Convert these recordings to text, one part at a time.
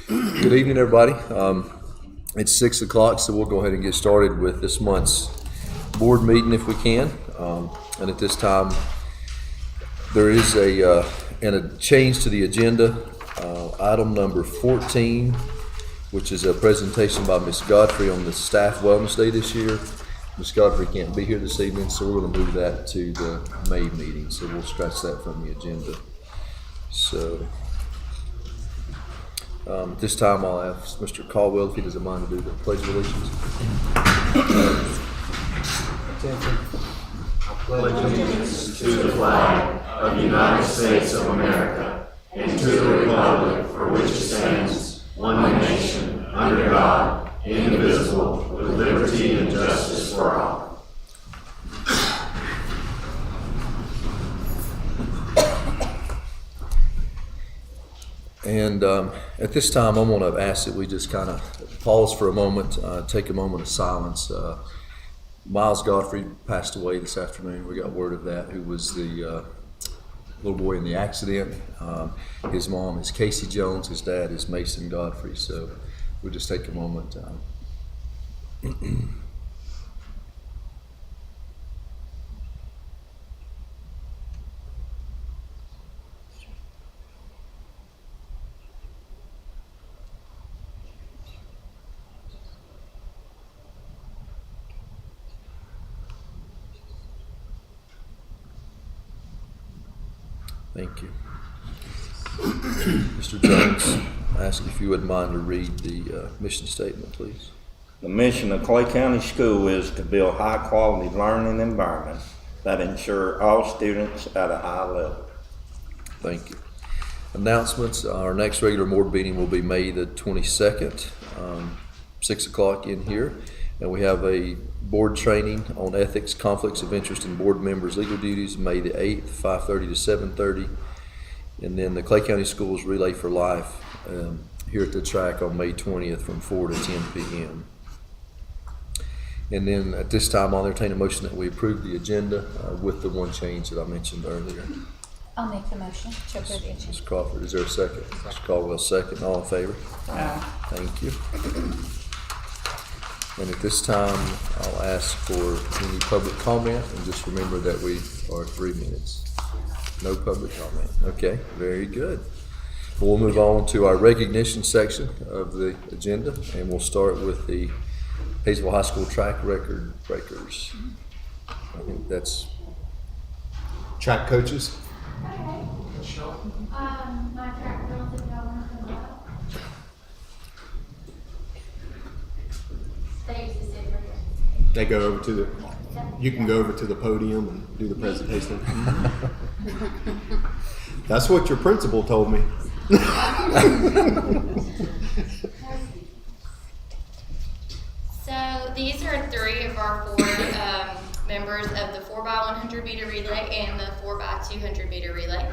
Good evening, everybody. It's 6 o'clock, so we'll go ahead and get started with this month's board meeting if we can. And at this time, there is a change to the agenda. Item number 14, which is a presentation by Ms. Godfrey on the Staff Wellness Day this year. Ms. Godfrey can't be here this evening, so we're going to move that to the May meeting. So we'll scratch that from the agenda. So this time I'll ask Mr. Caldwell if he doesn't mind to do the Pledge of Allegiance. I pledge allegiance to the flag of the United States of America and to the republic for which it stands, one nation, under God, indivisible, with liberty and justice for all. And at this time, I'm going to ask that we just kind of pause for a moment, take a moment of silence. Miles Godfrey passed away this afternoon. We got word of that, who was the little boy in the accident. His mom is Casey Jones. His dad is Mason Godfrey. So we'll just take a moment. Thank you. Mr. Jones, I ask if you wouldn't mind to read the mission statement, please. The mission of Clay County School is to build high-quality learning environments that ensure all students at a high level. Thank you. Announcements. Our next regular board meeting will be May the 22nd, 6 o'clock in here. And we have a board training on ethics, conflicts of interest, and board members' legal duties, May the 8th, 5:30 to 7:30. And then the Clay County Schools Relay for Life here at the track on May 20th from 4 to 10 p.m. And then at this time, I'll entertain a motion that we approve the agenda with the one change that I mentioned earlier. I'll make the motion to approve the agenda. Ms. Crawford, is there a second? Mr. Caldwell, second. All in favor? Aye. Thank you. And at this time, I'll ask for any public comment, and just remember that we are 3 minutes. No public comment. Okay, very good. We'll move on to our recognition section of the agenda, and we'll start with the Hayesville High School track record breakers. I think that's track coaches. My track girls, if y'all want to come up. They used to sit right here. They go over to the. You can go over to the podium and do the presentation. That's what your principal told me. So these are three of our four members of the 4x100 meter relay and the 4x200 meter relay.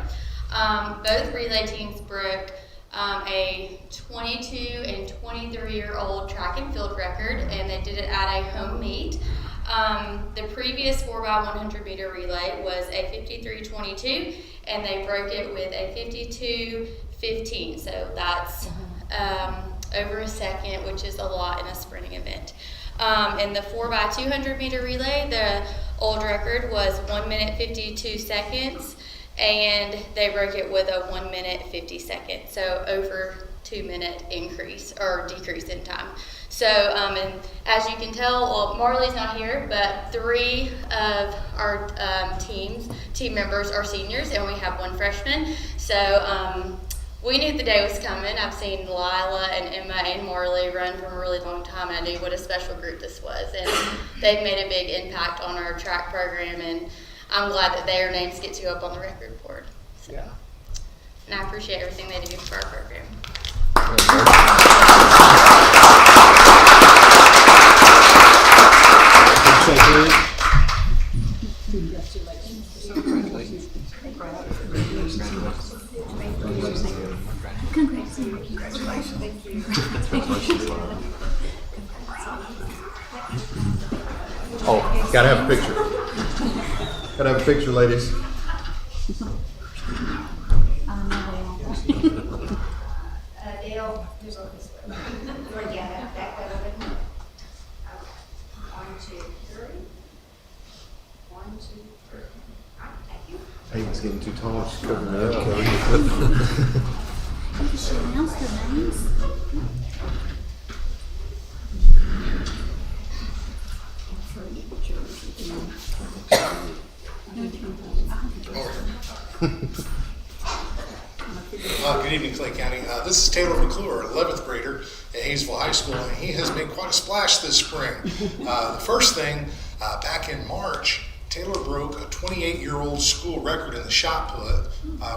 Both relay teams broke a 22 and 23-year-old track and field record, and they did it at a home meet. The previous 4x100 meter relay was a 53.22, and they broke it with a 52.15. So that's over a second, which is a lot in a sprinting event. In the 4x200 meter relay, the old record was 1 minute 52 seconds, and they broke it with a 1 minute 50 seconds. So over 2 minute increase or decrease in time. So, and as you can tell, well, Marley's not here, but three of our team members are seniors, and we have one freshman. So, we knew the day was coming. I've seen Lila and Emma and Marley run for a really long time, and I knew what a special group this was. And they've made a big impact on our track program, and I'm glad that their names get to go up on the record board. So, yeah. And I appreciate everything they do for our program. Oh, gotta have a picture. Gotta have a picture, ladies. Dale, there's a Yeah, that way over here. Okay. 1, 2, 3. 1, 2, 3. All right, thank you. Hayden's getting too tall, she's covering me up. You should announce their names. Good evening, Clay County. This is Taylor McClure, 11th grader at Hayesville High School, and he has made quite a splash this spring. The first thing, back in March, Taylor broke a 28-year-old school record in the shot put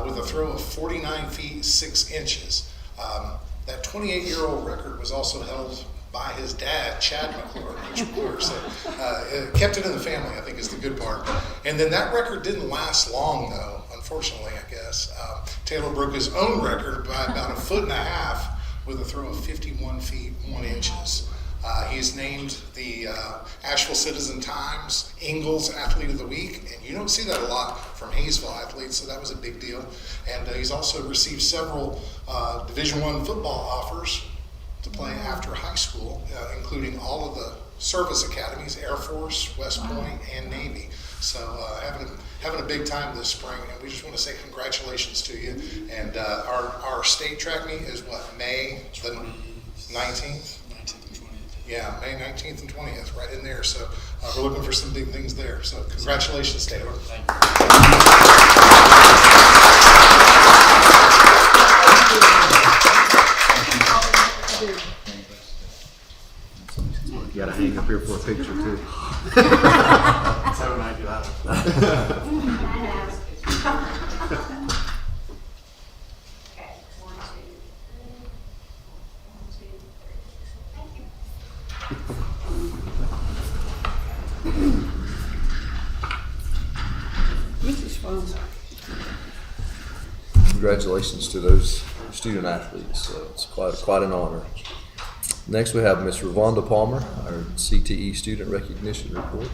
with a throw of 49 feet 6 inches. That 28-year-old record was also held by his dad, Chad McClure, Coach McClure. So kept it in the family, I think, is the good part. And then that record didn't last long, though, unfortunately, I guess. Taylor broke his own record by about 1.5 feet with a throw of 51 feet 1 inches. He's named the Asheville Citizen Times Ingalls Athlete of the Week, and you don't see that a lot from Hayesville athletes, so that was a big deal. And he's also received several Division I football offers to play after high school, including all of the service academies, Air Force, West Point, and Navy. So having a big time this spring, and we just want to say congratulations to you. And our state track meet is what, May the 19th? 19th and 20th. Yeah, May 19th and 20th, right in there. So we're looking for some big things there. So congratulations, Taylor. Thank You gotta hang up here for a picture too. That's how I do that. Okay, 1, 2, 3. 1, 2, 3. Thank you. Mrs. Fung. Congratulations to those student athletes. It's quite an honor. Next, we have Ms. Ravonda Palmer, our CTE Student Recognition Report.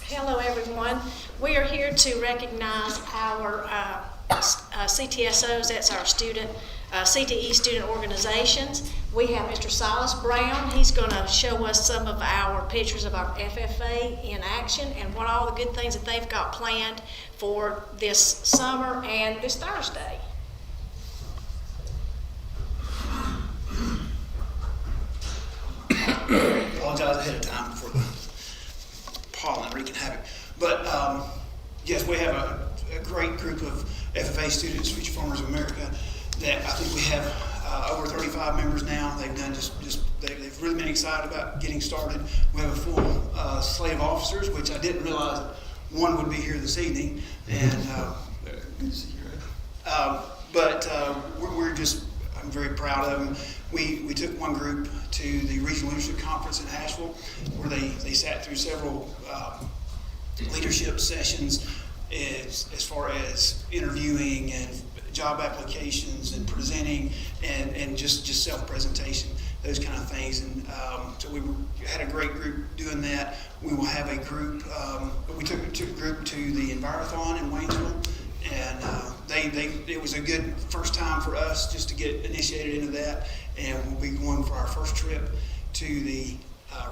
Hello, everyone. We are here to recognize our CTSOs, that's our CTE student organizations. We have Mr. Silas Brown. He's going to show us some of our pictures of our FFA in action and what all the good things that they've got planned for this summer and this Thursday. Apologize ahead of time for the pollen wreaking havoc. But yes, we have a great group of FFA students, Future Farmers of America, that I think we have over 35 members now. They've done they've really been excited about getting started. We have a full slate of officers, which I didn't realize that one would be here this evening. And good to see you, Ray. I'm very proud of them. We took one group to the Regional Leadership Conference in Asheville, where they sat through several leadership sessions as far as interviewing and job applications and presenting and just self-presentation, those kind of things. And so we had a great group doing that. We will have a group, we took a group to the Envirothon in Waynesville, and it was a good first time for us just to get initiated into that. And we'll be going for our first trip to the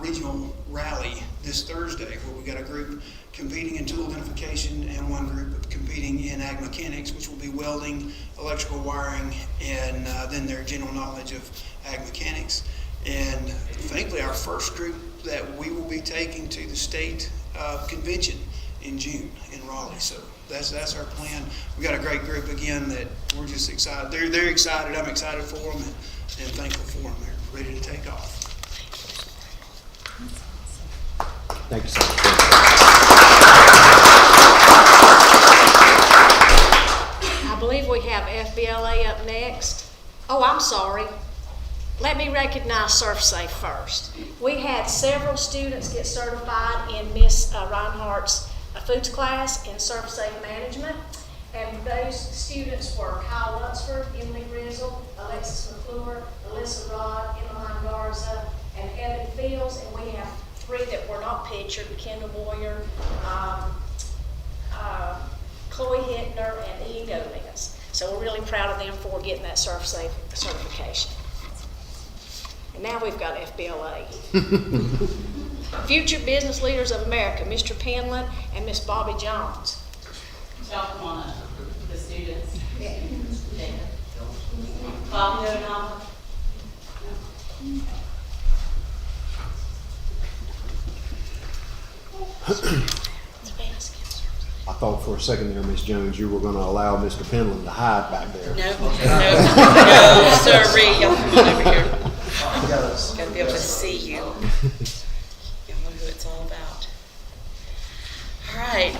regional rally this Thursday, where we got a group competing in tool identification and one group competing in ag mechanics, which will be welding, electrical wiring, and then their general knowledge of ag mechanics. And thankfully, our first group that we will be taking to the state convention in June in Raleigh. So that's our plan. We got a great group again that we're just excited. They're excited. I'm excited for them and thankful for them. They're ready to take off. Thank you so much. I believe we have FBLA up next. Oh, I'm sorry. Let me recognize SurfSafe first. We had several students get certified in Miss Reinhardt's foods class in SurfSafe management. And those students were Kyle Lunsford, Emily Grizzle, Alexis McClure, Alyssa Rod, Emmeline Garza, and Evan Fields. And we have 3 that were not pictured: Kendall Boyer, Chloe Hittner, and Ian Goodman. So we're really proud of them for getting that Surf Safe certification. And now we've got FBLA. Future Business Leaders of America, Mr. Penland and Miss Bobby Jones. Y'all come on up, the students. Fabio Nava. I thought for a second there, Miss Jones, you were gonna allow Mr. Penland to hide back there. No, sorry, y'all come on over here. Gotta be able to see you. Y'all know who it's all about. All right,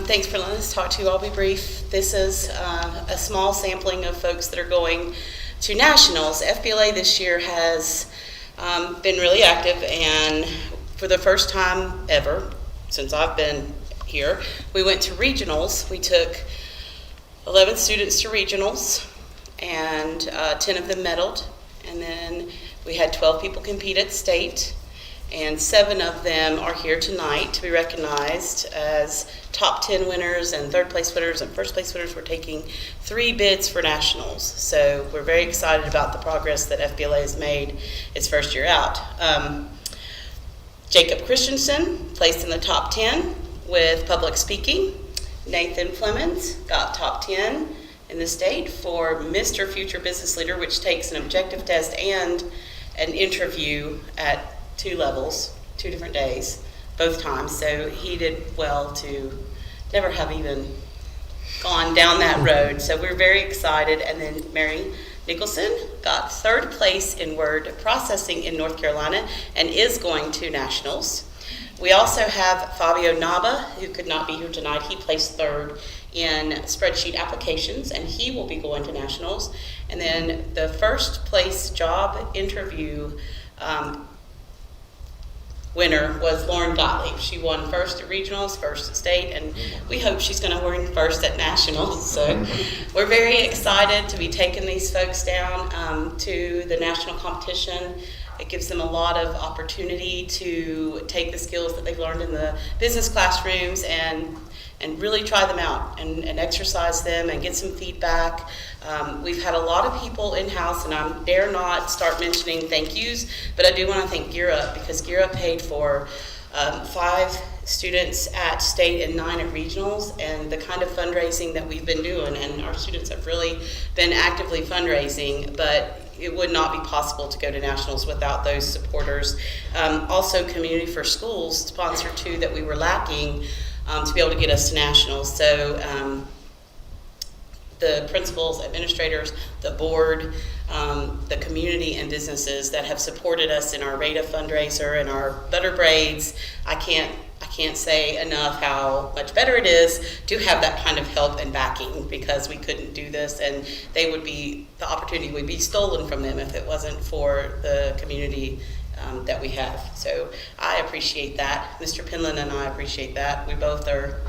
thanks for letting us talk to you. I'll be brief. This is a small sampling of folks that are going to nationals. FBLA this year has been really active, and for the first time ever since I've been here, we went to regionals. We took 11 students to regionals, and 10 of them medaled. And then we had 12 people compete at state, and 7 of them are here tonight to be recognized as top 10 winners and third place winners and first place winners. We're taking 3 bids for nationals. So we're very excited about the progress that FBLA has made its first year out. Jacob Christensen placed in the top 10 with public speaking. Nathan Flemings got top 10 in the state for Mr. Future Business Leader, which takes an objective test and an interview at 2 levels, 2 different days, both times. So he did well to never have even gone down that road. So we're very excited. And then Mary Nicholson got 3rd place in word processing in North Carolina and is going to nationals. We also have Fabio Nava, who could not be here tonight. He placed 3rd in spreadsheet applications, and he will be going to nationals. And then the first place job interview winner was Lauren Gottlieb. She won 1st at regionals, 1st at state, and we hope she's going to win 1st at nationals. So we're very excited to be taking these folks down to the national competition. It gives them a lot of opportunity to take the skills that they've learned in the business classrooms and really try them out and exercise them and get some feedback. We've had a lot of people in-house, and I dare not start mentioning thank yous, but I do want to thank Gear Up, because Gear Up paid for 5 students at state and 9 at regionals, and the kind of fundraising that we've been doing, and our students have really been actively fundraising, but it would not be possible to go to nationals without those supporters. Also, Community for Schools sponsored 2 that we were lacking to be able to get us to nationals. So the principals, administrators, the board, the community and businesses that have supported us in our Rata fundraiser and our butter braids, I can't say enough how much better it is to have that kind of help and backing, because we couldn't do this, and the opportunity would be stolen from them if it wasn't for the community that we have. So I appreciate that. Mr. Penland and I appreciate that. We both are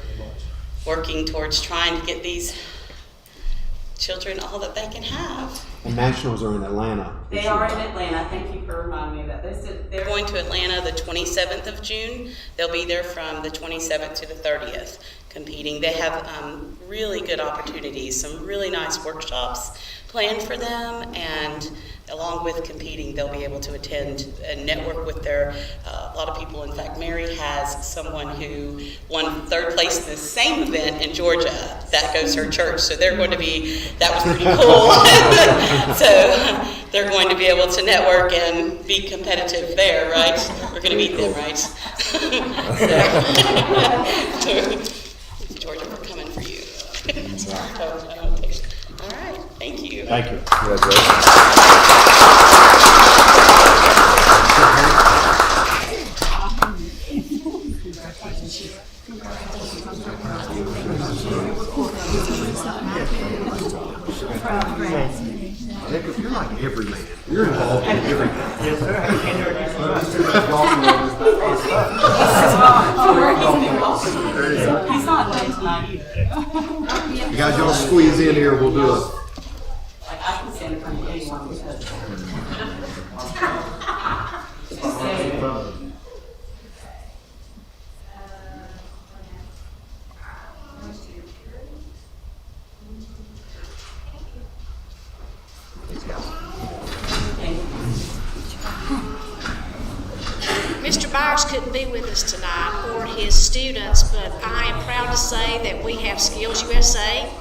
working towards trying to get these children all that they can have. And nationals are in Atlanta. They are in Atlanta. Thank you for reminding me of that. They're going to Atlanta the 27th of June. They'll be there from the 27th to the 30th competing. They have really good opportunities, some really nice workshops planned for them, and along with competing, they'll be able to attend and network with a lot of people. In fact, Mary has someone who won 3rd place in the same event in Georgia. That goes to her church, so that was pretty cool. So they're going to be able to network and be competitive there, right? We're going to beat them, right? Georgia, we're coming for you. All right, thank you. Thank you. Nick, you're like every man. You're involved in everything. Yes, sir. He's not playing tonight either. You guys, y'all squeeze in here. We'll do it. Like, I can stand in front of anyone because. Mr. Byers couldn't be with us tonight, or his students, but I am proud to say that we have Skills USA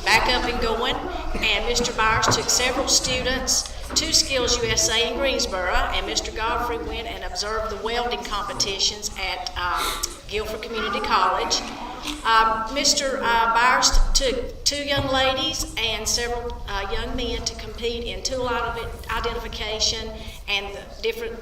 back up and going, and Mr. Byers took several students to Skills USA in Greensboro, and Mr. Godfrey went and observed the welding competitions at Guilford Community College. Mr. Byers took two young ladies and several young men to compete in tool identification and the different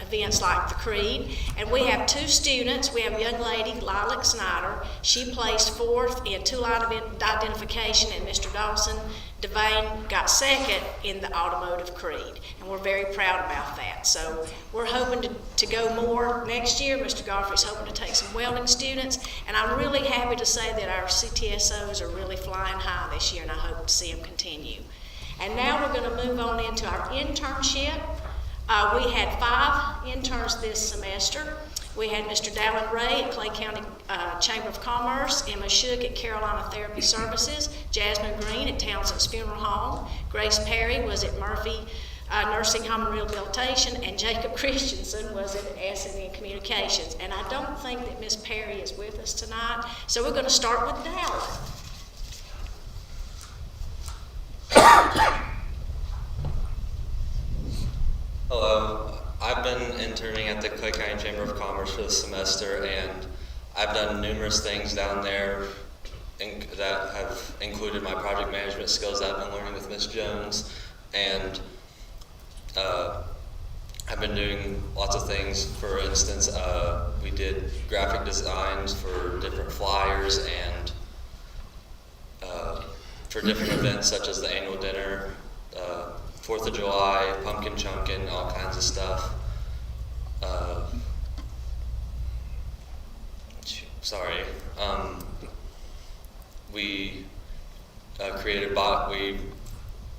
events like the Creed. And we have two students. We have a young lady, Lilac Snyder. She placed fourth in tool identification, and Mr. Dawson Devane got second in the automotive Creed. And we're very proud about that. So we're hoping to go more next year. Mr. Godfrey's hoping to take some welding students. And I'm really happy to say that our CTSOs are really flying high this year, and I hope to see them continue. And now we're going to move on into our internship. We had 5 interns this semester. We had Mr. Dallin Ray at Clay County Chamber of Commerce, Emma Shook at Carolina Therapy Services, Jasmine Green at Townsend's Funeral Home, Grace Perry was at Murphy Nursing Home and Rehabilitation, and Jacob Christensen was at S&E Communications. And I don't think that Miss Perry is with us tonight, so we're going to start with Dallin. Hello, I've been interning at the Clay County Chamber of Commerce for the semester, and I've done numerous things down there that have included my project management skills that I've been learning with Ms. Jones, and I've been doing lots of things. For instance, we did graphic designs for different flyers and for different events such as the annual dinner, 4th of July, pumpkin chunkin', all kinds of stuff. We created I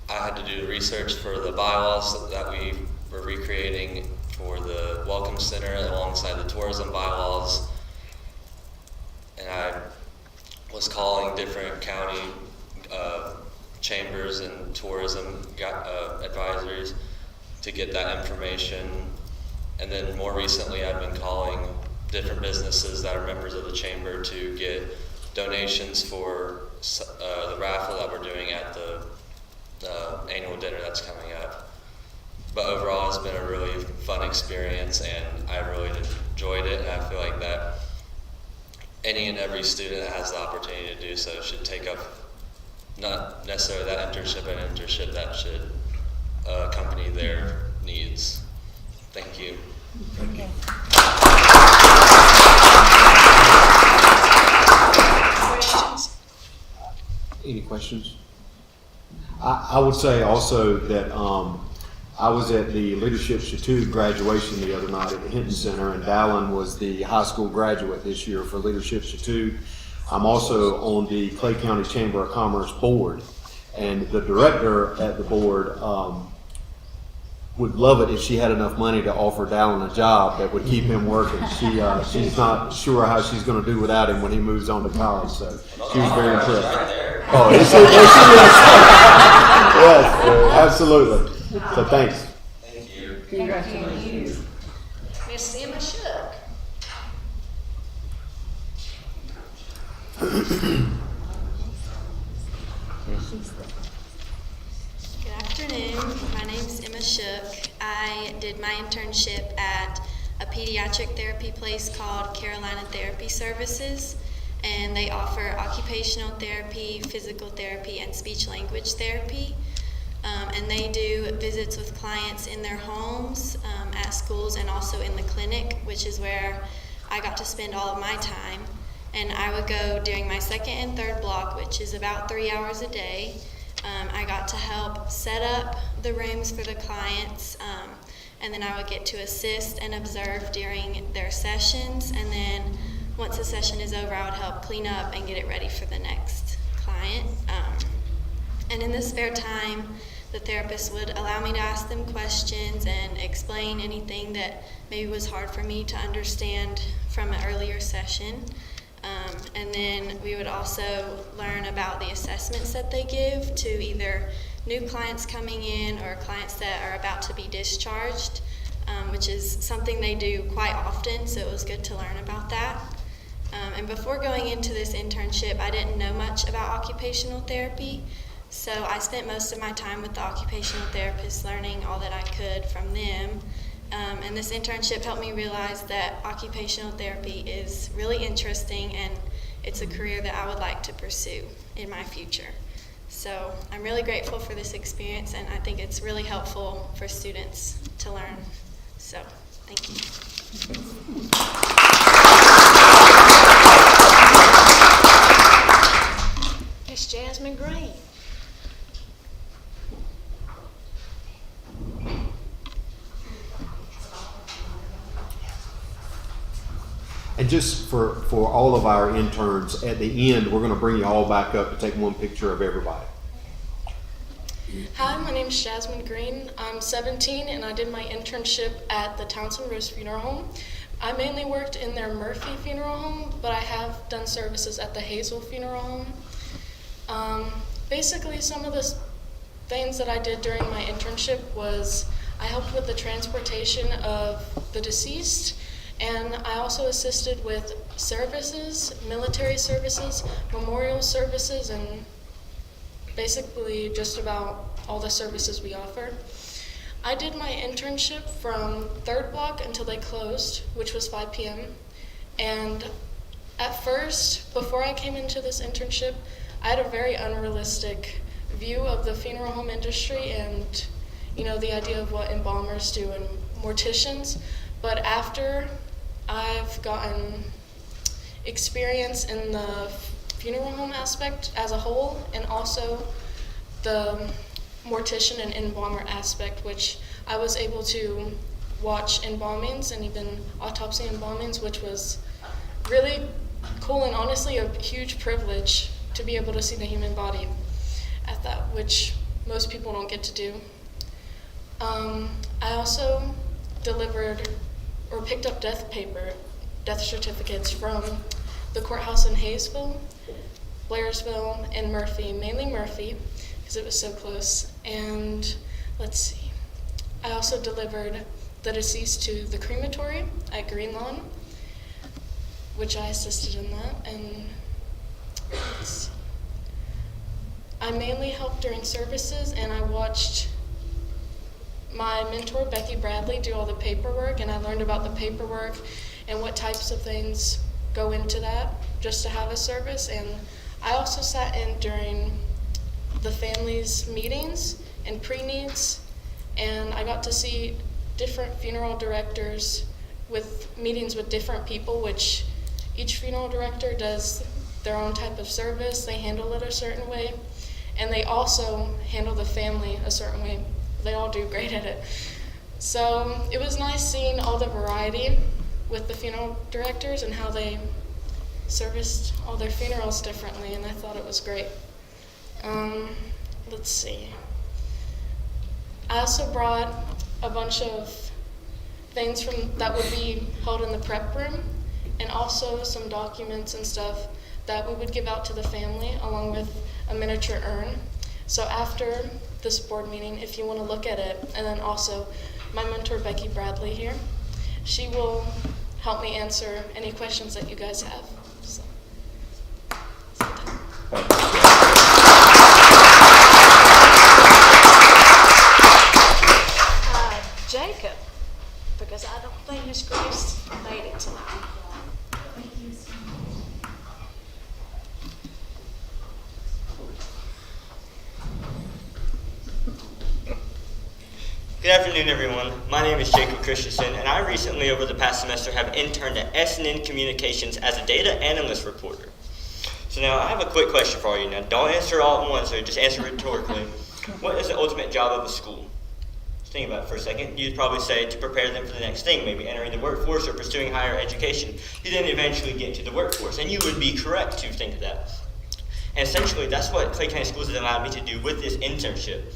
had to do research for the bylaws that we were recreating for the Welcome Center alongside the tourism bylaws. And I was calling different county chambers and tourism advisories to get that information. And then more recently I've been calling different businesses that are members of the chamber to get donations for the raffle that we're doing at the annual dinner that's coming up. But overall it's been a really fun experience, and I really enjoyed it, and I feel like that any and every student that has the opportunity to do so should take up not necessarily that internship, an internship that should accompany their needs. Thank you. Thank you. Questions? Any questions? I would say also that I was at the Leadership Institute graduation the other night at the Hinton Center, and Dallin was the high school graduate this year for Leadership Institute. I'm also on the Clay County Chamber of Commerce board, and the director at the board would love it if she had enough money to offer Dallin a job that would keep him working. She's not sure how she's going to do without him when he moves on to college, so she was very impressed. Oh, yes, absolutely. So thanks. Thank you. Congratulations. Miss Emma Shook. Good afternoon. My name's Emma Shook. I did my internship at a pediatric therapy place called Carolina Therapy Services, and they offer occupational therapy, physical therapy, and speech language therapy. And they do visits with clients in their homes, at schools, and also in the clinic, which is where I got to spend all of my time. And I would go during my second and third block, which is about 3 hours a day. I got to help set up the rooms for the clients, and then I would get to assist and observe during their sessions. And then once the session is over, I would help clean up and get it ready for the next client. And in the spare time, the therapist would allow me to ask them questions and explain anything that maybe was hard for me to understand from an earlier session. And then we would also learn about the assessments that they give to either new clients coming in or clients that are about to be discharged. which is something they do quite often, so it was good to learn about that. And before going into this internship, I didn't know much about occupational therapy, so I spent most of my time with the occupational therapists learning all that I could from them. And this internship helped me realize that occupational therapy is really interesting and it's a career that I would like to pursue in my future. So I'm really grateful for this experience, and I think it's really helpful for students to learn. So, thank you. Miss Jasmine Green. And just for all of our interns, at the end, we're going to bring you all back up to take one picture of everybody. Hi, my name is Jasmine Green. I'm 17 and I did my internship at the Townsend Rose Funeral Home. I mainly worked in their Murphy Funeral Home, but I have done services at the Hazel Funeral Home. Basically, some of the things that I did during my internship was I helped with the transportation of the deceased, and I also assisted with services, military services, memorial services, and basically just about all the services we offer. I did my internship from 3rd block until they closed, which was 5 p.m. And at first, before I came into this internship, I had a very unrealistic view of the funeral home industry and, you know, the idea of what embalmers do and morticians. But after I've gotten experience in the funeral home aspect as a whole, and also the mortician and embalmer aspect, which I was able to watch embalmings and even autopsy embalmings, which was really cool and honestly a huge privilege to be able to see the human body at that, which most people don't get to do. I also delivered or picked up death certificates from the courthouse in Hayesville, Blairsville, and Murphy, mainly Murphy, because it was so close. And let's see, I also delivered the deceased to the crematory at Green Lawn, which I assisted in that. And let's see, I mainly helped during services, and I watched my mentor, Becky Bradley, do all the paperwork, and I learned about the paperwork and what types of things go into that just to have a service. And I also sat in during the family's meetings and pre-needs, and I got to see different funeral directors with meetings with different people, which each funeral director does their own type of service. They handle it a certain way, and they also handle the family a certain way. They all do great at it. So it was nice seeing all the variety with the funeral directors and how they serviced all their funerals differently, and I thought it was great. Let's see. I also brought a bunch of things that would be held in the prep room, and also some documents and stuff that we would give out to the family along with a miniature urn. So after this board meeting, if you want to look at it, and then also my mentor Becky Bradley here, she will help me answer any questions that you guys have. So. Jacob, because I don't think Miss Grace made it tonight. Good afternoon, everyone. My name is Jacob Christensen, and I recently, over the past semester, have interned at S&N Communications as a data analyst reporter. So now, I have a quick question for you. Now, don't answer all at once, or just answer rhetorically. What is the ultimate job of a school? Just think about it for a second. You'd probably say to prepare them for the next thing, maybe entering the workforce or pursuing higher education. You then eventually get into the workforce, and you would be correct to think of that. And essentially, that's what Clay County Schools has allowed me to do with this internship.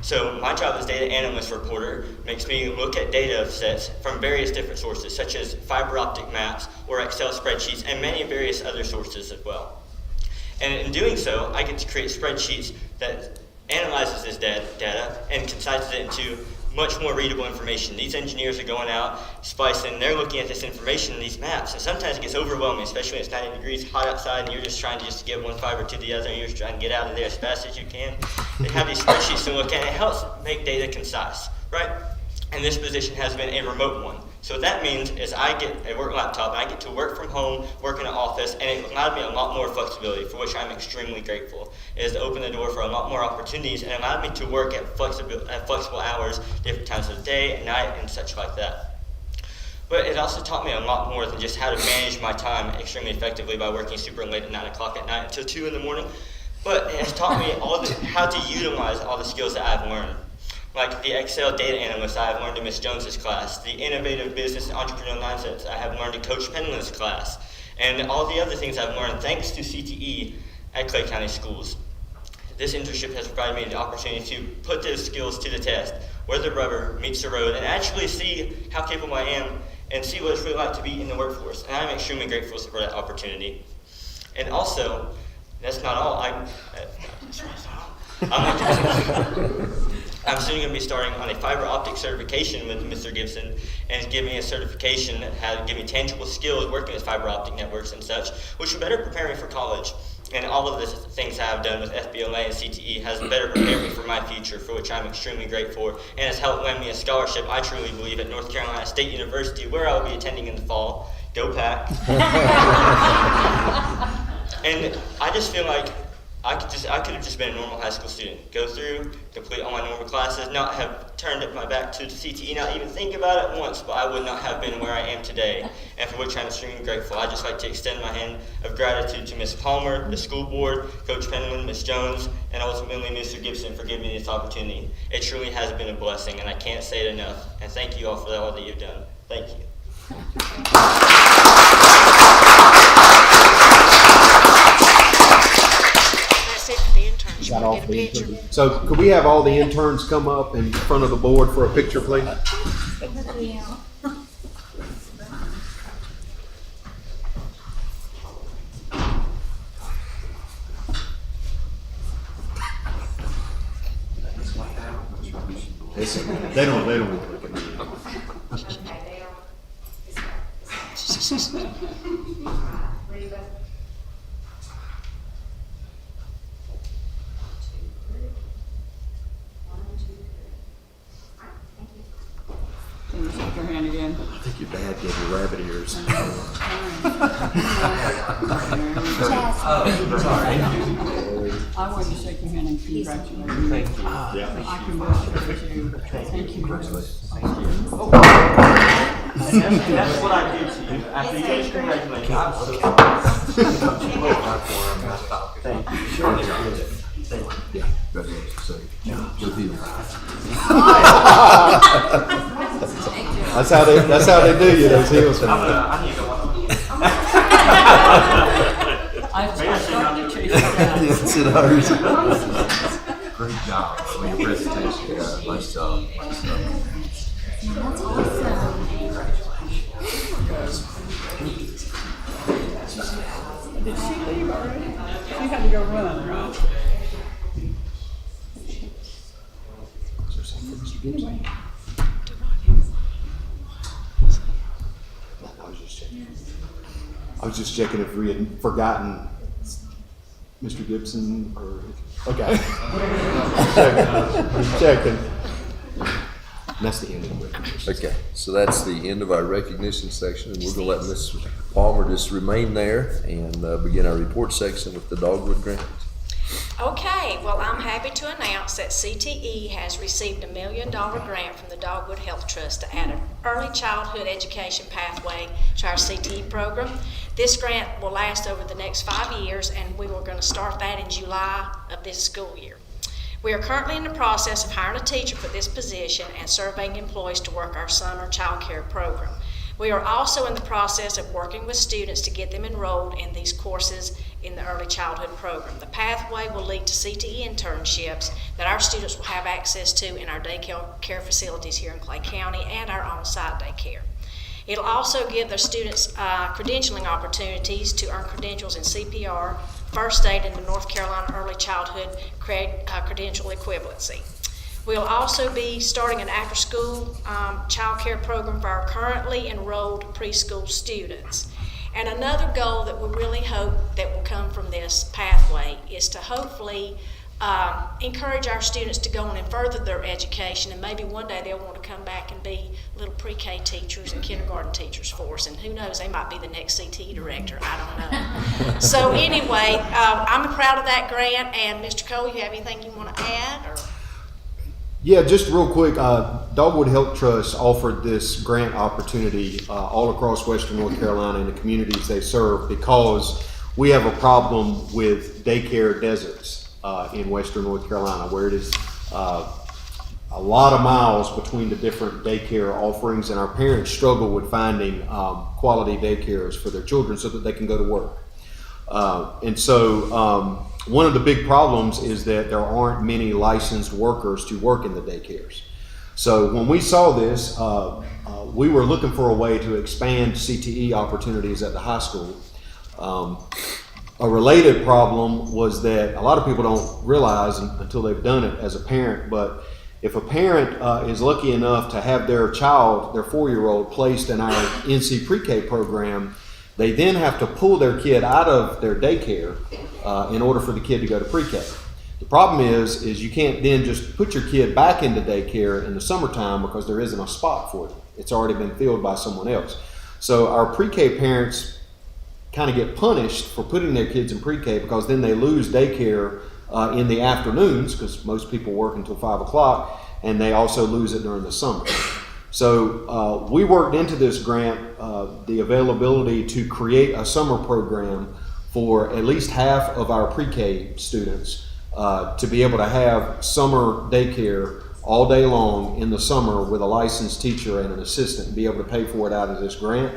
So my job as data analyst reporter makes me look at data sets from various different sources, such as fiber optic maps or Excel spreadsheets and many various other sources as well. And in doing so, I get to create spreadsheets that analyzes this data and concises it into much more readable information. These engineers are going out, splicing, they're looking at this information in these maps, and sometimes it gets overwhelming, especially when it's 90 degrees hot outside and you're just trying to just get one fiber to the other and you're just trying to get out of there as fast as you can. They have these spreadsheets to look at, and it helps make data concise, right? And this position has been a remote one. So what that means is I get a work laptop and I get to work from home, work in an office, and it allowed me a lot more flexibility, for which I'm extremely grateful. It has opened the door for a lot more opportunities and allowed me to work at flexible hours, different times of the day and night and such like that. But it also taught me a lot more than just how to manage my time extremely effectively by working super late at 9 o'clock at night until 2 in the morning. But it has taught me how to utilize all the skills that I've learned. Like the Excel data analyst I have learned in Ms. Jones's class, the innovative business and entrepreneurial mindsets I have learned in Coach Penland's class, and all the other things I've learned thanks to CTE at Clay County Schools. This internship has provided me the opportunity to put those skills to the test, where the rubber meets the road, and actually see how capable I am and see what it's really like to be in the workforce. And I'm extremely grateful for that opportunity. And also, that's not all. I'm soon going to be starting on a fiber optic certification with Mr. Gibson, and give me a certification that give me tangible skills working with fiber optic networks and such, which will better prepare me for college. And all of the things I have done with FBLA and CTE has better prepared me for my future, for which I'm extremely grateful, and has helped land me a scholarship, I truly believe, at North Carolina State University, where I will be attending in the fall. Go Pack! And I just feel like I could have just been a normal high school student, go through, complete all my normal classes, not have turned my back to the CTE, not even think about it once, but I would not have been where I am today, and for which I'm extremely grateful. I'd just like to extend my hand of gratitude to Ms. Palmer, the school board, Coach Penland, Ms. Jones, and ultimately Mr. Gibson for giving me this opportunity. It truly has been a blessing, and I can't say it enough, and thank you all for all that you've done. Thank you. Got all the interns. So could we have all the interns come up in front of the board for a picture, please? They don't look at me. Can you shake your hand again? I think your dad gave you rabbit ears. I want to shake your hand and congratulate you. Thank you. I congratulate you. Thank you. That's what I did to you. After you guys congratulate me, I'm so Thank you. Sure. Yeah, that's what you say. Good deal. That's how they do you, those heels. I need to go on. I started to chase you down. Yes, it is. Great job. Your presentation. Nice job. That's awesome. Did she leave already? She had to go run, right? I was just checking if we had forgotten Mr. Gibson or, okay. Checking. And that's the end of the recognition. Okay, so that's the end of our recognition section, and we're gonna let Ms. Palmer just remain there and begin our report section with the Dogwood Grant. Okay, well, I'm happy to announce that CTE has received $1 million grant from the Dogwood Health Trust to add an early childhood education pathway to our CTE program. This grant will last over the next 5 years, and we were going to start that in July of this school year. We are currently in the process of hiring a teacher for this position and surveying employees to work our summer child care program. We are also in the process of working with students to get them enrolled in these courses in the early childhood program. The pathway will lead to CTE internships that our students will have access to in our daycare facilities here in Clay County and our on-site daycare. It'll also give the students credentialing opportunities to earn credentials in CPR, first aid, and the North Carolina Early Childhood credential equivalency. We'll also be starting an after-school child care program for our currently enrolled preschool students. And another goal that we really hope that will come from this pathway is to hopefully encourage our students to go on and further their education, and maybe one day they'll want to come back and be little pre-K teachers and kindergarten teachers for us, and who knows, they might be the next CTE director, I don't know. So anyway, I'm proud of that grant, and Mr. Cole, you have anything you want to add? Or? Yeah, just real quick, Dogwood Health Trust offered this grant opportunity all across Western North Carolina and the communities they serve because we have a problem with daycare deserts in Western North Carolina, where it is a lot of miles between the different daycare offerings, and our parents struggle with finding quality daycares for their children so that they can go to work. And so one of the big problems is that there aren't many licensed workers to work in the daycares. So when we saw this, we were looking for a way to expand CTE opportunities at the high school. A related problem was that a lot of people don't realize until they've done it as a parent, but if a parent is lucky enough to have their child, their 4-year-old, placed in our NC pre-K program, they then have to pull their kid out of their daycare in order for the kid to go to pre-K. The problem is you can't then just put your kid back into daycare in the summertime because there isn't a spot for it. It's already been filled by someone else. So our pre-K parents kind of get punished for putting their kids in pre-K because then they lose daycare in the afternoons because most people work until 5 o'clock, and they also lose it during the summer. So we worked into this grant the availability to create a summer program for at least half of our pre-K students to be able to have summer daycare all day long in the summer with a licensed teacher and an assistant and be able to pay for it out of this grant.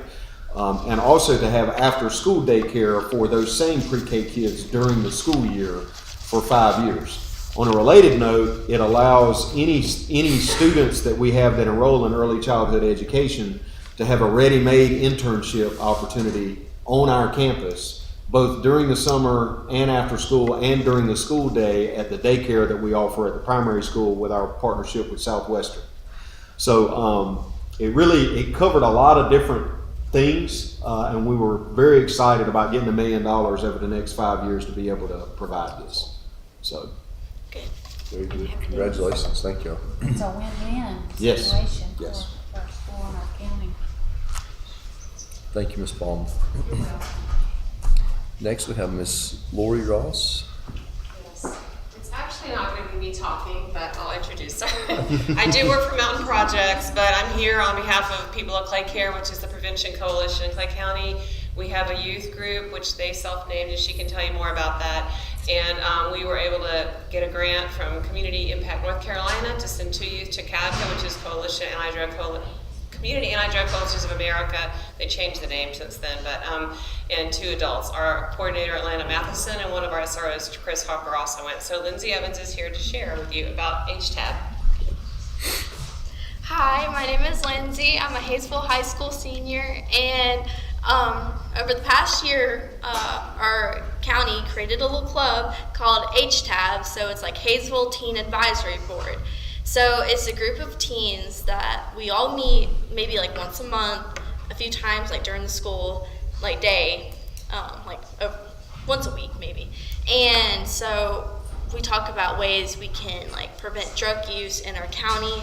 And also to have after-school daycare for those same pre-K kids during the school year for 5 years. On a related note, it allows any students that we have that enroll in early childhood education to have a ready-made internship opportunity on our campus, both during the summer and after school and during the school day at the daycare that we offer at the primary school with our partnership with Southwestern. So it covered a lot of different things, and we were very excited about getting $1 million over the next 5 years to be able to provide this. So, very good. Congratulations. Thank you. It's a win-win Yes. situation Yes. for our school and our county. Thank you, Ms. Palmer. Next, we have Ms. Lori Ross. Yes. It's actually not going to be me talking, but I'll introduce her. I do work for Mountain Projects, but I'm here on behalf of People of Clay Care, which is the prevention coalition in Clay County. We have a youth group, which they self-named, and she can tell you more about that. And we were able to get a grant from Community Impact North Carolina to send 2 youth to CADCA, which is Community Anti-Drug Coalitions of America. They changed the name since then, but and 2 adults. Our coordinator, Atlanta Matheson, and one of our SROs, Chris Harper, also went. So Lindsay Evans is here to share with you about HTAB. Hi, my name is Lindsay. I'm a Hayesville High School senior, and over the past year, our county created a little club called HTAB, so it's like Hayesville Teen Advisory Board. So it's a group of teens that we all meet maybe like once a month, a few times like during the school like day, once a week maybe. And so we talk about ways we can like prevent drug use in our county.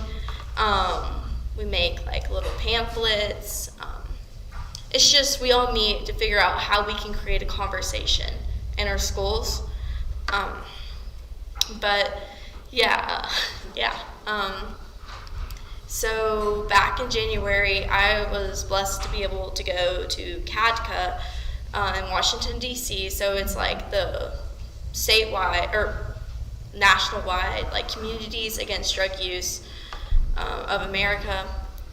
We make like little pamphlets. It's just we all meet to figure out how we can create a conversation in our schools. So back in January, I was blessed to be able to go to CADCA in Washington, D.C. So it's like the statewide or national-wide like Communities Against Drug Use of America.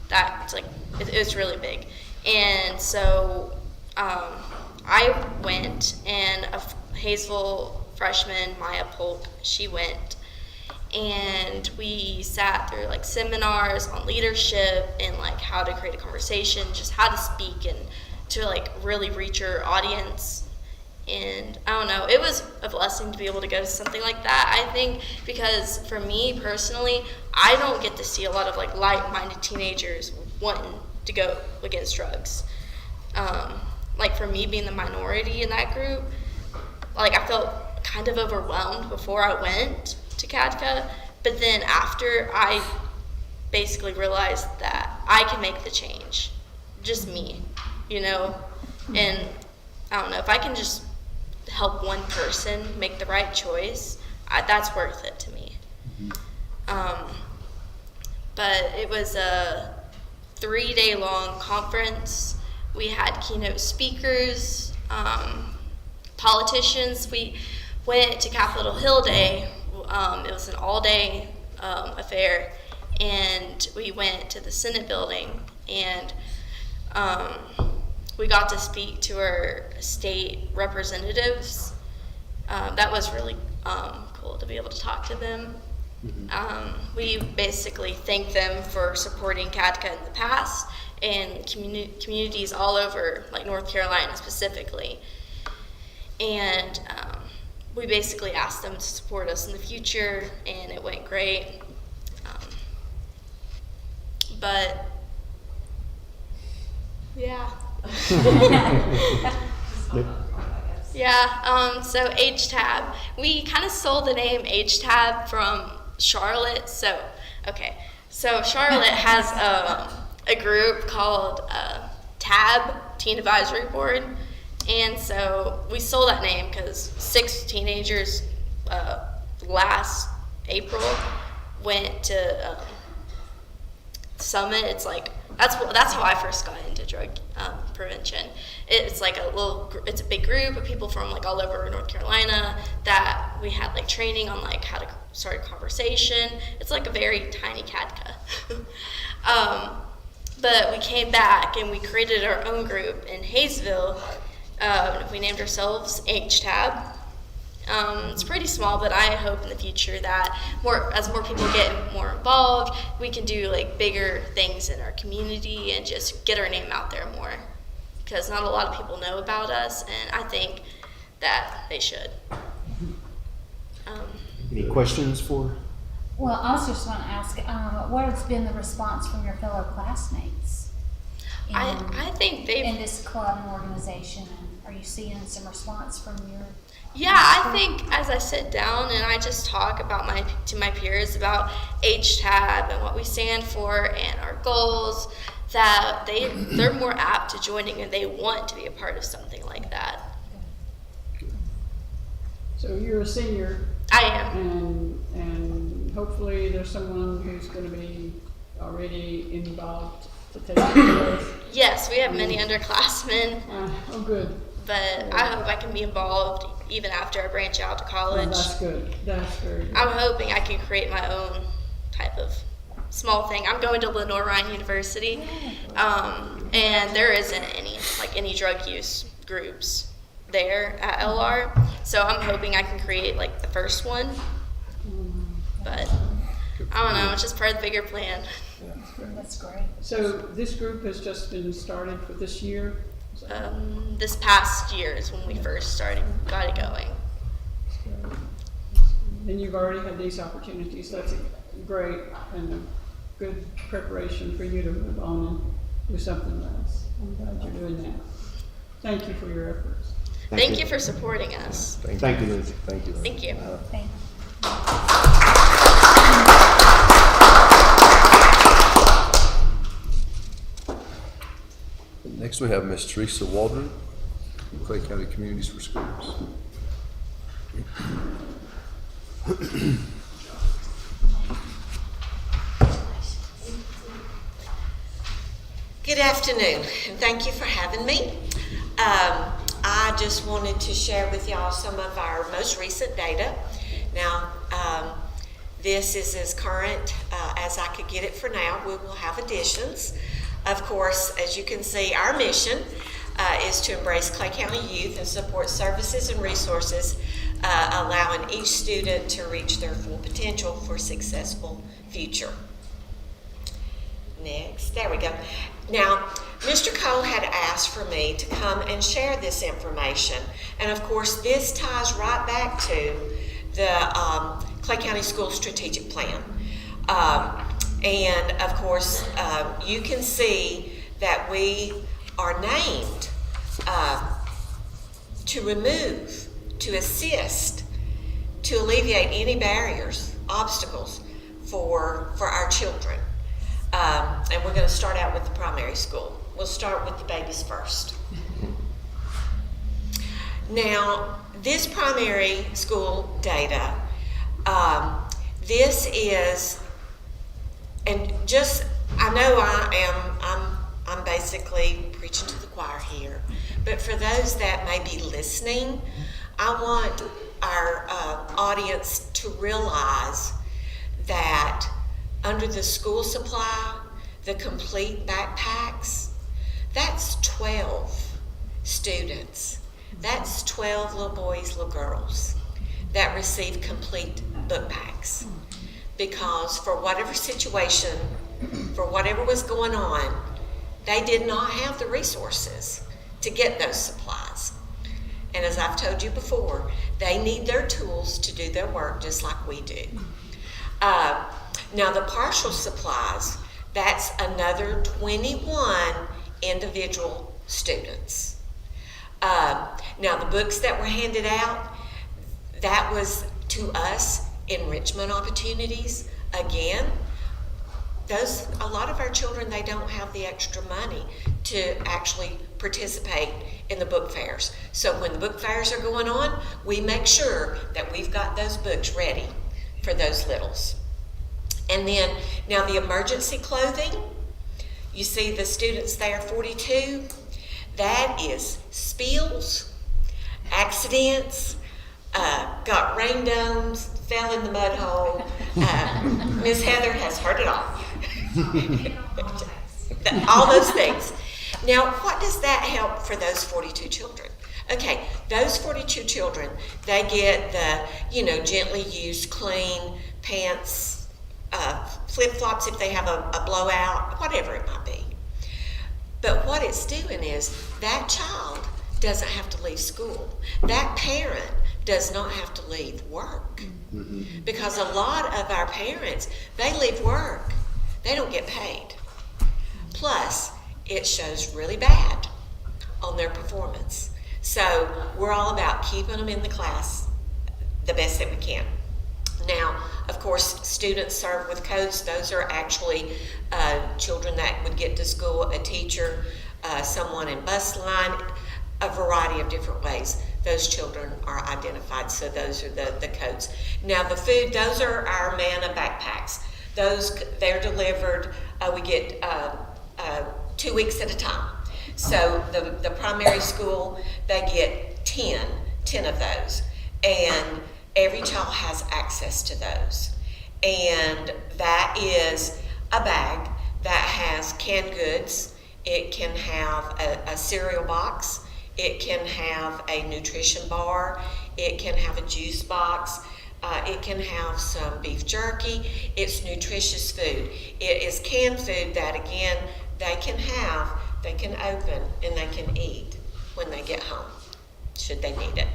That's like it's really big. And so I went, and a Hayesville freshman, Maya Polk, she went, and we sat through like seminars on leadership and like how to create a conversation, just how to speak and to like really reach your audience. And I don't know, it was a blessing to be able to go to something like that, I think, because for me personally, I don't get to see a lot of like like-minded teenagers wanting to go against drugs. Like for me being the minority in that group, like I felt kind of overwhelmed before I went to CADCA, but then after I basically realized that I can make the change, just me, you know, and I don't know, if I can just help one person make the right choice, that's worth it to me. But it was a 3-day long conference. We had keynote speakers, politicians. We went to Capitol Hill Day. It was an all-day affair, and we went to the Senate building, and we got to speak to our state representatives. That was really cool to be able to talk to them. We basically thanked them for supporting CADCA in the past and communities all over, like North Carolina specifically. And we basically asked them to support us in the future, and it went great. But yeah. Yeah, so HTAB. We kind of stole the name HTAB from Charlotte. So Charlotte has a group called TAB, Teen Advisory Board. And so we stole that name because 6 teenagers last April went to Summit. It's like, that's how I first got into drug prevention. It's like it's a big group of people from like all over North Carolina that we had like training on like how to start a conversation. It's like a very tiny CADCA. But we came back and we created our own group in Hayesville. We named ourselves HTAB. It's pretty small, but I hope in the future that as more people get more involved, we can do like bigger things in our community and just get our name out there more. Because not a lot of people know about us, and I think that they should. Any questions for? Well, I was just going to ask, what has been the response from your fellow classmates? I think in this club and organization. Are you seeing some response from your? Yeah, I think as I sit down and I just talk about to my peers about HTAB and what we stand for and our goals, that they're more apt to joining and they want to be a part of something like that. So you're a senior. I am. And hopefully there's someone who's going to be already involved to take place. Yes, we have many underclassmen. Oh, good. But I hope I can be involved even after I branch out to college. Oh, that's good. That's very good. I'm hoping I can create my own type of small thing. I'm going to Lenore Ryan University, and there isn't any drug use groups there at LR. So I'm hoping I can create like the first one. But I don't know. It's just part of the bigger plan. That's great. So this group has just been started for this year? This past year is when we first got it going. And you've already had these opportunities. That's great and a good preparation for you to move on and do something else. I'm glad you're doing that. Thank you for your efforts. Thank you for supporting us. Thank you, Lindsay. Thank you. Thank you. Thank you. Next we have Ms. Teresa Waldron, Clay County Communities for Schools. Good afternoon, and thank you for having me. I just wanted to share with y'all some of our most recent data. Now, this is as current as I could get it for now. We will have additions. Of course, as you can see, our mission is to embrace Clay County youth and support services and resources, allowing each student to reach their full potential for a successful future. Next, there we go. Now, Mr. Cole had asked for me to come and share this information. And of course, this ties right back to the Clay County School Strategic Plan. And of course, you can see that we are named to remove, to assist, to alleviate any barriers, obstacles for our children. And we're going to start out with the primary school. We'll start with the babies first. Now, this primary school data, this is, and just, I know I'm basically preaching to the choir here, but for those that may be listening, I want our audience to realize that under the school supply, the complete backpacks, that's 12 students. That's 12 little boys, little girls that receive complete book packs. Because for whatever situation, for whatever was going on, they did not have the resources to get those supplies. And as I've told you before, they need their tools to do their work just like we do. Now the partial supplies, that's another 21 individual students. Now the books that were handed out, that was to us enrichment opportunities. Again, a lot of our children, they don't have the extra money to actually participate in the book fairs. So when the book fairs are going on, we make sure that we've got those books ready for those littles. And then, now the emergency clothing, you see the students there, 42, that is spills, accidents, got rain domes, fell in the mud hole. Miss Heather has heard it all. All those things. Now, what does that help for those 42 children? Okay, those 42 children, they get the, gently used, clean pants, flip-flops if they have a blowout, whatever it might be. But what it's doing is that child doesn't have to leave school. That parent does not have to leave work. Mm-hmm. Because a lot of our parents, they leave work. They don't get paid. Plus, it shows really bad on their performance. So we're all about keeping them in the class the best that we can. Now, of course, students served with coats, those are actually children that would get to school, a teacher, someone in bus line, a variety of different ways. Those children are identified, so those are the coats. Now the food, those are our manna backpacks. Those, they're delivered, we get 2 weeks at a time. So the primary school, they get 10 of those. And every child has access to those. And that is a bag that has canned goods. It can have a cereal box. It can have a nutrition bar. It can have a juice box. It can have some beef jerky. It's nutritious food. It is canned food that, again, they can open and they can eat when they get home, should they need it.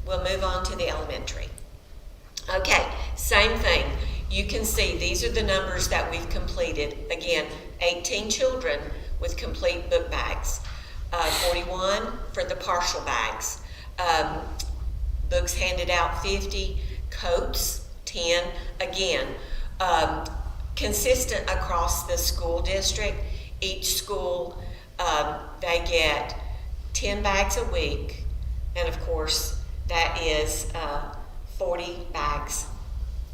We'll move on to the elementary. Okay, same thing. You can see these are the numbers that we've completed. Again, 18 children with complete book bags. 41 for the partial bags. Books handed out 50, coats 10. Again, consistent across the school district. Each school, they get 10 bags a week, and of course that is 40 bags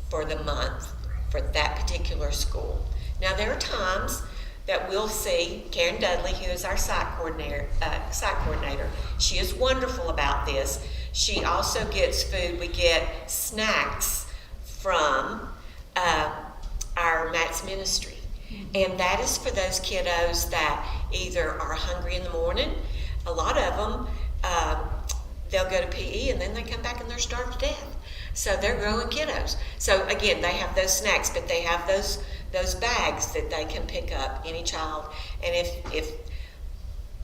for the month for that particular school. Now there are times that we'll see Karen Dudley, who is our site coordinator. She is wonderful about this. She also gets food. We get snacks from our Matt's ministry. And that is for those kiddos that either are hungry in the morning. A lot of them, they'll go to PE and then they come back and they're starved to death. So they're growing kiddos. So again, they have those snacks, but they have those those bags that they can pick up, any child. And if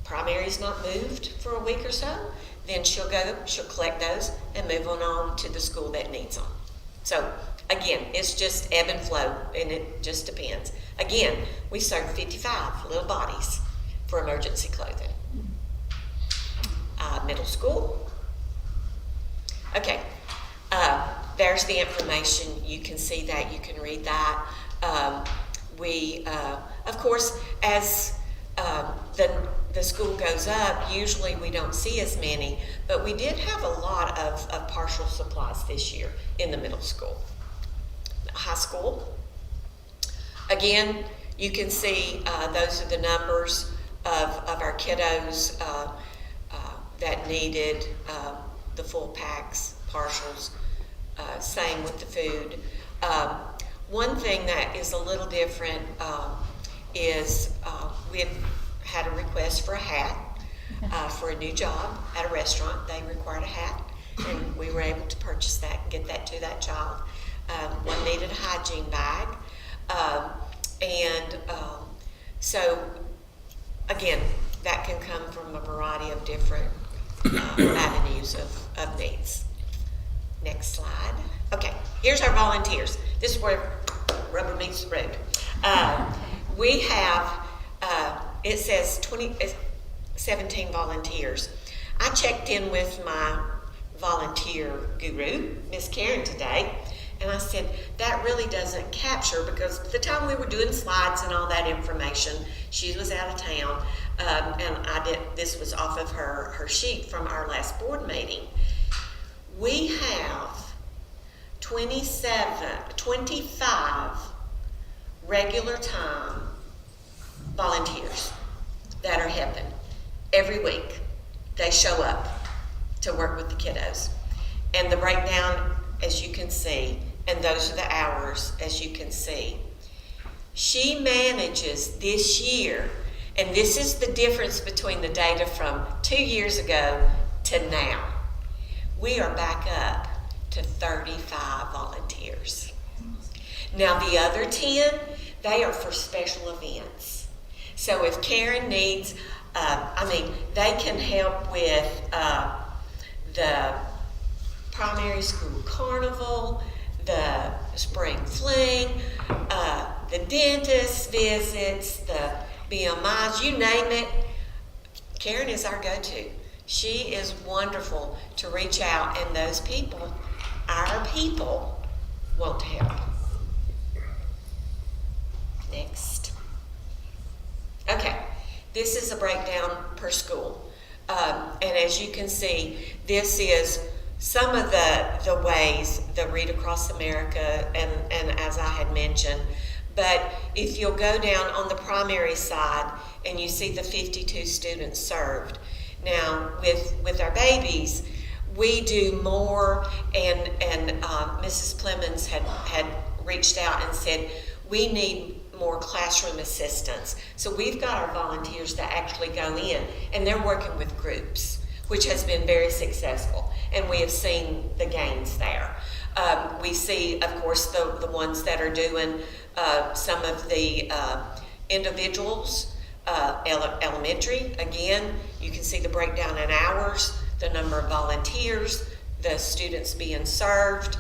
primary's not moved for a week or so, then she'll collect those and move on to the school that needs them. So again, it's just ebb and flow, and it just depends. Again, we serve 55 little bodies for emergency clothing. Middle school. Okay, there's the information. You can see that, you can read that. Of course, as the school goes up, usually we don't see as many, but we did have a lot of partial supplies this year in the middle school. High school, again, you can see those are the numbers of our kiddos that needed the full packs, partials, same with the food. One thing that is a little different is we had a request for a hat for a new job at a restaurant. They required a hat, and we were able to purchase that and get that to that child. One needed a hygiene bag. So, again, that can come from a variety of different avenues of needs. Next slide. Okay, here's our volunteers. This is where rubber meets the road. We have, it says 17 volunteers. I checked in with my volunteer guru, Miss Karen, today, and I said, that really doesn't capture, because at the time we were doing slides and all that information, she was out of town, and this was off of her sheet from our last board meeting. We have 25 regular time volunteers that are helping every week. They show up to work with the kiddos. And the breakdown, as you can see, and those are the hours, as you can see. She manages this year, and this is the difference between the data from 2 years ago to now. We are back up to 35 volunteers. Now the other 10, they are for special events. So if Karen needs, they can help with the primary school carnival, the spring fling, the dentist visits, the BMIs, you name it. Karen is our go-to. She is wonderful to reach out, and those people, our people, want to help. Next. Okay, this is a breakdown per school. And as you can see, this is some of the ways the Read Across America, and as I had mentioned, but if you'll go down on the primary side and you see the 52 students served. Now, with our babies, we do more, and Mrs. Clemens had reached out and said, we need more classroom assistants. So we've got our volunteers that actually go in, and they're working with groups, which has been very successful, and we have seen the gains there. We see, of course, the ones that are doing some of the individuals, elementary. Again, you can see the breakdown in hours, the number of volunteers, the students being served.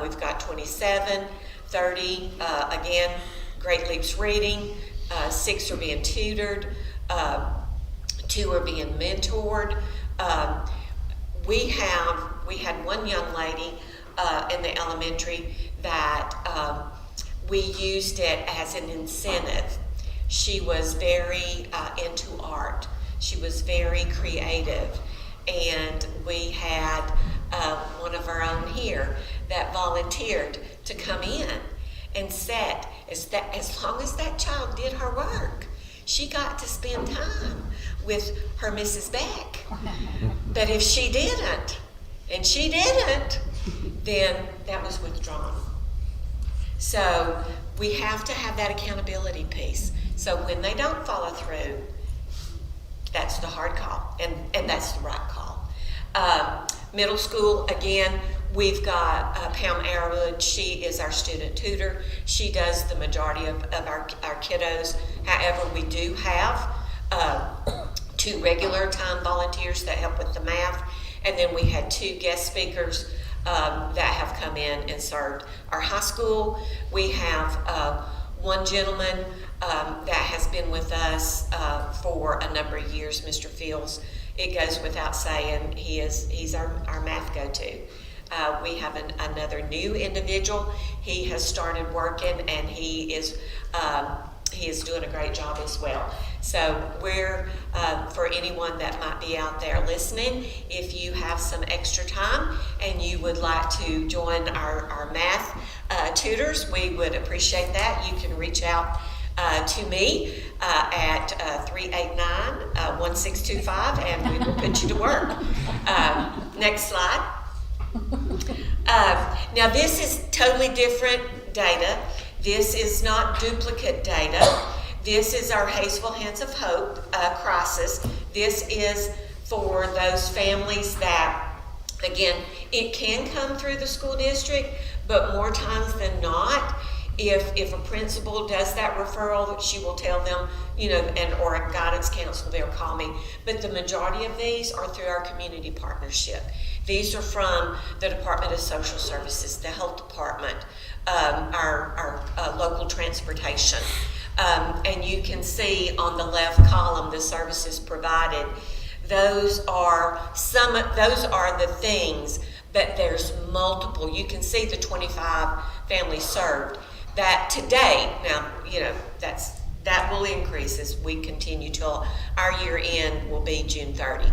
We've got 27, 30, again, Great Leaps Reading, 6 are being tutored, 2 are being mentored. We had one young lady in the elementary that we used it as an incentive. She was very into art. She was very creative, and we had one of our own here that volunteered to come in and sit. As long as that child did her work, she got to spend time with her Mrs. Beck. But if she didn't, then that was withdrawn. So we have to have that accountability piece. So when they don't follow through, that's the hard call, and that's the right call. Middle school, again, We've got Pam Arrowood. She is our student tutor. She does the majority of our kiddos. However, we do have 2 regular time volunteers that help with the math. And then we had 2 guest speakers that have come in and served our high school. We have 1 gentleman that has been with us for a number of years, Mr. Fields. It goes without saying, he's our math go-to. We have another new individual. He has started working, and he is doing a great job as well. So we're, for anyone that might be out there listening, if you have some extra time and you would like to join our math tutors, we would appreciate that. You can reach out to me at 389-1625, and we will put you to work. Next slide. Now this is totally different data. This is not duplicate data. This is our Hayesville Hands of Hope crisis. This is for those families that, again, it can come through the school district, but more times than not, if a principal does that referral, she will tell them, or a guidance counselor, they'll call me. But the majority of these are through our community partnership. These are from the Department of Social Services, the Health Department, our local transportation. And you can see on the left column the services provided. Those are the things, but there's multiple. You can see the 25 families served. That today, now, that will increase as we continue till our year end will be June 30.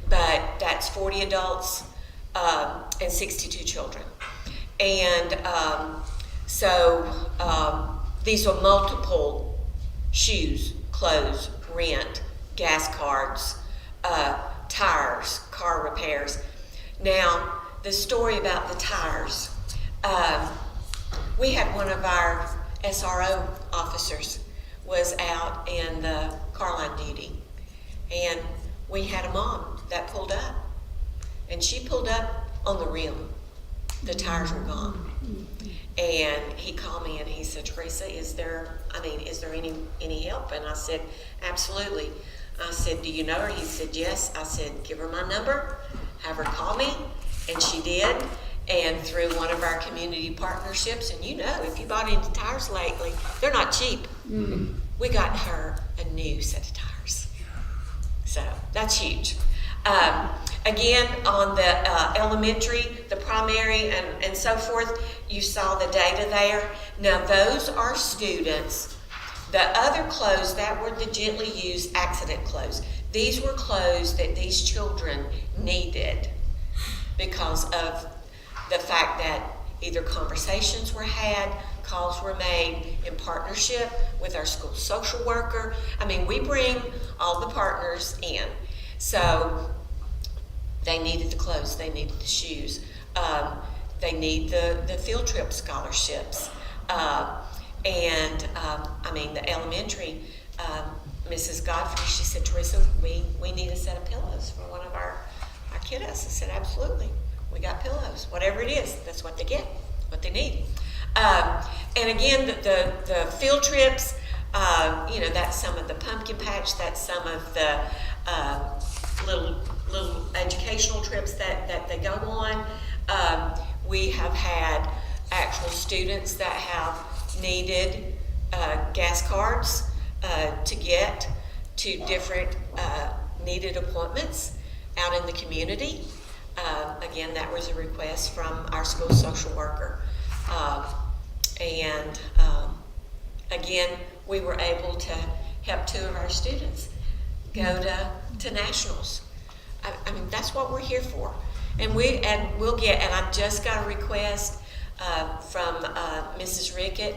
But that's 40 adults and 62 children. And these are multiple shoes, clothes, rent, gas cards, tires, car repairs. Now, the story about the tires. We had one of our SRO officers was out in the car line duty, and we had a mom that pulled up, and she pulled up on the rim. The tires were gone. And he called me and he said, Teresa, is there any help? And I said, absolutely. I said, do you know her? He said, yes. I said, give her my number, have her call me. And she did. And through one of our community partnerships, and if you bought any tires lately, they're not cheap. Mm-hmm. We got her a new set of tires. So that's huge. Again, on the elementary, the primary, and so forth, you saw the data there. Now, those are students. The other clothes that were the gently used accident clothes. These were clothes that these children needed because of the fact that either conversations were had, calls were made in partnership with our school social worker. We bring all the partners in. So they needed the clothes, they needed the shoes, they need the field trip scholarships. The elementary, Mrs. Godfrey, she said, Teresa, we need a set of pillows for one of our kiddos. I said, absolutely. We got pillows. Whatever it is, that's what they get, what they need. And again, the field trips, that's some of the pumpkin patch, that's some of the little educational trips that they go on. We have had actual students that have needed gas cards to get to different needed appointments out in the community. Again, that was a request from our school social worker. Again, we were able to help 2 of our students go to nationals. That's what we're here for. And we'll get, and I just got a request from Mrs. Rickett.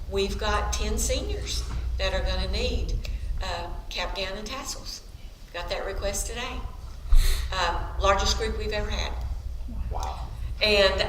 We've got 10 seniors that are going to need cap, gown, and tassels. Got that request today. Largest group we've ever had. Wow. And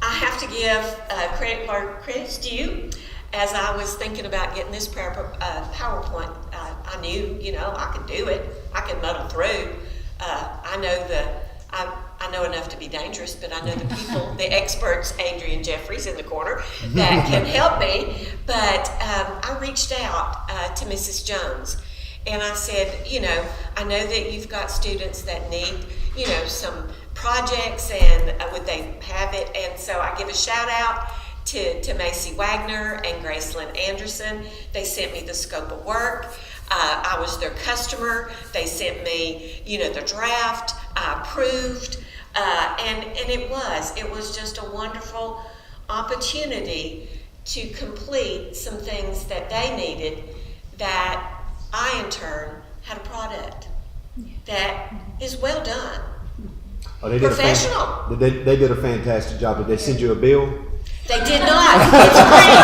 I have to give credit where credit's due. As I was thinking about getting this PowerPoint, I knew, I could do it. I could muddle through. I I know enough to be dangerous, but I know the people, the experts, Adrian Jeffries in the corner, that can help me. But I reached out to Mrs. Jones, and I said, you know, I know that you've got students that need, you know, some projects, and would they have it? And so I give a shout out to Macy Wagner and Gracelyn Anderson. They sent me the scope of work. I was their customer. They sent me, you know, the draft. I approved, and it was just a wonderful opportunity to complete some things that they needed, that I in turn had a product that is well done. Oh, they professional. They did a fantastic job. Did they send you a bill? They did not. It's free.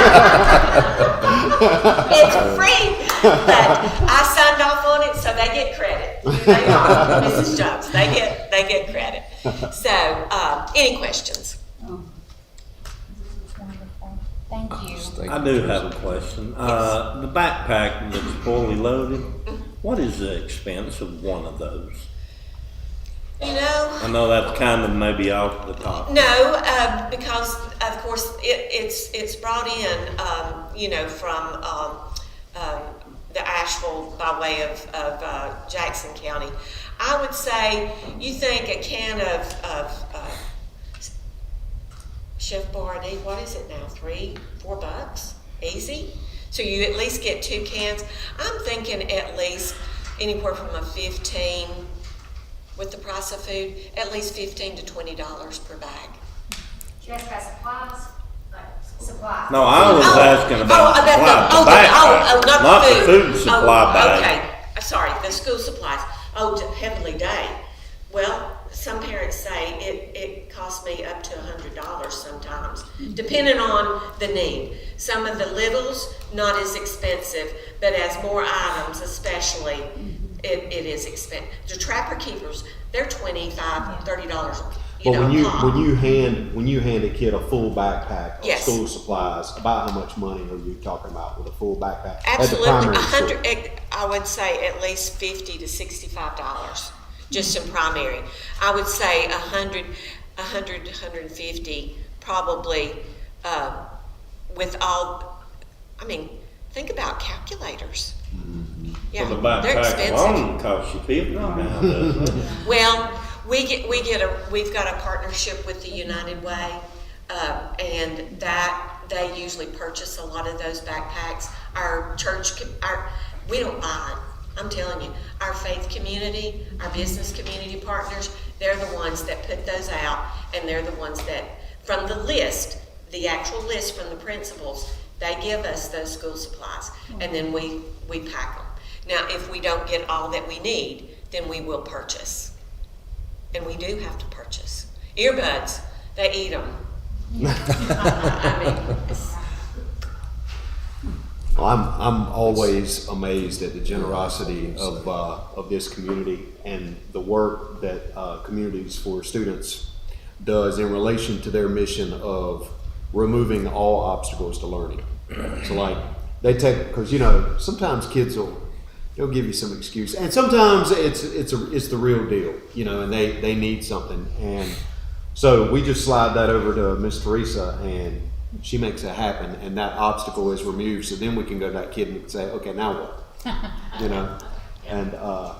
It's free. But I signed off on it, so they get credit. They are, Mrs. Jones. They get credit. So, any questions? Wonderful. Thank you. I do have a question. The backpack that's fully loaded, what is the expense of one of those? You know, I know that's kind of maybe off the top. no, because of course it's brought in, you know, from the Asheville by way of Jackson County. I would say you think a can of Chef Boyardee, what is it now? $3-4 easy. So you at least get 2 cans. I'm thinking at least anywhere from a 15. With the price of food, at least $15 to $20 per bag. She asked about supplies, like supplies. No, I was asking about the backpack, not the food supply bag. Okay, sorry, the school supplies. Oh, Heavenly Day. Well, some parents say it costs me up to $100 sometimes, depending on the need. Some of the littles, not as expensive, but as more items, especially, it is expensive. The Trapper Keepers, they're $25, $30. But when you hand a kid a full backpack of Yes. school supplies, about how much money are you talking about with a full backpack? Absolutely, At the primary school? 100. I would say at least $50 to $65, just in primary. I would say 100, 150, probably, with all. I mean, think about calculators. Yeah, So the they're backpack expensive. alone costs you $50 now, doesn't it? Well, we've got a partnership with the United Way, and that they usually purchase a lot of those backpacks. Our church, we don't buy them. I'm telling you, our faith community, our business community partners, they're the ones that put those out, and they're the ones that, from the list, the actual list from the principals, they give us those school supplies, and then we pack them. Now, if we don't get all that we need, then we will purchase. And we do have to purchase. Earbuds, they eat them. Well, I'm always amazed at the generosity of this community and the work that Communities for Students does in relation to their mission of removing all obstacles to learning. So like they take, because you know sometimes kids they'll give you some excuse, and sometimes it's the real deal, you know, and they need something, and so we just slide that over to Miss Teresa, and she makes it happen, and that obstacle is removed. So then we can go to that kid and say, okay, now what? You know, and parents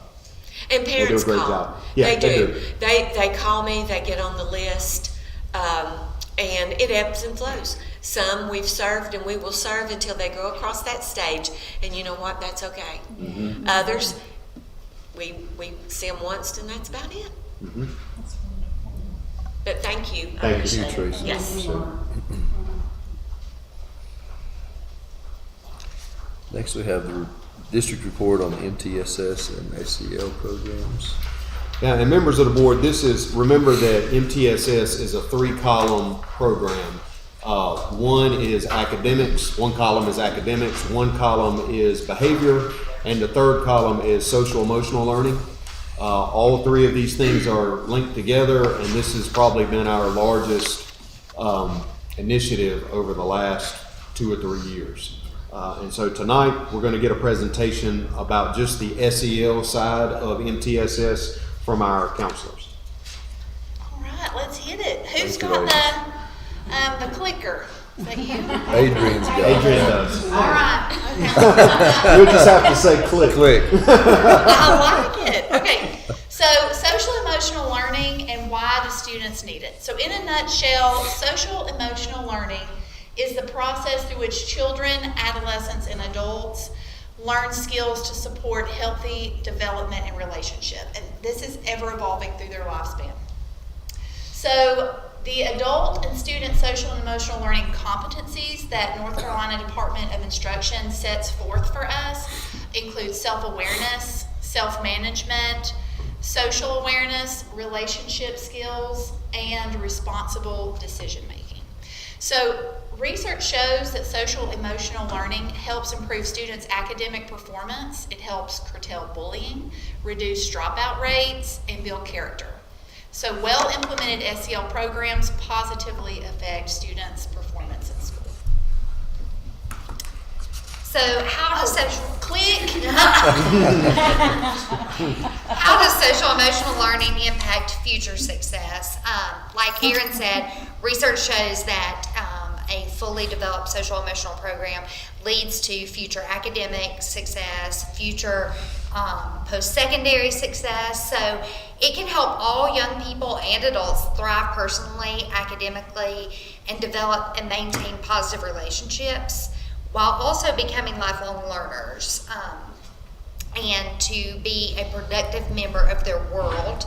they do a great call. job. Yeah, they do. They call me. They get on the list, and it ebbs and flows. Some we've served, and we will serve until they go across that stage. And you know what? That's okay. Mm-hmm. Others, we see them once, and that's about it. Mm-hmm. But thank you. Thank you, Teresa. Yes. Next, we have the district report on MTSS and SEL programs. Yeah, and members of the board, remember that MTSS is a 3-column program. One is academics, one column is academics, one column is behavior, and the third column is social emotional learning. All 3 of these things are linked together, and this has probably been our largest initiative over the last 2 or 3 years. And so tonight we're going to get a presentation about just the SEL side of MTSS from our counselors. right, let's hit it. Who's Thank you, got the clicker? Is that you? Adrian's got it. Adrian does. All right. Okay. You'll just have to say click. Click. I like it. Okay. So, social emotional learning and why do students need it? So, in a nutshell, social emotional learning is the process through which children, adolescents, and adults learn skills to support healthy development and relationship. And this is ever evolving through their lifespan. So, the adult and student social and emotional learning competencies that North Carolina Department of Instruction sets forth for us include self-awareness, self-management, social awareness, relationship skills, and responsible decision-making. So, research shows that social emotional learning helps improve students' academic performance. It helps curtail bullying, reduce dropout rates, and build character. So well-implemented SEL programs positively affect students' performance in school. So how does How does social emotional learning impact future success? Like Erin said, research shows that a fully developed social emotional program leads to future academic success, future post-secondary success. So it can help all young people and adults thrive personally, academically, and develop and maintain positive relationships while also becoming lifelong learners and to be a productive member of their world.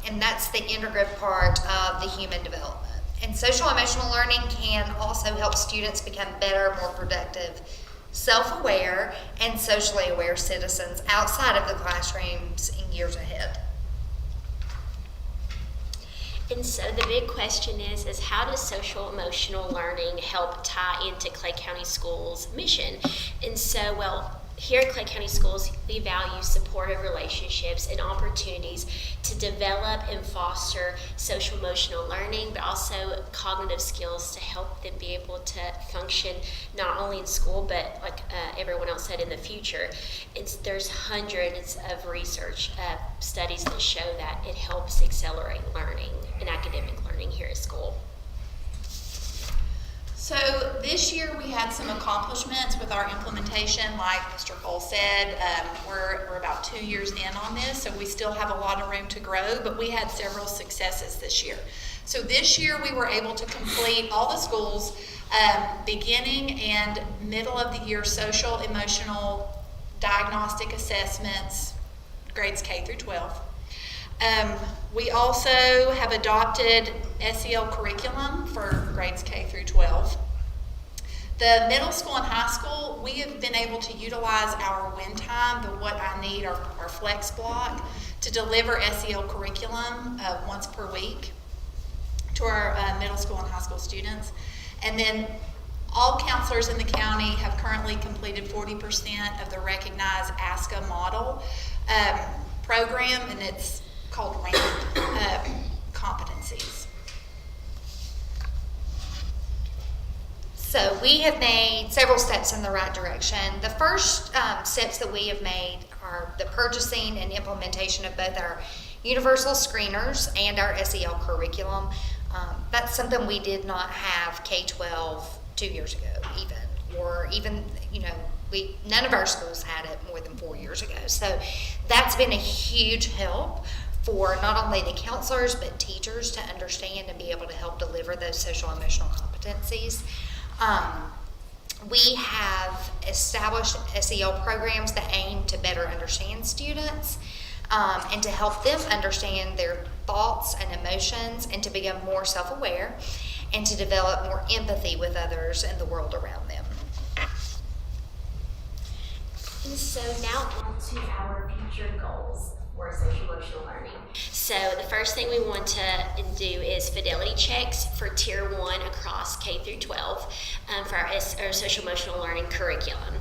And that's the integral part of the human development. And social emotional learning can also help students become better, more productive, self-aware, and socially aware citizens outside of the classrooms in years ahead. And so the big question is how does social emotional learning help tie into Clay County Schools' mission? And so, well, here at Clay County Schools, we value supportive relationships and opportunities to develop and foster social emotional learning, but also cognitive skills to help them be able to function not only in school, but like everyone else said, in the future. There's hundreds of research studies that show that it helps accelerate learning and academic learning here at school. So this year we had some accomplishments with our implementation. Like Mr. Cole said, we're about 2 years in on this, so we still have a lot of room to grow, but we had several successes this year. So this year we were able to complete all the schools' beginning and middle of the year social, emotional, diagnostic assessments, grades K through 12. We also have adopted SEL curriculum for grades K through 12. The middle school and high school, we have been able to utilize our win time, the What I Need, our flex block, to deliver SEL curriculum once per week to our middle school and high school students. And then all counselors in the county have currently completed 40% of the recognized ASCA model program, and it's called ranked competencies. So we have made several steps in the right direction. The first steps that we have made are the purchasing and implementation of both our universal screeners and our SEL curriculum. That's something we did not have K-12 2 years ago even, none of our schools had it more than 4 years ago. So that's been a huge help for not only the counselors but teachers to understand and be able to help deliver those social emotional competencies. We have established SEL programs that aim to better understand students and to help them understand their thoughts and emotions and to become more self-aware and to develop more empathy with others and the world around them. And so now on to our future goals for social emotional learning. So the first thing we want to do is fidelity checks for Tier 1 across K through 12 for our social emotional learning curriculum.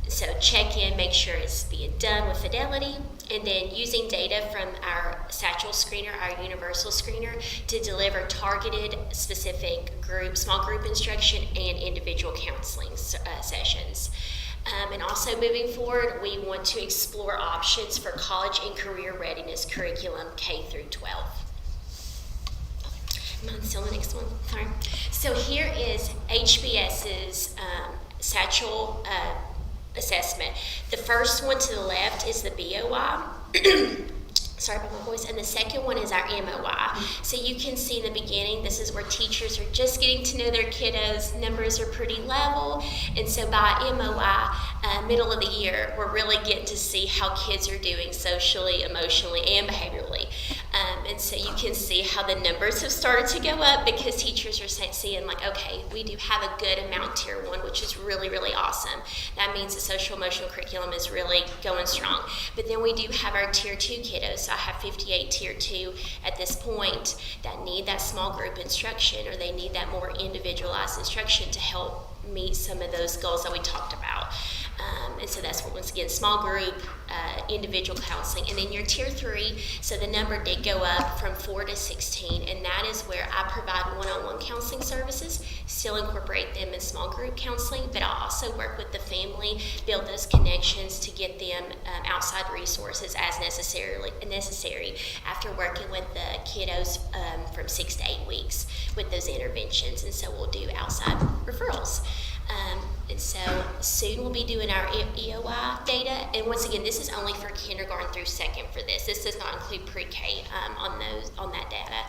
So check in, make sure it's being done with fidelity, and then using data from our satchel screener, our universal screener, to deliver targeted, specific small group instruction and individual counseling sessions. And also moving forward, we want to explore options for college and career readiness curriculum K through 12. I'm still the next one. Sorry. So here is HBS's satchel assessment. The first one to the left is the BOI. Sorry about my voice. And the second one is our MOI. So you can see in the beginning, this is where teachers are just getting to know their kiddos. Numbers are pretty level. And so by MOI, middle of the year, we're really getting to see how kids are doing socially, emotionally, and behaviorally. And so you can see how the numbers have started to go up because teachers are seeing like, okay, we do have a good amount tier 1, which is really, really awesome. That means the social emotional curriculum is really going strong. But then we do have our tier 2 kiddos. So I have 58 tier 2 at this point that need that small group instruction, or they need that more individualized instruction to help meet some of those goals that we talked about. And so that's what, once again, small group, individual counseling. And then your tier 3, so the number did go up from 4 to 16, and that is where I provide one-on-one counseling services, still incorporate them in small group counseling, but I also work with the family, build those connections to get them outside resources as necessary after working with the kiddos from 6 to 8 weeks with those interventions. And so we'll do outside referrals. And so soon we'll be doing our EOI data. And once again, this is only for kindergarten through 2nd for this. This does not include pre-K on that data.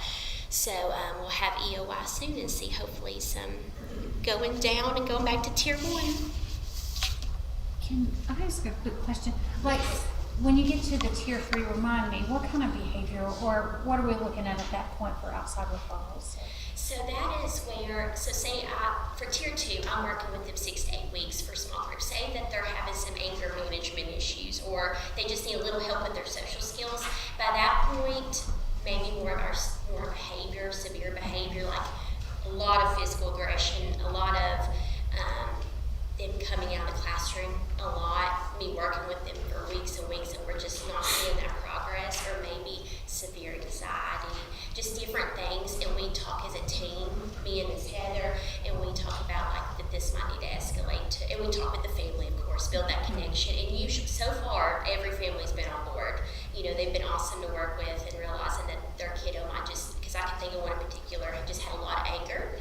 So we'll have EOI soon and see hopefully some going down and going back to tier 1. Can I ask a quick question? Like, when you get to the tier 3, remind me, what kind of behavior or what are we looking at that point for outside referrals? So that is where, so say for tier 2, I'm working with them 6 to 8 weeks for small groups. Say that they're having some anger management issues, or they just need a little help with their social skills. By that point, maybe more behavior, severe behavior, like a lot of physical aggression, a lot of them coming out of the classroom a lot, me working with them for weeks and weeks, and we're just not seeing that progress, or maybe severe anxiety, just different things. And we talk as a team, me and Ms. Heather, and we talk about like that this might need to escalate to, and we talk with the family, of course, build that connection. And usually, so far, every family's been on board. You know, they've been awesome to work with, and realizing that their kiddo might just, because I can think of one in particular who just had a lot of anger.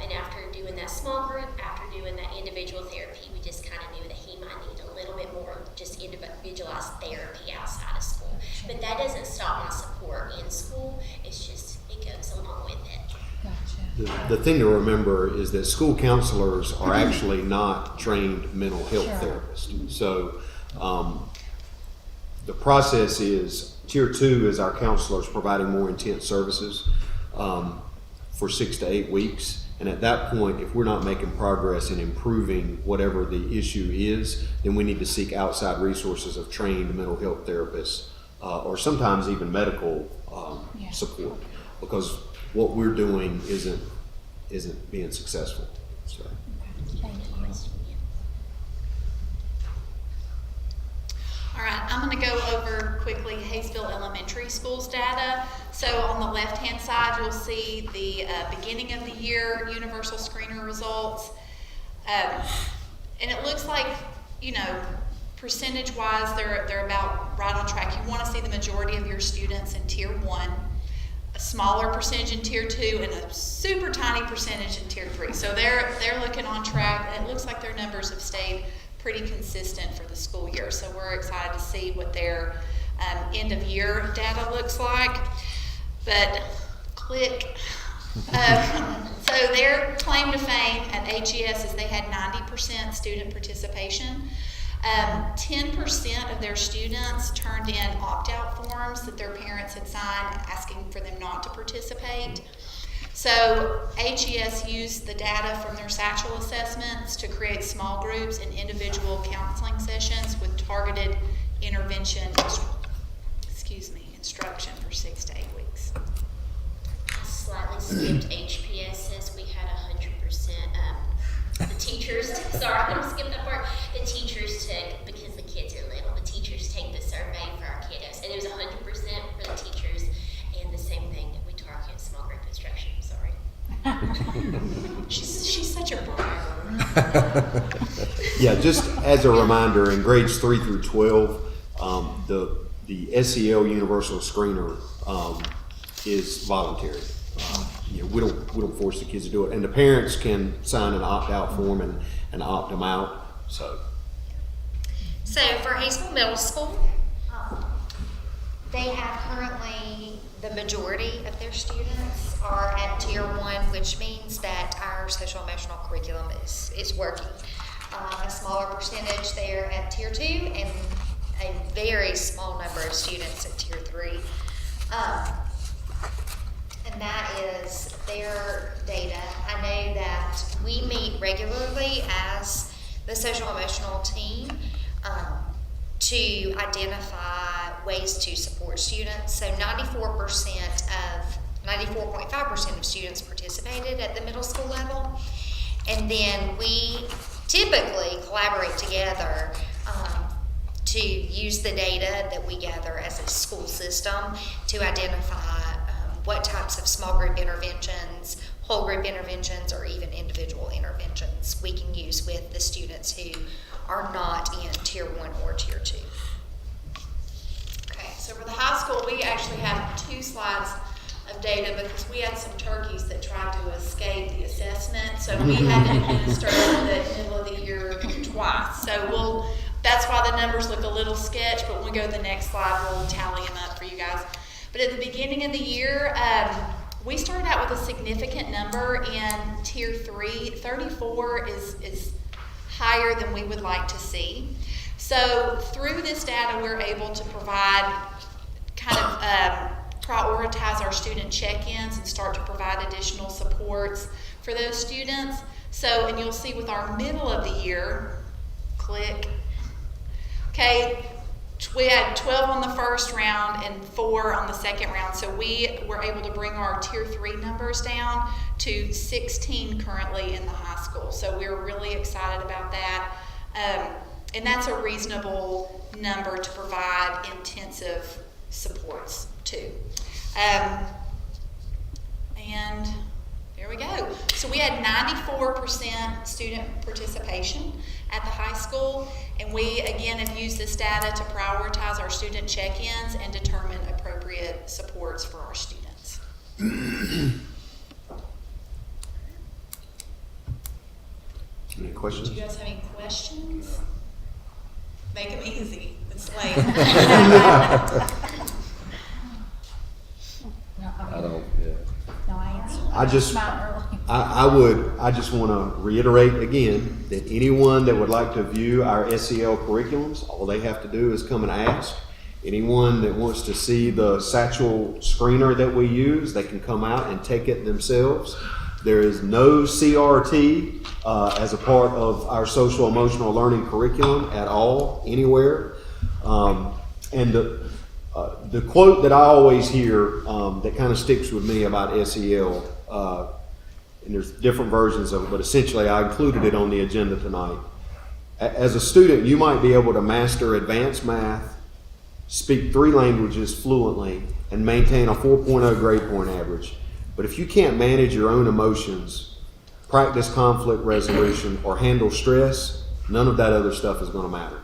And after doing that small group, after doing that individual therapy, we just kind of knew that he might need a little bit more just individualized therapy outside of school. But that doesn't stop my support in school. It's just, it goes along with it. Gotcha. The thing to remember is that school counselors are actually not trained mental health therapists. So the process is tier 2 is our counselors providing more intense services for 6 to 8 weeks. And at that point, if we're not making progress in improving whatever the issue is, then we need to seek outside resources of trained mental health therapists or sometimes even medical support, because what we're doing isn't being successful. So. Thank you. All right, I'm going to go over quickly Hayesville Elementary School's data. So on the left-hand side, you'll see the beginning of the year universal screener results. And it looks like, you know, percentage-wise, they're about right on track. You want to see the majority of your students in Tier 1, a smaller percentage in Tier 2, and a super tiny percentage in Tier 3. So they're looking on track, and it looks like their numbers have stayed pretty consistent for the school year. So we're excited to see what their end of year data looks like. But click. So their claim to fame at HES is they had 90% student participation. 10% of their students turned in opt-out forms that their parents had signed asking for them not to participate. So HES used the data from their satchel assessments to create small groups and individual counseling sessions with targeted intervention, instruction for 6 to 8 weeks. Slightly skipped HPSs. We had 100%. The teachers, sorry, I'm gonna skip that part. The teachers took, because the kids are little, the teachers take the survey for our kiddos, and it was 100% for the teachers, and the same thing that we target small group instruction. Sorry. she's such a bragger. Yeah, just as a reminder, in grades 3 through 12, the SEL Universal Screener is voluntary. we don't force the kids to do it, and the parents can sign an opt-out form and opt them out. So for Hayesville Middle School, they have currently the majority of their students are at Tier 1, which means that our social emotional curriculum is working. A smaller percentage there at Tier 2 and a very small number of students at Tier 3. And that is their data. I know that we meet regularly as the social emotional team to identify ways to support students. So 94.5% of students participated at the middle school level. And then we typically collaborate together to use the data that we gather as a school system to identify what types of small group interventions, whole group interventions, or even individual interventions we can use with the students who are not in Tier 1 or Tier 2. Okay, so for the high school, we actually have 2 slides of data because we had some turkeys that tried to escape the assessment, so we had to administer the middle of the year twice. So that's why the numbers look a little sketch, but when we go to the next slide, we'll tally them up for you guys. But at the beginning of the year, we started out with a significant number in Tier 3. 34 is higher than we would like to see. So through this data, we're able to provide prioritize our student check-ins and start to provide additional supports for those students. So, and you'll see with our middle of the year, click, okay, we had 12 on the first round and 4 on the second round. So we were able to bring our Tier 3 numbers down to 16 currently in the high school. So we're really excited about that. And that's a reasonable number to provide intensive supports to. And there we go. So we had 94% student participation at the high school, and we again have used this data to prioritize our student check-ins and determine appropriate supports for our students. Any questions? Do you guys have any questions? Make them easy. It's late. I don't, yeah. No, I answered. I just want to reiterate again that anyone that would like to view our SEL curriculums, all they have to do is come and ask. Anyone that wants to see the satchel screener that we use, they can come out and take it themselves. There is no CRT as a part of our social emotional learning curriculum at all, anywhere. And the quote that I always hear that kind of sticks with me about SEL, and there's different versions of it, but essentially I included it on the agenda tonight. As a student, you might be able to master advanced math, speak 3 languages fluently, and maintain a 4.0 grade point average. But if you can't manage your own emotions, practice conflict resolution, or handle stress, none of that other stuff is going to matter.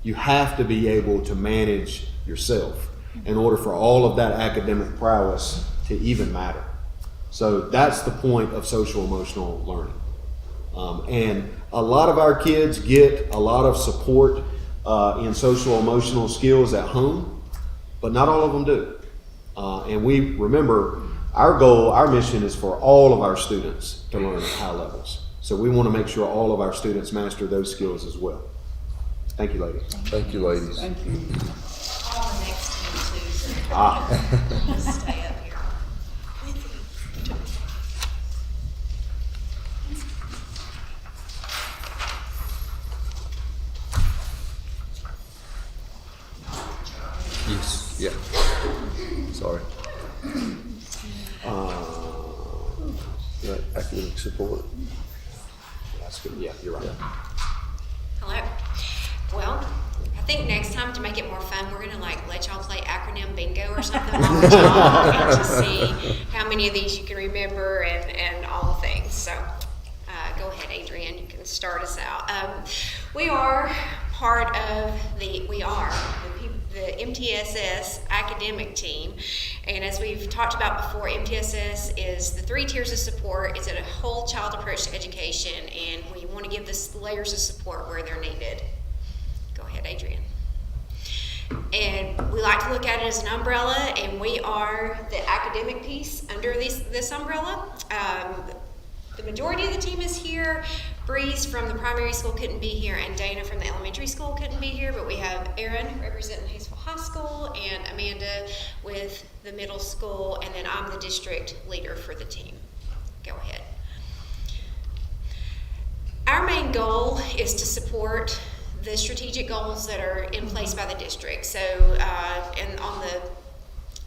You have to be able to manage yourself in order for all of that academic prowess to even matter. So that's the point of social emotional learning. And a lot of our kids get a lot of support in social emotional skills at home, but not all of them do. And we remember our goal, our mission is for all of our students to learn at high levels. So we want to make sure all of our students master those skills as well. Thank you, ladies. Thank you, ladies. Thank you. On the next team too, so stay up here. Yes, yeah. Sorry. Academic support. That's good. Yeah, you're right. Hello. Well, I think next time to make it more fun, we're gonna let y'all play acronym bingo or something while we're talking to see how many of these you can remember and all the things. So go ahead, Adrienne, you can start us out. We are part of the the MTSS academic team. And as we've talked about before, MTSS is the 3 tiers of support. It's a whole child approach to education, and we want to give the layers of support where they're needed. Go ahead, Adrian. And we like to look at it as an umbrella, and we are the academic piece under this umbrella. The majority of the team is here. Breeze from the primary school couldn't be here, and Dana from the elementary school couldn't be here, but we have Erin representing Hayesville High School and Amanda with the middle school, and then I'm the district leader for the team. Go ahead. Our main goal is to support the strategic goals that are in place by the district. So, and on the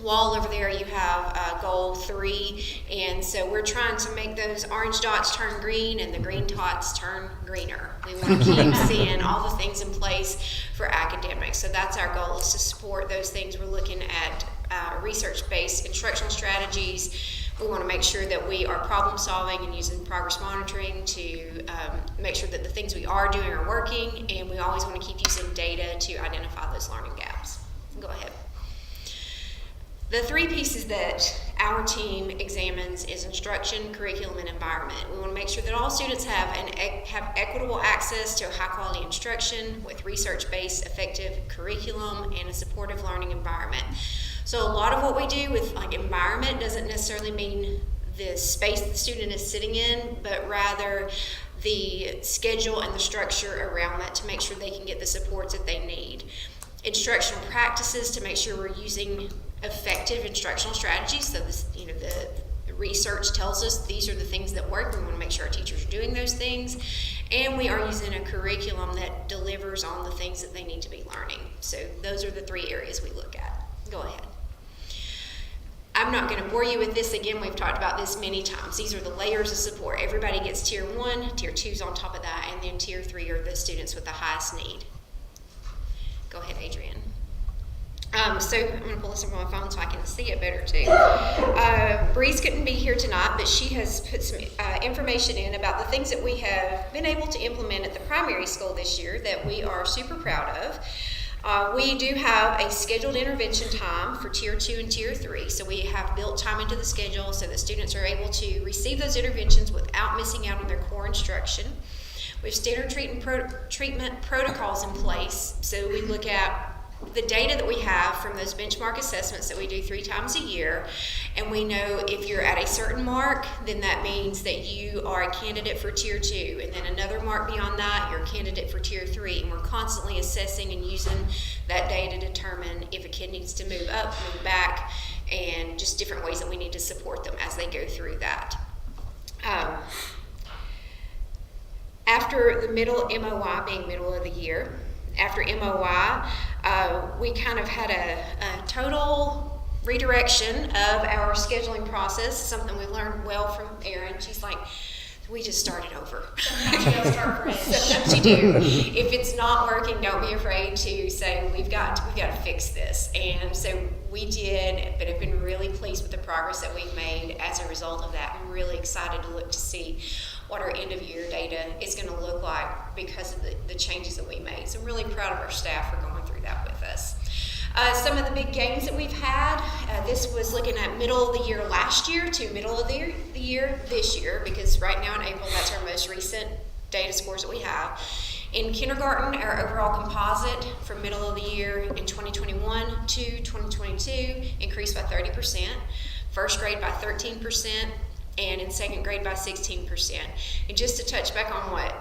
wall over there you have goal 3, and so we're trying to make those orange dots turn green and the green dots turn greener. We want to keep seeing all the things in place for academics. So that's our goal, is to support those things. We're looking at research-based instructional strategies. We want to make sure that we are problem solving and using progress monitoring to make sure that the things we are doing are working, and we always want to keep using data to identify those learning gaps. Go ahead. The 3 pieces that our team examines is instruction, curriculum, and environment. We want to make sure that all students have equitable access to high quality instruction with research-based effective curriculum and a supportive learning environment. So a lot of what we do with environment doesn't necessarily mean the space the student is sitting in, but rather the schedule and the structure around that to make sure they can get the supports that they need. Instructional practices to make sure we're using effective instructional strategies. So this, the research tells us these are the things that work. We want to make sure our teachers are doing those things. And we are using a curriculum that delivers on the things that they need to be learning. So those are the 3 areas we look at. Go ahead. I'm not going to bore you with this again. We've talked about this many times. These are the layers of support. Everybody gets tier 1, tier 2's on top of that, and then tier 3 are the students with the highest need. Go ahead, Adrian. So I'm going to pull this up on my phone so I can see it better too. Breeze couldn't be here tonight, but she has put some information in about the things that we have been able to implement at the primary school this year that we are super proud of. We do have a scheduled intervention time for tier 2 and tier 3, so we have built time into the schedule so that students are able to receive those interventions without missing out on their core instruction. We have standard treatment protocols in place, so we look at the data that we have from those benchmark assessments that we do 3 times a year, and we know if you're at a certain mark, then that means that you are a candidate for tier 2, and then another mark beyond that, you're a candidate for tier 3, and we're constantly assessing and using that data to determine if a kid needs to move up, move back, and just different ways that we need to support them as they go through that. After the middle MOI, being middle of the year, after MOI, we kind of had a total redirection of our scheduling process, something we learned well from Erin. She's like, we just started over. Sometimes you do. If it's not working, don't be afraid to say, we've got to fix this. And so we did, but have been really pleased with the progress that we've made as a result of that. I'm really excited to look to see what our end of year data is going to look like because of the changes that we made. So I'm really proud of our staff for going through that with us. Some of the big gains that we've had, this was looking at middle of the year last year to middle of the year this year, because right now in April, that's our most recent data scores that we have. In kindergarten, our overall composite from middle of the year in 2021 to 2022 increased by 30%, first grade by 13%, and in second grade by 16%. And just to touch back on what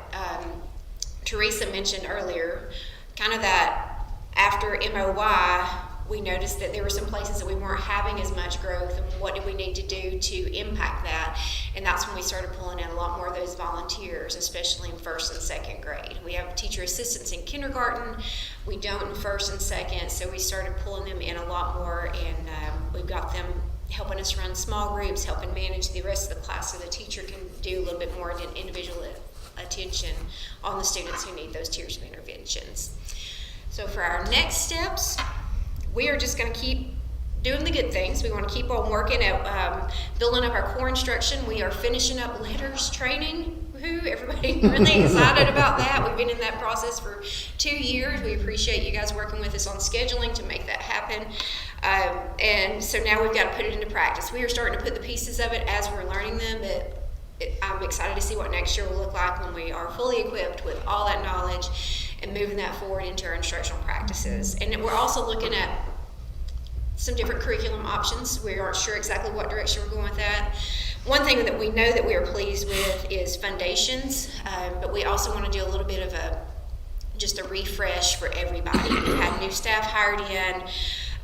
Teresa mentioned earlier, kind of that after MOY, we noticed that there were some places that we weren't having as much growth, and what did we need to do to impact that? And that's when we started pulling in a lot more of those volunteers, especially in first and second grade. We have teacher assistants in kindergarten, we don't in first and second, so we started pulling them in a lot more, and we've got them helping us run small groups, helping manage the rest of the class so the teacher can do a little bit more individual attention on the students who need those tiers of interventions. So for our next steps, we are just going to keep doing the good things. We want to keep on working at building up our core instruction. We are finishing up letters training. woohoo, everybody really excited about that. We've been in that process for 2 years. We appreciate you guys working with us on scheduling to make that happen. And so now we've got to put it into practice. We are starting to put the pieces of it as we're learning them, but I'm excited to see what next year will look like when we are fully equipped with all that knowledge and moving that forward into our instructional practices. And we're also looking at some different curriculum options. We aren't sure exactly what direction we're going with that. One thing that we know that we are pleased with is foundations, but we also want to do a little bit of just a refresh for everybody. We had new staff hired in,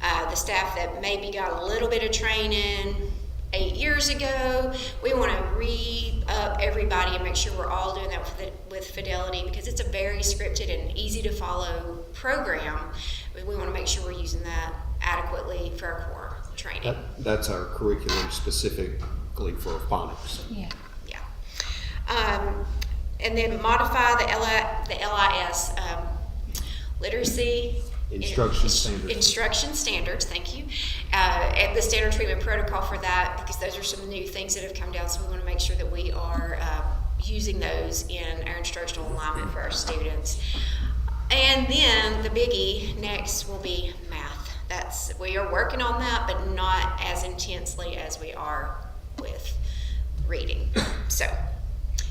the staff that maybe got a little bit of training 8 years ago. We want to re-up everybody and make sure we're all doing that with fidelity, because it's a very scripted and easy to follow program. We want to make sure we're using that adequately for our core training. That's our curriculum specifically for phonics. Yeah. And then modify the LIS, literacy. Instruction standards. Instruction standards, thank you. And the standard treatment protocol for that, because those are some new things that have come down, so we want to make sure that we are using those in our instructional alignment for our students. And then the biggie next will be math. We are working on that, but not as intensely as we are with reading. So,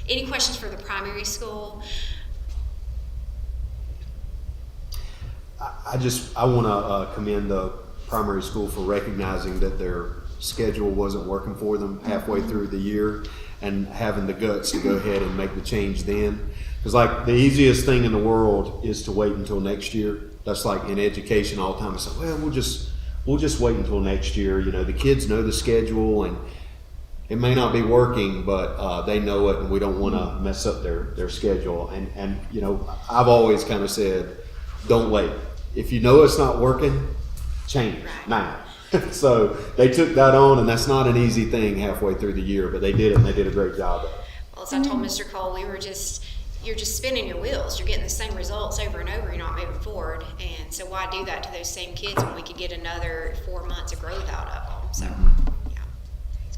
any questions for the primary school? I want to commend the primary school for recognizing that their schedule wasn't working for them halfway through the year and having the guts to go ahead and make the change then. Because like the easiest thing in the world is to wait until next year. That's like in education all the time. It's like, well, we'll just wait until next year. You know, the kids know the schedule and it may not be working, but they know it, and we don't want to mess up their schedule. And you know, I've always kind of said, don't wait. If you know it's not working, change now. So they took that on, and that's not an easy thing halfway through the year, but they did it, and they did a great job of it. Well, as I told Mr. Cole, you're just spinning your wheels. You're getting the same results over and over. You're not moving forward. And so why do that to those same kids when we could get another 4 months of growth out of them? So, yeah.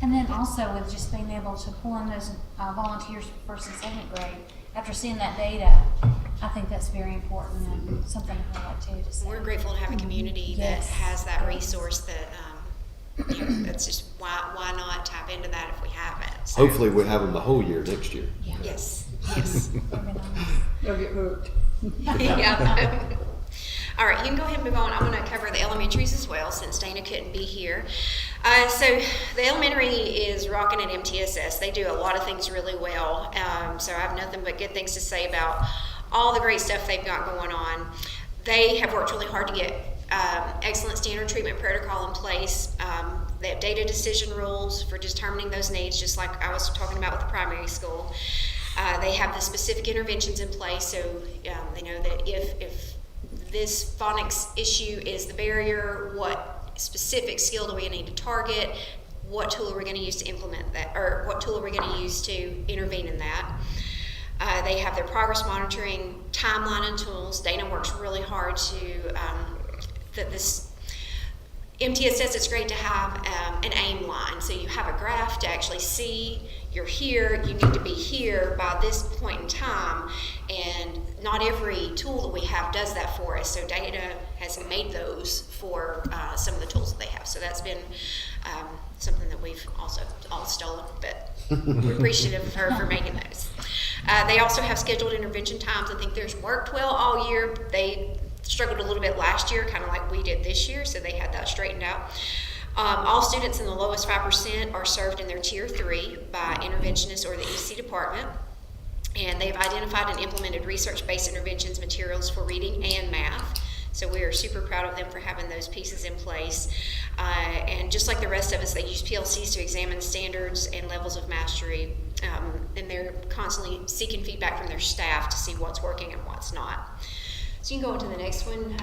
And then also with just being able to pull in those volunteers for first and second grade, after seeing that data, I think that's very important and something to highlight too. We're grateful to have a community that has that resource that, you know, that's just why not tap into that if we haven't. So. Hopefully we have them the whole year next year. Yeah. Yes. They'll get hooked. Yeah. All right, you can go ahead and move on. I'm going to cover the elementaries as well since Dana couldn't be here. So the elementary is rocking at MTSS. They do a lot of things really well. So I have nothing but good things to say about all the great stuff they've got going on. They have worked really hard to get excellent standard treatment protocol in place. They have data decision rules for determining those needs, just like I was talking about with the primary school. They have the specific interventions in place, so they know that if this phonics issue is the barrier, what specific skill do we need to target, what tool are we going to use to implement that, or what tool are we going to use to intervene in that. They have their progress monitoring timeline and tools. Dana works really hard to, this MTSS, it's great to have an aim line. So you have a graph to actually see you're here, you need to be here by this point in time. And not every tool that we have does that for us. So Dana has made those for some of the tools that they have. So that's been something that we've also all stolen, but we're appreciative of her for making those. They also have scheduled intervention times. I think theirs worked well all year. They struggled a little bit last year, kind of like we did this year, so they had that straightened out. All students in the lowest 5% are served in their Tier 3 by interventionists or the EC department. And they've identified and implemented research-based interventions materials for reading and math. So we are super proud of them for having those pieces in place. And just like the rest of us, they use PLCs to examine standards and levels of mastery. And they're constantly seeking feedback from their staff to see what's working and what's not. So you can go on to the next one.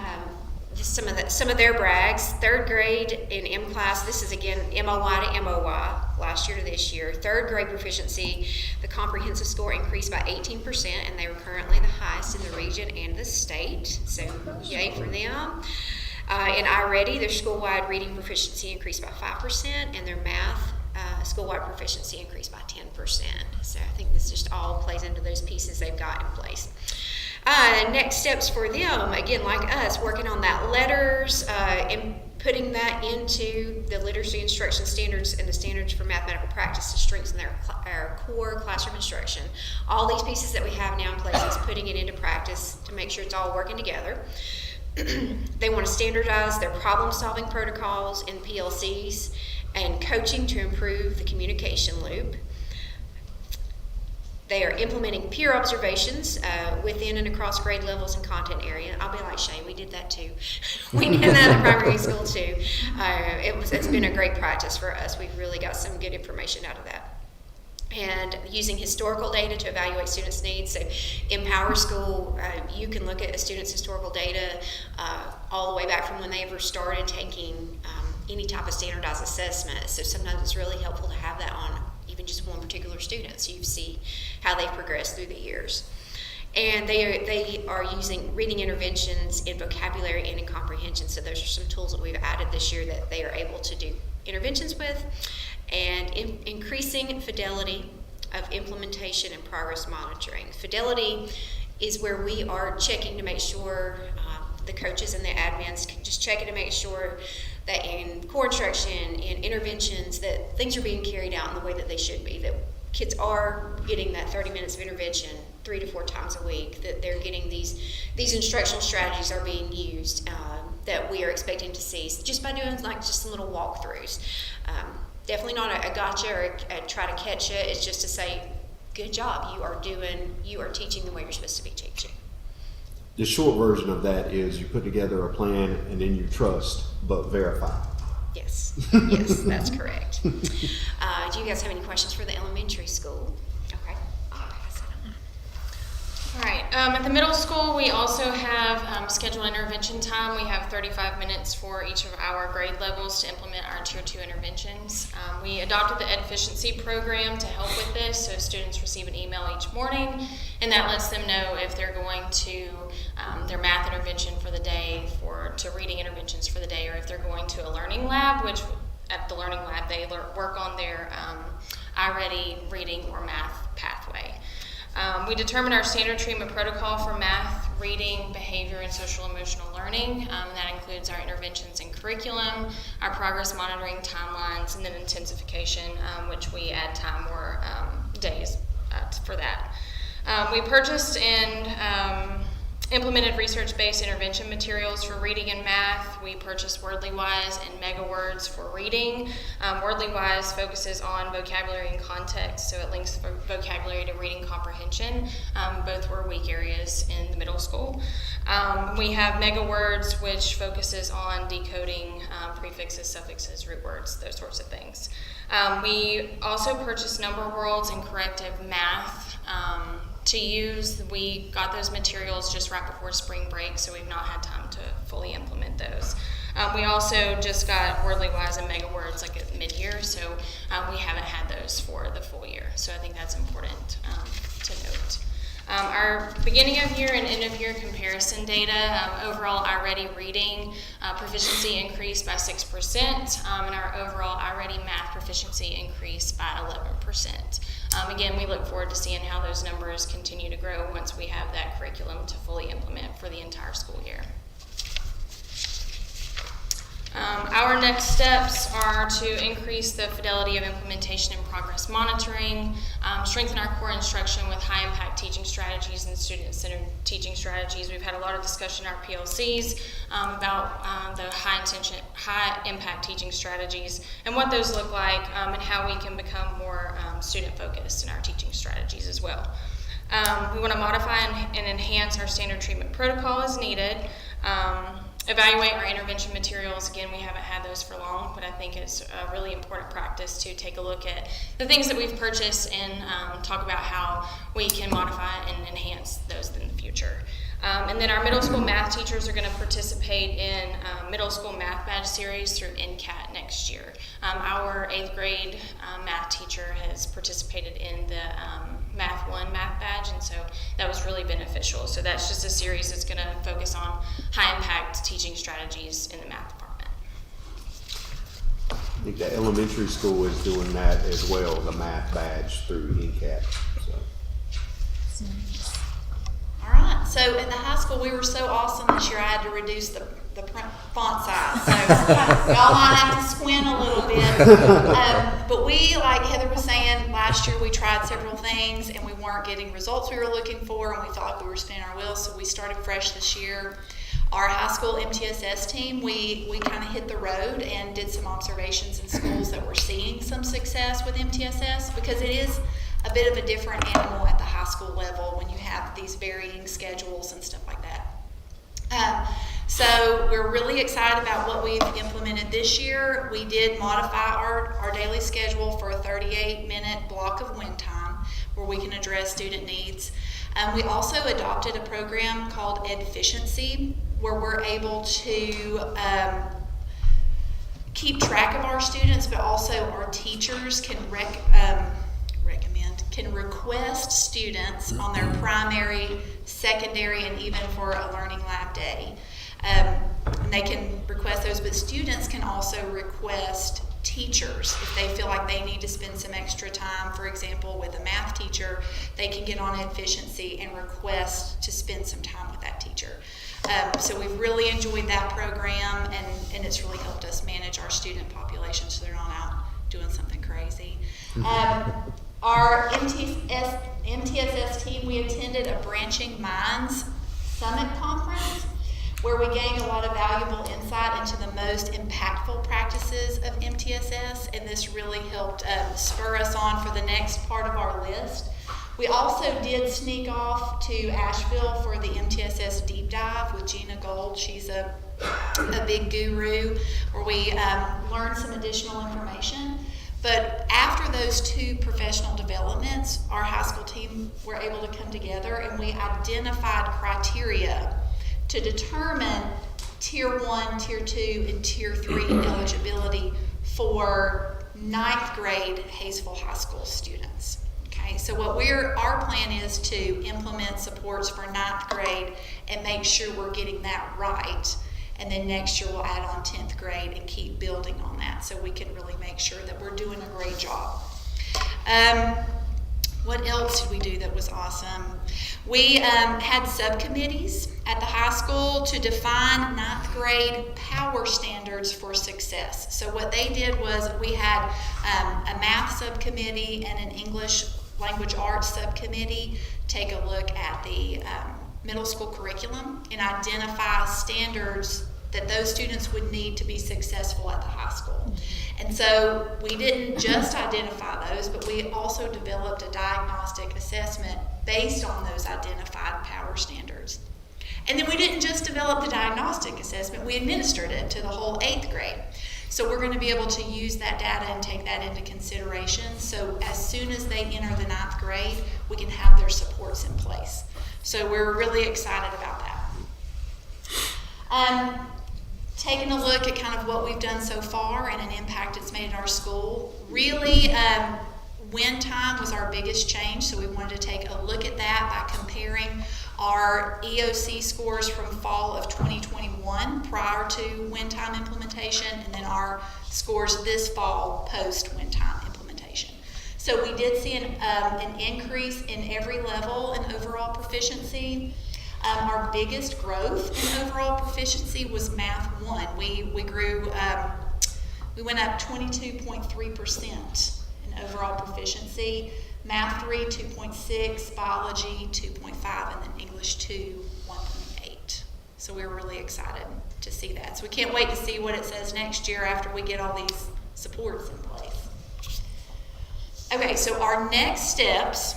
Just some of their brags. Third grade in M class, this is again MOY to MOY, last year to this year. Third grade proficiency, the comprehensive score increased by 18%, and they were currently the highest in the region and the state. So yay for them. In iReady, their school-wide reading proficiency increased by 5%, and their math school-wide proficiency increased by 10%. So I think this just all plays into those pieces they've got in place. Next steps for them, again, like us, working on that letters and putting that into the literacy instruction standards and the standards for mathematical practice to strengthen our core classroom instruction. All these pieces that we have now in place is putting it into practice to make sure it's all working together. They want to standardize their problem-solving protocols in PLCs and coaching to improve the communication loop. They are implementing peer observations within and across grade levels and content area. I'll be like Shay, we did that too. We did that in primary school too. It's been a great practice for us. We've really got some good information out of that. And using historical data to evaluate students' needs. So in Power School, you can look at a student's historical data all the way back from when they ever started taking any type of standardized assessment. So sometimes it's really helpful to have that on even just one particular student, so you see how they've progressed through the years. And they are using reading interventions in vocabulary and in comprehension. So those are some tools that we've added this year that they are able to do interventions with. And increasing fidelity of implementation and progress monitoring. Fidelity is where we are checking to make sure the coaches and the admins can just check it to make sure that in core instruction, in interventions, that things are being carried out in the way that they should be, that kids are getting that 30 minutes of intervention 3 to 4 times a week, that they're getting these instructional strategies are being used that we are expecting to see just by doing like just some little walkthroughs. Definitely not a gotcha or a try to catch it. It's just to say, good job, you are teaching the way you're supposed to be teaching. The short version of that is you put together a plan and then you trust but verify. Yes, yes, that's correct. Do you guys have any questions for the elementary school? Okay. All right, at the middle school, we also have scheduled intervention time. We have 35 minutes for each of our grade levels to implement our Tier 2 interventions. We adopted the Ed Efficiency program to help with this, so students receive an email each morning, and that lets them know if they're going to their math intervention for the day, to reading interventions for the day, or if they're going to a learning lab, which at the learning lab they work on their iReady reading or math pathway. We determined our standard treatment protocol for math, reading, behavior, and social emotional learning. That includes our interventions and curriculum, our progress monitoring timelines, and then intensification, which we add time more days for that. We purchased and implemented research-based intervention materials for reading and math. We purchased Wordly-Wise and MegaWords for reading. Wordly-Wise focuses on vocabulary and context, so it links vocabulary to reading comprehension. Both were weak areas in the middle school. We have MegaWords, which focuses on decoding prefixes, suffixes, root words, those sorts of things. We also purchased Number Worlds and Corrective Math to use. We got those materials just right before spring break, so we've not had time to fully implement those. We also just got Wordly-Wise and MegaWords like at mid-year, so we haven't had those for the full year. So I think that's important to note. Our beginning of year and end of year comparison data, overall iReady reading proficiency increased by 6%, and our overall iReady math proficiency increased by 11%. Again, we look forward to seeing how those numbers continue to grow once we have that curriculum to fully implement for the entire school year. Our next steps are to increase the fidelity of implementation and progress monitoring, strengthen our core instruction with high-impact teaching strategies and student-centered teaching strategies. We've had a lot of discussion in our PLCs about the high-impact teaching strategies and what those look like and how we can become more student-focused in our teaching strategies as well. We want to modify and enhance our standard treatment protocol as needed. Evaluate our intervention materials. Again, we haven't had those for long, but I think it's a really important practice to take a look at the things that we've purchased and talk about how we can modify and enhance those in the future. And then our middle school math teachers are going to participate in middle school math badge series through NCAT next year. Our 8th grade math teacher has participated in the Math 1 math badge, and so that was really beneficial. So that's just a series that's going to focus on high impact teaching strategies in the math department. think the elementary school is doing that as well, the math badge through NCAT. So. All right, so at the high school, we were so awesome this year, I had to reduce the font size. So y'all might have to squint a little bit. But we, like Heather was saying, last year we tried several things and we weren't getting results we were looking for, and we felt like we were spinning our wheels, so we started fresh this year. Our high school MTSS team, we kind of hit the road and did some observations in schools that were seeing some success with MTSS, because it is a bit of a different animal at the high school level when you have these varying schedules and stuff like that. So we're really excited about what we've implemented this year. We did modify our daily schedule for a 38-minute block of win time where we can address student needs. We also adopted a program called Efficiency, where we're able to keep track of our students, but also our teachers can request students on their primary, secondary, and even for a learning lab day. And they can request those, but students can also request teachers if they feel like they need to spend some extra time. For example, with a math teacher, they can get on Efficiency and request to spend some time with that teacher. So we've really enjoyed that program, and it's really helped us manage our student population so they're not out doing something crazy. Our MTSS team, we attended a Branching Minds Summit Conference where we gained a lot of valuable insight into the most impactful practices of MTSS, and this really helped spur us on for the next part of our list. We also did sneak off to Asheville for the MTSS Deep Dive with Gina Gold. She's a big guru, where we learned some additional information. But after those two professional developments, our high school team were able to come together and we identified criteria to determine Tier 1, Tier 2, and Tier 3 eligibility for 9th grade Hayesville High School students. Okay, so our plan is to implement supports for 9th grade and make sure we're getting that right. And then next year we'll add on 10th grade and keep building on that so we can really make sure that we're doing a great job. What else did we do that was awesome? We had subcommittees at the high school to define 9th grade power standards for success. So what they did was we had a math subcommittee and an English language arts subcommittee take a look at the middle school curriculum and identify standards that those students would need to be successful at the high school. And so we didn't just identify those, but we also developed a diagnostic assessment based on those identified power standards. And then we didn't just develop the diagnostic assessment, we administered it to the whole 8th grade. So we're going to be able to use that data and take that into consideration. So as soon as they enter the 9th grade, we can have their supports in place. So we're really excited about that. Taking a look at kind of what we've done so far and an impact it's made at our school. Really, win time was our biggest change, so we wanted to take a look at that by comparing our EOC scores from fall of 2021 prior to win time implementation, and then our scores this fall post win time implementation. So we did see an increase in every level in overall proficiency. Our biggest growth in overall proficiency was Math 1. We grew, we went up 22.3% in overall proficiency. Math 3, 2.6, Biology 2.5, and then English 2, 1.8. So we're really excited to see that. So we can't wait to see what it says next year after we get all these supports in place. Okay, so our next steps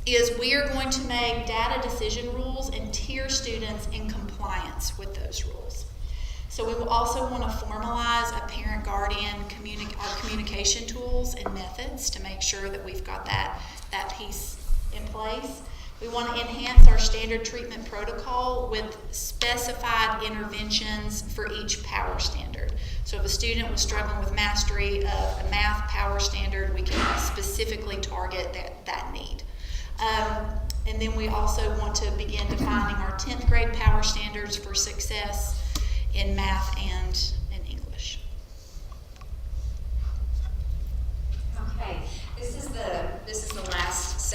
is we are going to make data decision rules and tier students in compliance with those rules. So we will also want to formalize a parent-guardian communication tools and methods to make sure that we've got that piece in place. We want to enhance our standard treatment protocol with specified interventions for each power standard. So if a student was struggling with mastery of a math power standard, we can specifically target that need. And then we also want to begin defining our 10th grade power standards for success in math and in English.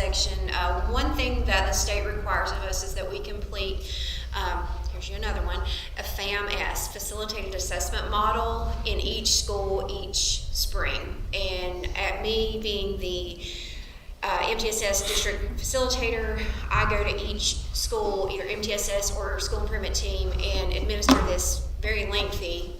section. One thing that the state requires of us is that we complete, here's you another one, a FAMS, Facilitated Assessment Model, in each school each spring. And at me being the MTSS district facilitator, I go to each school, either MTSS or school improvement team, and administer this very lengthy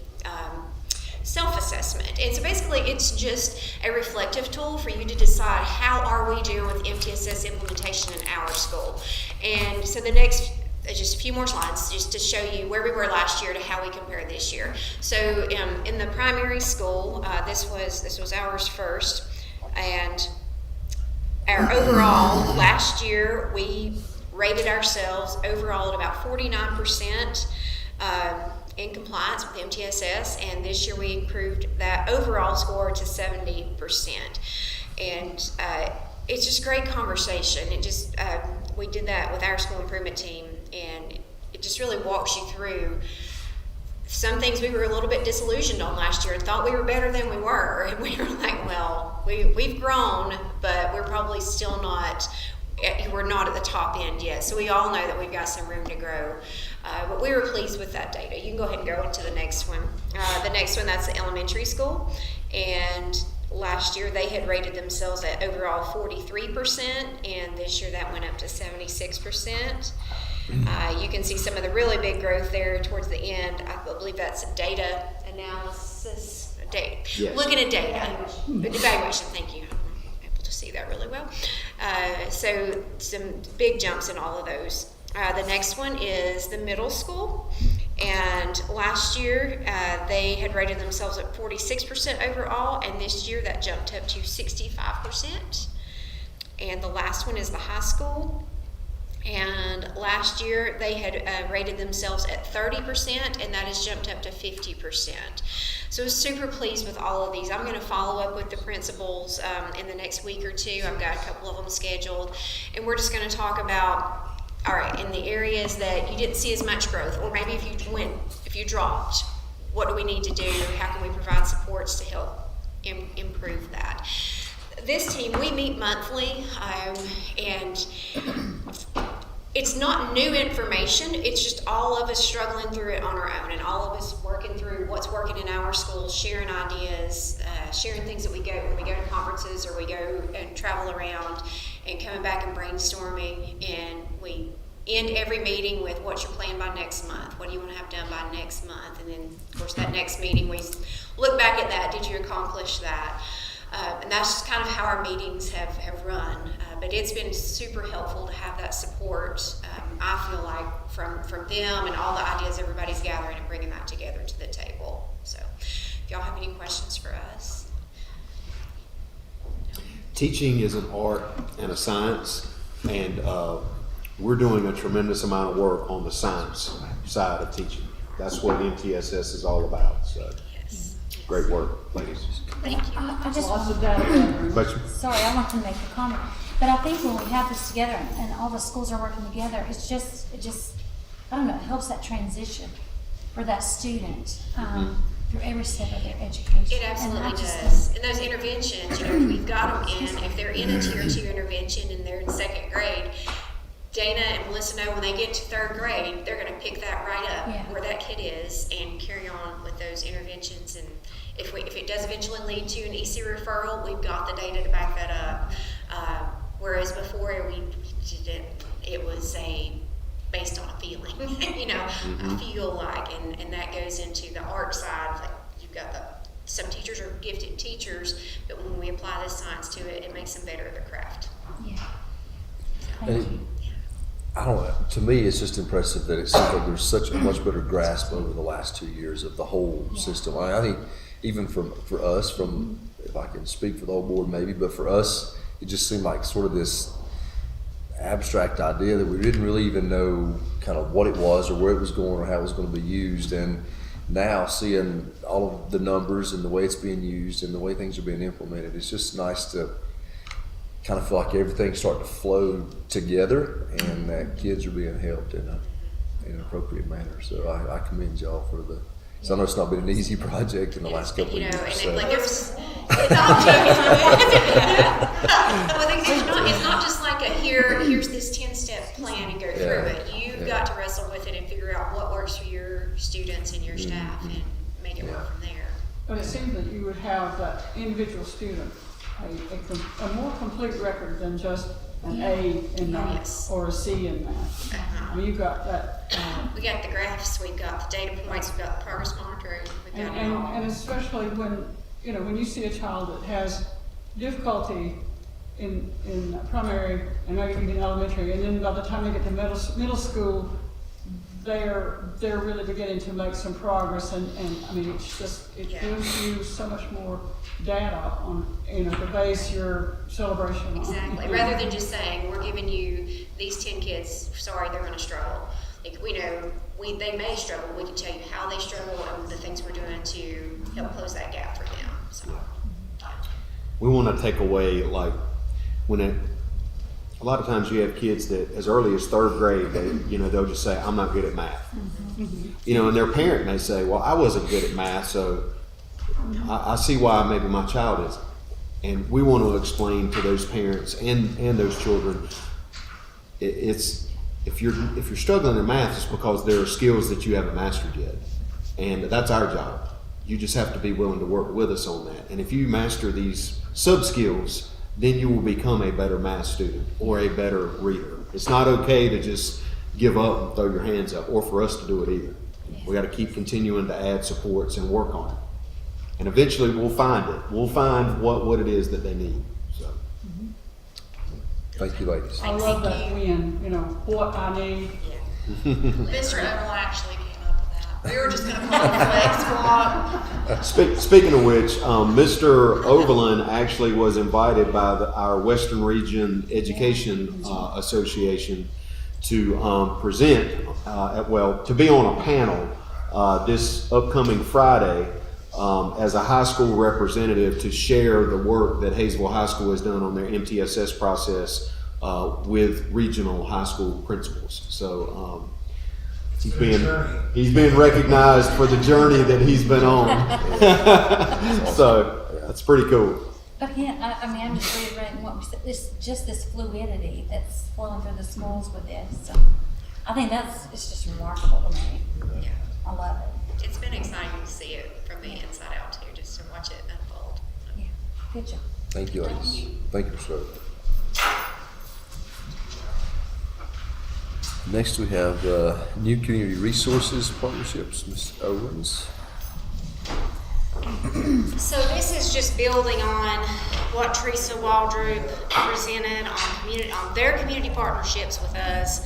self-assessment. And so basically it's just a reflective tool for you to decide how are we doing with MTSS implementation in our school. And so the next, just a few more slides just to show you where we were last year to how we compare this year. So in the primary school, this was ours first, and our overall last year we rated ourselves overall at about 49% in compliance with MTSS, and this year we improved that overall score to 70%. And it's just great conversation. It just we did that with our school improvement team, and it just really walks you through some things we were a little bit disillusioned on last year and thought we were better than we were, and we were like, well, we've grown, but we're probably still not. We're not at the top end yet, so we all know that we've got some room to grow. But we were pleased with that data. You can go ahead and go into the next one. The next one, that's the elementary school. And last year they had rated themselves at overall 43%, and this year that went up to 76%. You can see some of the really big growth there towards the end. I believe that's data analysis, Yes. looking at data. Evaluation, thank you. I'm able to see that really well. So some big jumps in all of those. The next one is the middle school, and last year they had rated themselves at 46% overall, and this year that jumped up to 65%. And the last one is the high school, and last year they had rated themselves at 30%, and that has jumped up to 50%. So I was super pleased with all of these. I'm going to follow up with the principals in the next week or two. I've got a couple of them scheduled, and we're just going to talk about, all right, in the areas that you didn't see as much growth, or maybe if you dropped, what do we need to do? How can we provide supports to help improve that? This team, we meet monthly, and it's not new information. It's just all of us struggling through it on our own, and all of us working through what's working in our schools, sharing ideas, sharing things that we go when we go to conferences or we go and travel around, and coming back and brainstorming. And we end every meeting with, what's your plan by next month? What do you want to have done by next month? And then, of course, that next meeting we look back at that. Did you accomplish that? And that's just kind of how our meetings have run. But it's been super helpful to have that support, I feel like, from them and all the ideas everybody's gathering and bringing that together to the table. So if y'all have any questions for us. Teaching is an art and a science, and we're doing a tremendous amount of work on the science side of teaching. That's what MTSS is all about. So, great work, ladies. Thank you. I just Lots of want, data. sorry, I want to make a comment. But I think when we have this together and all the schools are working together, it just, I don't know, it helps that transition for that student through every step of their education. It absolutely And I just does. And those interventions, you know, we've got them in. If they're in a tier 2 intervention and they're in second grade, Dana and Melissa know when they get to third grade, they're going to pick that right up where that kid is and carry on with those interventions. And if it does eventually lead to an EC referral, we've got the data to back that up. Whereas before it was based on a feeling, you know, I feel like, and that goes into the art side. Like, you've got some teachers are gifted teachers, but when we apply this science to it, it makes them better at their craft. Yeah. And I don't know, to me, it's just impressive that it seems like there's such a much better grasp over the last 2 years of the whole system. I think even for us, if I can speak for the whole board maybe, but for us, it just seemed like sort of this abstract idea that we didn't really even know kind of what it was or where it was going or how it was going to be used. And now seeing all of the numbers and the way it's being used and the way things are being implemented, it's just nice to kind of feel like everything's starting to flow together and that kids are being helped in an appropriate manner. So I commend y'all for the, so I know it's not been an easy project in the last couple of years. And So. like it's not just like this 10-step plan and go Yeah, through it. You've yeah. got to wrestle with it and figure out what works for your students and your staff and make it work from there. But it seems that you would have that individual student, a more complete record than just an A in math Yes. or a C in math. I mean, you've got that. We got the graphs, we've got the data points, we've got the progress monitoring, we've got it all. And especially when, when you see a child that has difficulty in primary and maybe even elementary, and then by the time they get to middle school, they're really beginning to make some progress, and I mean, it's just, it gives you so much more data on, to base your celebration on. Exactly, rather than just saying, we're giving you these 10 kids, sorry, they're gonna struggle. Like, we know, they may struggle, we can tell you how they struggle and the things we're doing to help close that gap for them, so. We want to take away, like, a lot of times you have kids that as early as 3rd grade, they'll just say, I'm not good at math. And their parent may say, well, I wasn't good at math, so I see why maybe my child isn't. And we want to explain to those parents and those children, if you're struggling in math, it's because there are skills that you haven't mastered yet. And that's our job. You just have to be willing to work with us on that. And if you master these sub-skills, then you will become a better math student or a better reader. It's not okay to just give up and throw your hands up, or for us to do it either. We got to keep continuing to add supports and work on it. And eventually we'll find it. We'll find what it is that they need. So. Thank you, ladies. I love that win, what I need. Mr. Emerald actually came up with that. We were just gonna call it Flex Squad. Speaking of which, Mr. Overland actually was invited by our Western Region Education Association to present, to be on a panel this upcoming Friday as a high school representative to share the work that Hayesville High School has done on their MTSS process with regional high school principals. So he's been recognized for the journey that he's been on. So that's pretty cool. But again, I'm just reiterating what we said. It's just this fluidity that's flowing through the schools with this. So I think it's just remarkable to me. Yeah. I love it. It's been exciting to see it from the inside out too, just to watch it unfold. Yeah, good job. Thank you, ladies. Thank you, sir. Next, we have new community resources partnerships. Ms. Owens. So this is just building on what Teresa Waldrop presented on their community partnerships with us.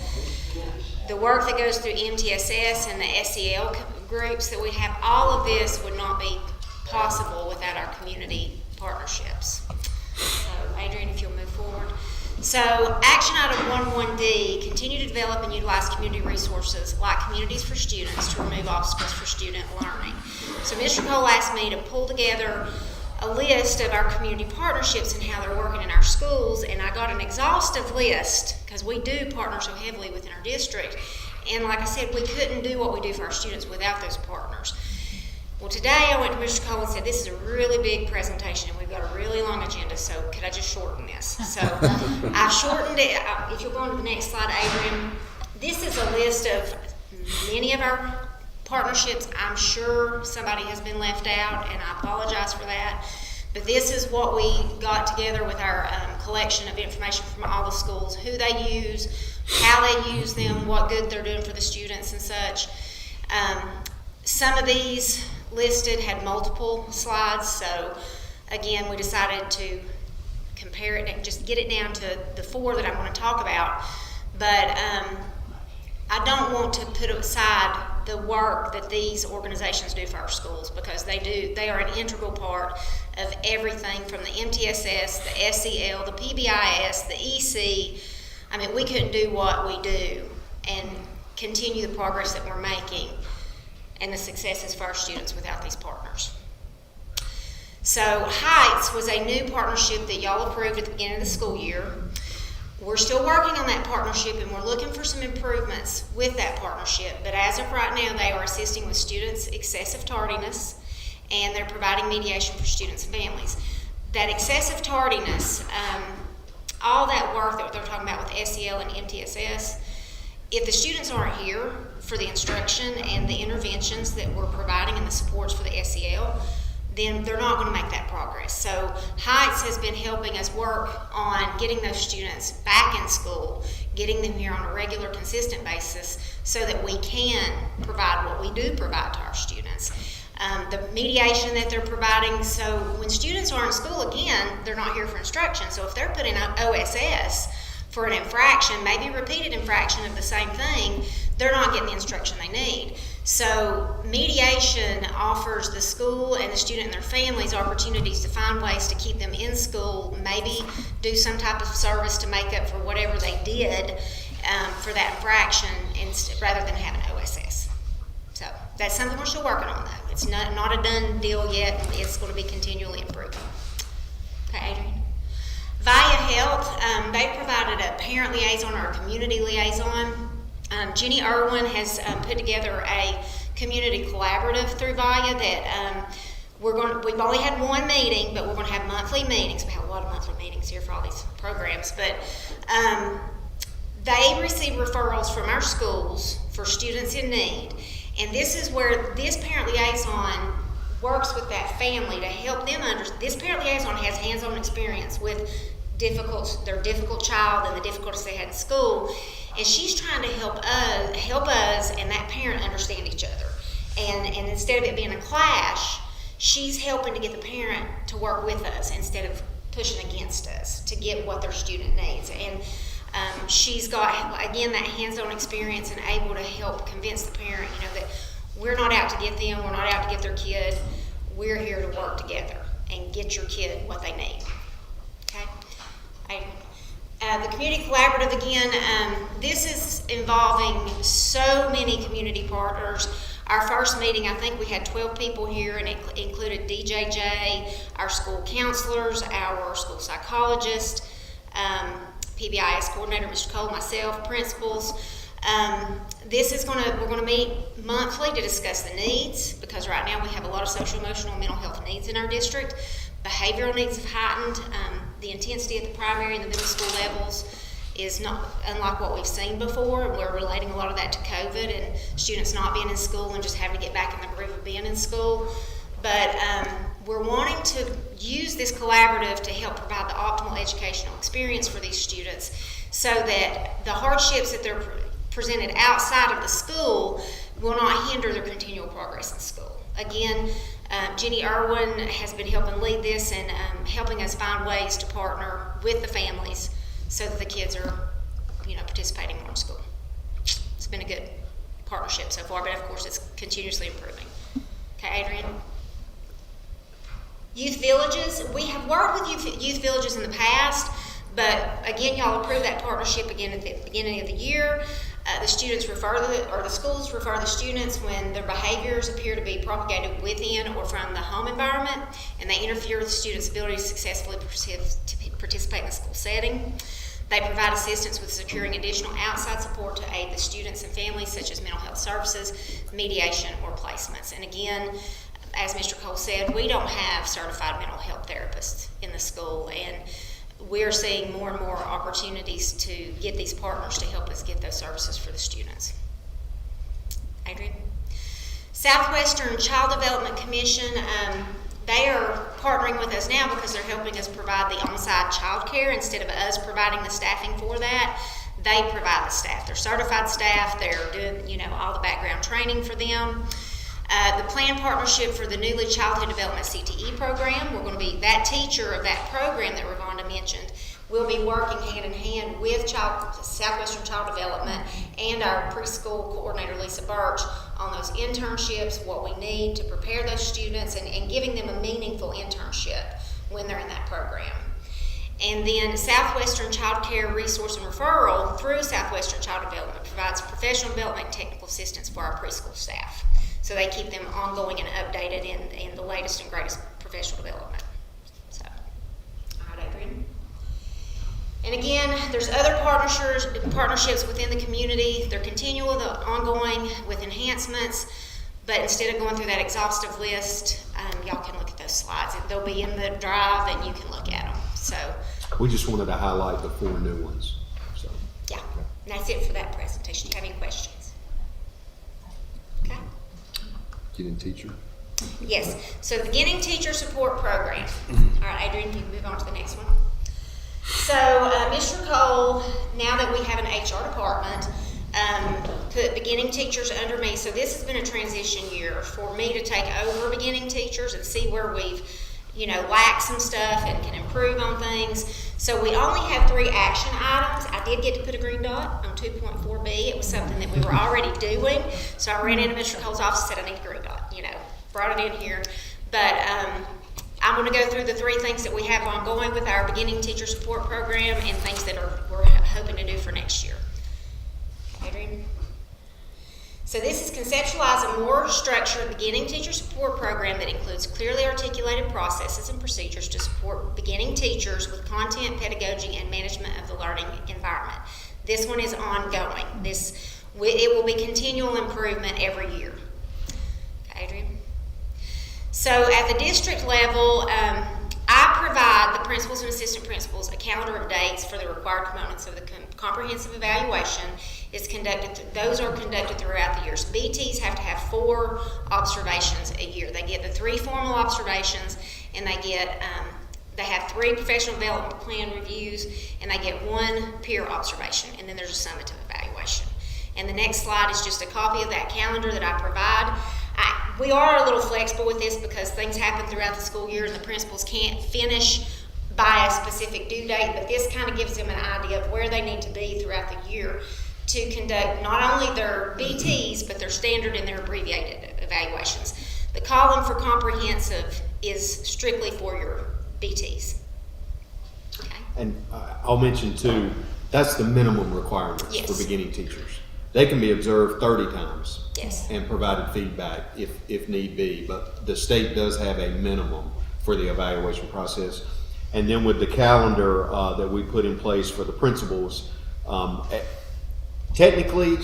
The work that goes through MTSS and the SEL groups that we have, all of this would not be possible without our community partnerships. So Adrian, if you'll move forward. So action item 11D, continue to develop and utilize community resources like communities for students to remove obstacles for student learning. So Mr. Cole asked me to pull together a list of our community partnerships and how they're working in our schools, and I got an exhaustive list because we do partner so heavily within our district. And like I said, we couldn't do what we do for our students without those partners. Well, today I went to Mr. Cole and said, this is a really big presentation and we've got a really long agenda, so could I just shorten this? So I shortened it. If you'll go on to the next slide, Adrian, this is a list of many of our partnerships. I'm sure somebody has been left out, and I apologize for that. But this is what we got together with our collection of information from all the schools, who they use, how they use them, what good they're doing for the students and such. Some of these listed had multiple slides, so again, we decided to compare it and just get it down to the 4 that I want to talk about. But I don't want to put aside the work that these organizations do for our schools, because they are an integral part of everything from the MTSS, the SEL, the PBIS, the EC. I mean, we couldn't do what we do and continue the progress that we're making and the successes for our students without these partners. So Heights was a new partnership that y'all approved at the beginning of the school year. We're still working on that partnership, and we're looking for some improvements with that partnership. But as of right now, they are assisting with students' excessive tardiness, and they're providing mediation for students and families. That excessive tardiness, all that work that they're talking about with SEL and MTSS. If the students aren't here for the instruction and the interventions that we're providing and the supports for the SEL, then they're not going to make that progress. So Heights has been helping us work on getting those students back in school, getting them here on a regular, consistent basis so that we can provide what we do provide to our students. The mediation that they're providing, so when students are in school, again, they're not here for instruction. So if they're put in OSS for an infraction, maybe repeated infraction of the same thing, they're not getting the instruction they need. So mediation offers the school and the student and their families opportunities to find ways to keep them in school, maybe do some type of service to make up for whatever they did for that infraction rather than having OSS. So that's something we're still working on, though. It's not a done deal yet. It's going to be continually improving. Okay, Adrian? Via Health, they provided a parent liaison or a community liaison. Jenny Irwin has put together a community collaborative through VIA that we've only had one meeting, but we're going to have monthly meetings. We have a lot of monthly meetings here for all these programs, but they receive referrals from our schools for students in need, and this is where this parent liaison works with that family to help them understand. This parent liaison has hands-on experience with their difficult child and the difficulties they had in school, and she's trying to help us and that parent understand each other. And instead of it being a clash, she's helping to get the parent to work with us instead of pushing against us to get what their student needs. And she's got, again, that hands-on experience and able to help convince the parent, that we're not out to get them, we're not out to get their kid, we're here to work together and get your kid what they need. Okay? The community collaborative, again, this is involving so many community partners. Our first meeting, I think we had 12 people here, and it included DJJ, our school counselors, our school psychologist, PBIS coordinator, Mr. Cole, myself, principals. We're going to meet monthly to discuss the needs, because right now we have a lot of social, emotional, and mental health needs in our district. Behavioral needs have heightened. The intensity at the primary and the middle school levels is not unlike what we've seen before, and we're relating a lot of that to COVID and students not being in school and just having to get back in the groove of being in school. But we're wanting to use this collaborative to help provide the optimal educational experience for these students so that the hardships that they're presented outside of the school will not hinder their continual progress in school. Again, Jenny Irwin has been helping lead this and helping us find ways to partner with the families so that the kids are, participating more in school. It's been a good partnership so far, but of course it's continuously improving. Okay, Adrian? Youth villages, we have worked with youth villages in the past, but again, y'all approved that partnership again at the beginning of the year. The schools refer the students when their behaviors appear to be propagated within or from the home environment, and they interfere with the students' ability to successfully participate in the school setting. They provide assistance with securing additional outside support to aid the students and families, such as mental health services, mediation, or placements. And again, as Mr. Cole said, we don't have certified mental health therapists in the school, and we're seeing more and more opportunities to get these partners to help us get those services for the students. Adrian? Southwestern Child Development Commission, they are partnering with us now because they're helping us provide the on-site child care instead of us providing the staffing for that. They provide the staff. They're certified staff. They're doing, all the background training for them. The planned partnership for the newly Childhood Development CTE program, we're going to be that teacher of that program that Ravonda mentioned. We'll be working hand in hand with Southwestern Child Development and our preschool coordinator, Lisa Birch, on those internships, what we need to prepare those students and giving them a meaningful internship when they're in that program. And then Southwestern Child Care Resource and Referral through Southwestern Child Development provides professional development and technical assistance for our preschool staff. So they keep them ongoing and updated in the latest and greatest professional development. So, all right, Adrian. And again, there's other partnerships within the community. They're continual, ongoing with enhancements, but instead of going through that exhaustive list, y'all can look at those slides. They'll be in the drive and you can look at them. So we just wanted to highlight the 4 new ones. So And that's it for that presentation. Do you have any questions? Okay. Getting teacher. Yes. So the Beginning Teacher Support Program. All right, Adrian, you can move on to the next one. So Mr. Cole, now that we have an HR department, put beginning teachers under me. So this has been a transition year for me to take over beginning teachers and see where we've, lacked some stuff and can improve on things. So we only have 3 action items. I did get to put a green dot on 2.4B. It was something that we were already doing. So I ran into Mr. Cole's office and said, I need a green dot, brought it in here. But I'm going to go through the 3 things that we have ongoing with our beginning teacher support program and things that we're hoping to do for next year. Adrian? So this is conceptualize a more structured beginning teacher support program that includes clearly articulated processes and procedures to support beginning teachers with content, pedagogy, and management of the learning environment. This one is ongoing. It will be continual improvement every year. Okay, Adrian? So at the district level, I provide the principals and assistant principals a calendar of dates for the required components of the comprehensive evaluation. Those are conducted throughout the year. So BTs have to have 4 observations a year. They get the 3 formal observations, and they have 3 professional development plan reviews, and they get 1 peer observation, and then there's a summative evaluation. And the next slide is just a copy of that calendar that I provide. We are a little flexible with this because things happen throughout the school year and the principals can't finish by a specific due date, but this kind of gives them an idea of where they need to be throughout the year to conduct not only their BTs, but their standard and their abbreviated evaluations. The column for comprehensive is strictly for your BTs. Okay. And I'll mention too, that's the minimum requirements Yes. for beginning teachers. They can be observed 30 times Yes. and provided feedback if need be, but the state does have a minimum for the evaluation process. And then with the calendar that we put in place for the principals, technically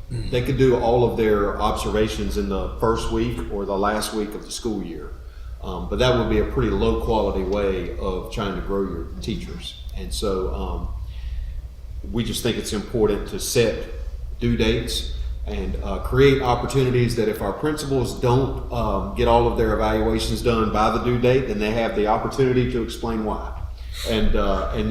they could do all of their observations in the first week or the last week of the school year. But that would be a pretty low quality way of trying to grow your teachers. And so we just think it's important to set due dates and create opportunities that if our principals don't get all of their evaluations done by the due date, then they have the opportunity to explain why. And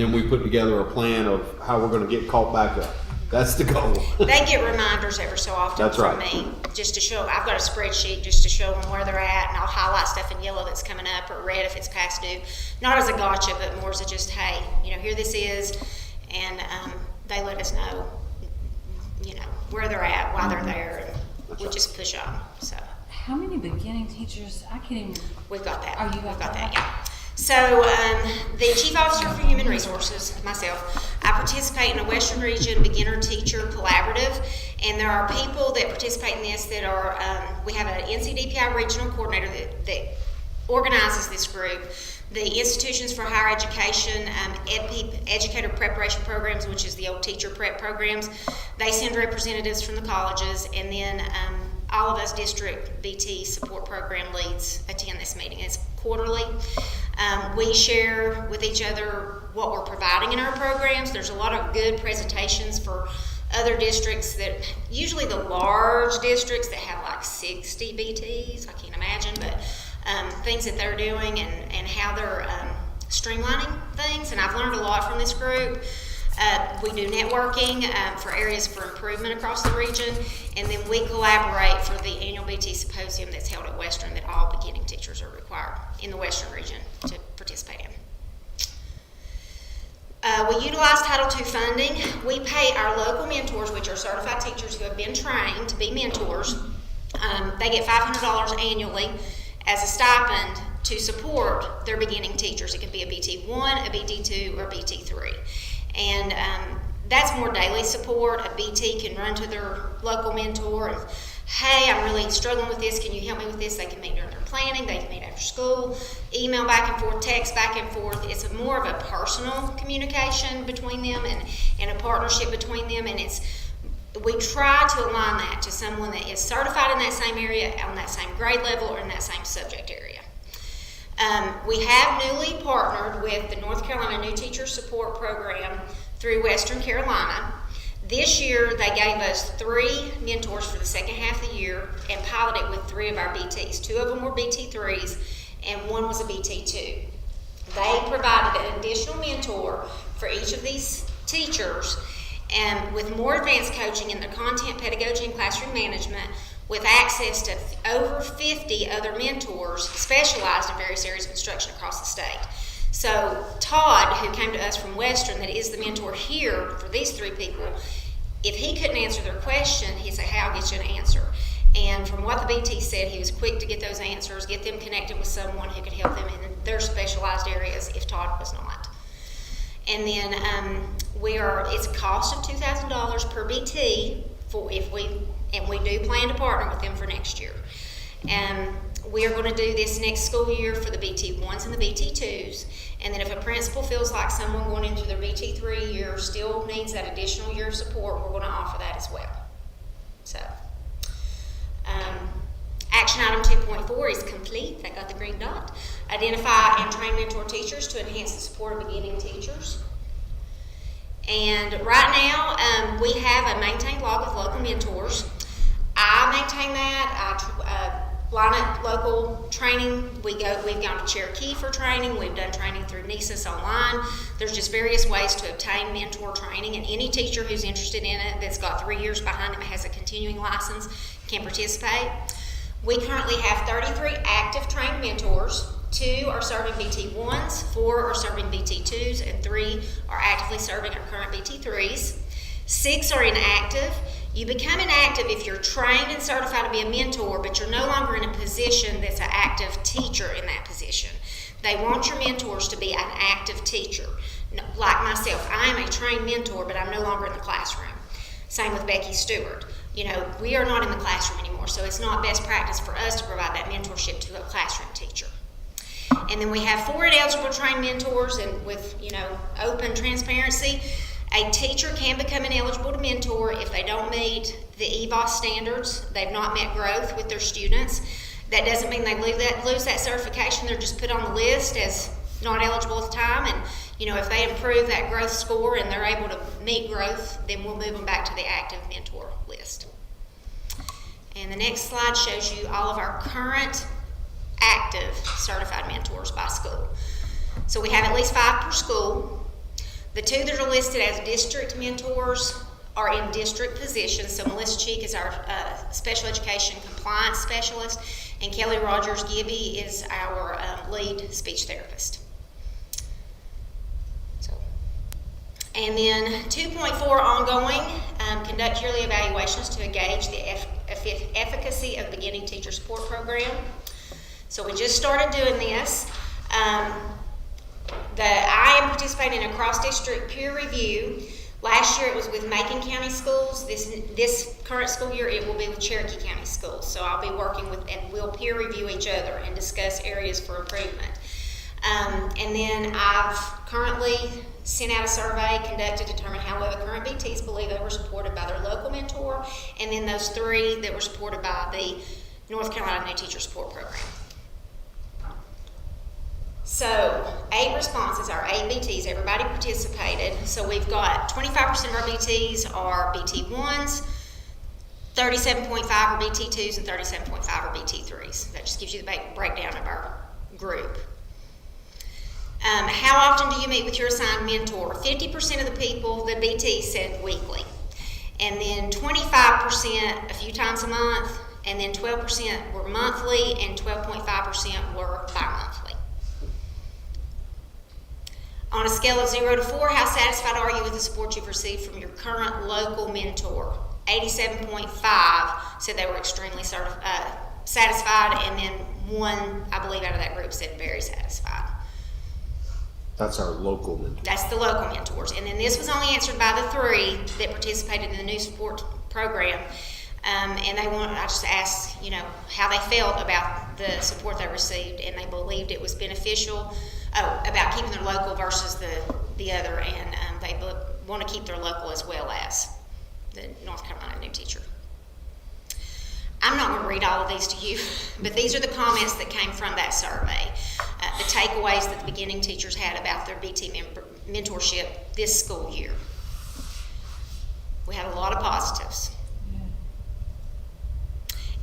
then we put together a plan of how we're going to get caught back up. That's the goal. They get reminders every so often That's from right. me, just to show. I've got a spreadsheet just to show them where they're at, and I'll highlight stuff in yellow that's coming up or red if it's past due. Not as a gotcha, but more as a just, hey, here this is, and they let us know, where they're at, why they're there, and we just push on. So How many beginning teachers? I can't even. we've got that. Oh, you We've got got that? that, yeah. So the Chief Officer for Human Resources, myself, I participate in a Western Region Beginner Teacher Collaborative, and there are people that participate in this that are, we have an NCDPI Regional Coordinator that organizes this group. The Institutions for Higher Education, Educator Preparation Programs, which is the old teacher prep programs, they send representatives from the colleges, and then all of us district BT support program leads attend this meeting. It's quarterly. We share with each other what we're providing in our programs. There's a lot of good presentations for other districts that, usually the large districts that have like 60 BTs, I can't imagine, but things that they're doing and how they're streamlining things. And I've learned a lot from this group. We do networking for areas for improvement across the region, and then we collaborate for the annual BT Symposium that's held at Western that all beginning teachers are required in the Western region to participate in. We utilize Title II funding. We pay our local mentors, which are certified teachers who have been trained to be mentors. They get $500 annually as a stipend to support their beginning teachers. It can be a BT1, a BT2, or a BT3. And that's more daily support. A BT can run to their local mentor and, hey, I'm really struggling with this. Can you help me with this? They can meet during their planning. They can meet after school, email back and forth, text back and forth. It's more of a personal communication between them and a partnership between them. And we try to align that to someone that is certified in that same area, on that same grade level, or in that same subject area. We have newly partnered with the North Carolina New Teacher Support Program through Western Carolina. This year, they gave us 3 mentors for the second half of the year and piloted with 3 of our BTs. 2 of them were BT3s and 1 was a BT2. They provided an additional mentor for each of these teachers, and with more advanced coaching in their content, pedagogy, and classroom management, with access to over 50 other mentors specialized in various areas of instruction across the state. So Todd, who came to us from Western, that is the mentor here for these 3 people, if he couldn't answer their question, he'd say, hey, I'll get you an answer. And from what the BT said, he was quick to get those answers, get them connected with someone who could help them in their specialized areas if Todd was not. And then it's a cost of $2,000 per BT and we do plan to partner with them for next year. And we are going to do this next school year for the BT1s and the BT2s. And then if a principal feels like someone going into their BT3 year still needs that additional year of support, we're going to offer that as well. So, action item 2.4 is complete. I got the green dot. Identify and train mentor teachers to enhance the support of beginning teachers. And right now, we have a maintained log of local mentors. I maintain that. Line up local training. We've gone to Cherokee for training. We've done training through NESIS online. There's just various ways to obtain mentor training, and any teacher who's interested in it that's got 3 years behind them, has a continuing license, can participate. We currently have 33 active trained mentors. 2 are serving BT1s, 4 are serving BT2s, and 3 are actively serving our current BT3s. 6 are inactive. You become inactive if you're trained and certified to be a mentor, but you're no longer in a position that's an active teacher in that position. They want your mentors to be an active teacher. Like myself, I am a trained mentor, but I'm no longer in the classroom. Same with Becky Stewart. We are not in the classroom anymore, so it's not best practice for us to provide that mentorship to a classroom teacher. And then we have 4 eligible trained mentors, and with open transparency, a teacher can become ineligible to mentor if they don't meet the EVOS standards. They've not met growth with their students. That doesn't mean they lose that certification. They're just put on the list as not eligible at the time. And if they improve that growth score and they're able to meet growth, then we'll move them back to the active mentor list. And the next slide shows you all of our current active certified mentors by school. So we have at least 5 per school. The 2 that are listed as district mentors are in district positions. So Melissa Cheek is our special education compliance specialist, and Kelly Rogers Gibby is our lead speech therapist. And then 2.4 ongoing, conduct yearly evaluations to gauge the efficacy of beginning teacher support program. So we just started doing this. I am participating in a cross-district peer review. Last year it was with Macon County Schools. This current school year it will be with Cherokee County Schools. So I'll be working with, and we'll peer review each other and discuss areas for improvement. And then I've currently sent out a survey conducted to determine how well the current BTs believe they were supported by their local mentor, and then those 3 that were supported by the North Carolina New Teacher Support Program. So 8 responses are 8 BTs. Everybody participated. So we've got 25% of our BTs are BT1s, 37.5 are BT2s, and 37.5 are BT3s. That just gives you the breakdown of our group. How often do you meet with your assigned mentor? 50% of the people, the BT said weekly. And then 25% a few times a month, and then 12% were monthly, and 12.5% were bi-monthly. On a scale of 0 to 4, how satisfied are you with the support you've received from your current local mentor? 87.5 said they were extremely satisfied, and then 1, I believe, out of that group said very satisfied. That's our local mentors. That's the local mentors. And then this was only answered by the 3 that participated in the new support program. And I just asked, how they felt about the support they received, and they believed it was beneficial. About keeping their local versus the other, and they want to keep their local as well as the North Carolina New Teacher. I'm not going to read all of these to you, but these are the comments that came from that survey. The takeaways that the beginning teachers had about their BT mentorship this school year. We had a lot of positives.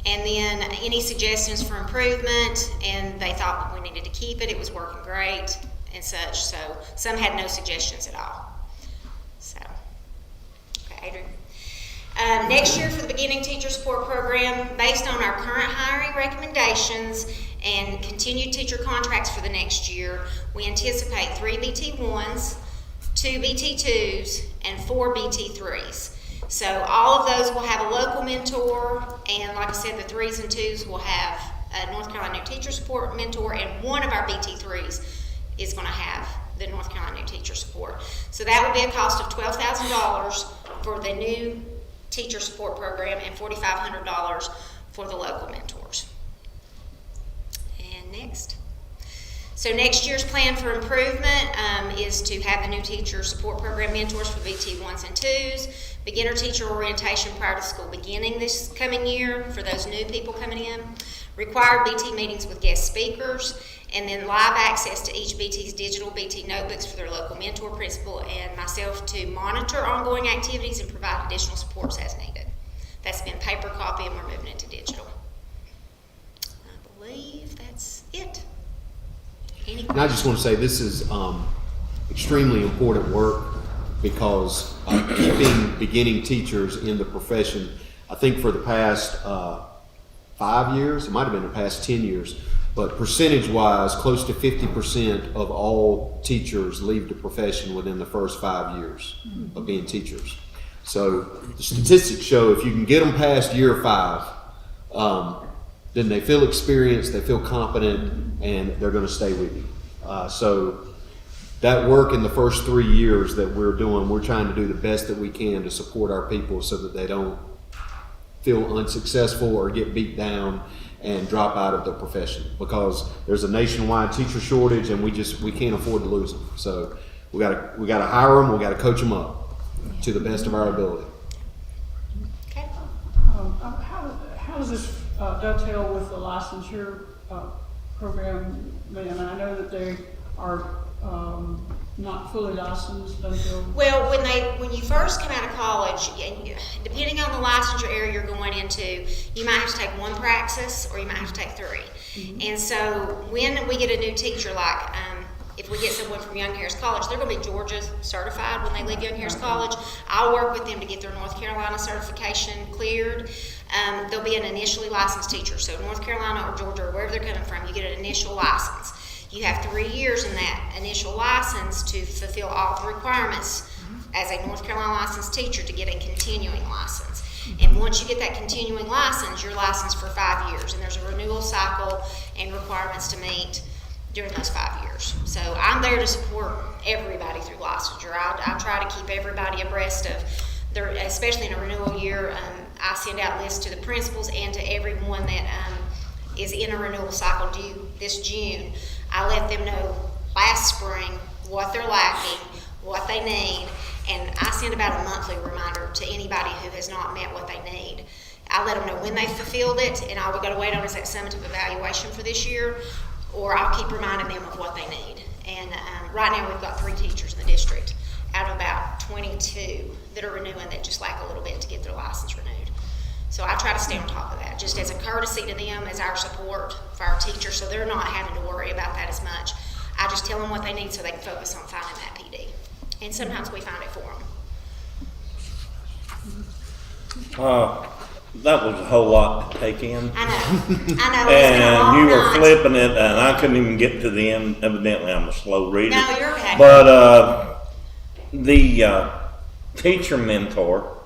And then any suggestions for improvement, and they thought we needed to keep it, it was working great and such. So some had no suggestions at all. So, okay, Adrian. Next year for the beginning teacher support program, based on our current hiring recommendations and continued teacher contracts for the next year, we anticipate 3 BT1s, 2 BT2s, and 4 BT3s. So all of those will have a local mentor, and like I said, the 3s and 2s will have a North Carolina New Teacher Support mentor, and one of our BT3s is going to have the North Carolina New Teacher Support. So that would be a cost of $12,000 for the new teacher support program and $4,500 for the local mentors. And next. So next year's plan for improvement is to have the new teacher support program mentors for BT1s and 2s, beginner teacher orientation prior to school beginning this coming year for those new people coming in, required BT meetings with guest speakers, and then live access to each BT's digital BT notebooks for their local mentor, principal, and myself to monitor ongoing activities and provide additional supports as needed. That's been paper copy, and we're moving it to digital. I believe that's it. And I just want to say this is extremely important work because keeping beginning teachers in the profession, I think for the past 5 years, it might have been the past 10 years, but percentage-wise, close to 50% of all teachers leave the profession within the first 5 years of being teachers. So the statistics show if you can get them past year 5, then they feel experienced, they feel competent, and they're going to stay with you. So that work in the first 3 years that we're doing, we're trying to do the best that we can to support our people so that they don't feel unsuccessful or get beat down and drop out of the profession, because there's a nationwide teacher shortage and we can't afford to lose them. So we gotta hire them, we gotta coach them up to the best of our ability. Okay. How does this dovetail with the licensure program? I know that they are not fully licensed until... Well, when you first come out of college, depending on the licensure area you're going into, you might have to take 1 praxis or you might have to take 3. Mm-hmm. And so when we get a new teacher, like if we get someone from Young Harris College, they're going to be Georgia certified when they leave Young Harris College. I'll work with them to get their North Carolina certification cleared. They'll be an initially licensed teacher. So North Carolina or Georgia or wherever they're coming from, you get an initial license. You have 3 years in that initial license to fulfill all the requirements as a North Carolina licensed teacher to get a continuing license. And once you get that continuing license, you're licensed for 5 years. And there's a renewal cycle and requirements to meet during those 5 years. So I'm there to support everybody through licensure. I try to keep everybody abreast of, especially in a renewal year, I send out lists to the principals and to everyone that is in a renewal cycle due this June. I let them know last spring what they're lacking, what they need, and I send about a monthly reminder to anybody who has not met what they need. I let them know when they fulfilled it, and all we got to wait on is that summative evaluation for this year, or I'll keep reminding them of what they need. And right now we've got 3 teachers in the district out of about 22 that are renewing that just lack a little bit to get their license renewed. So I try to stay on top of that, just as a courtesy to them, as our support for our teachers, so they're not having to worry about that as much. I just tell them what they need so they can focus on finding that PD. And sometimes we find it for them. That was a whole lot to take in. I know. And you were flipping it, and I couldn't even get to the end. Evidently, I'm a slow reader. No, you're okay. But the teacher mentor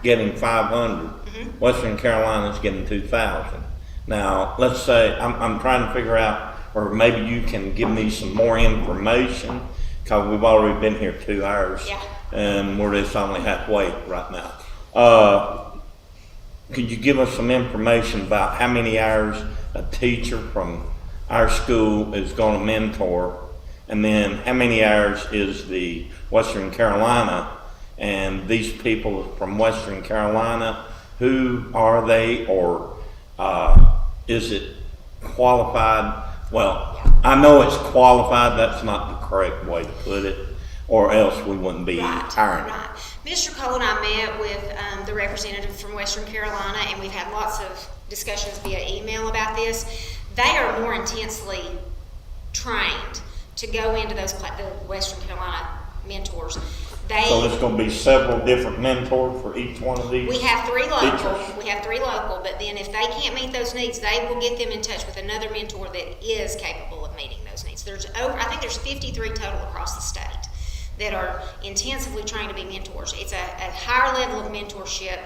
getting 500. Western Carolina's getting 2,000. Now, let's say I'm trying to figure out, or maybe you can give me some more information, because we've already been here 2 hours, and we're just only halfway right now. Could you give us some information about how many hours a teacher from our school is going to mentor, and then how many hours is the Western Carolina, and these people from Western Carolina, who are they, or is it qualified? Well, I know it's qualified, that's not the correct way to put it, or else we wouldn't be hiring. Right. Mr. Cole and I met with the representative from Western Carolina, and we've had lots of discussions via email about this. They are more intensely trained to go into those the Western Carolina mentors. So there's going to be several different mentors for each one of these. We have 3 local. teachers? We have 3 local, but then if they can't meet those needs, they will get them in touch with another mentor that is capable of meeting those needs. I think there's 53 total across the state that are intensively trained to be mentors. It's a higher level of mentorship.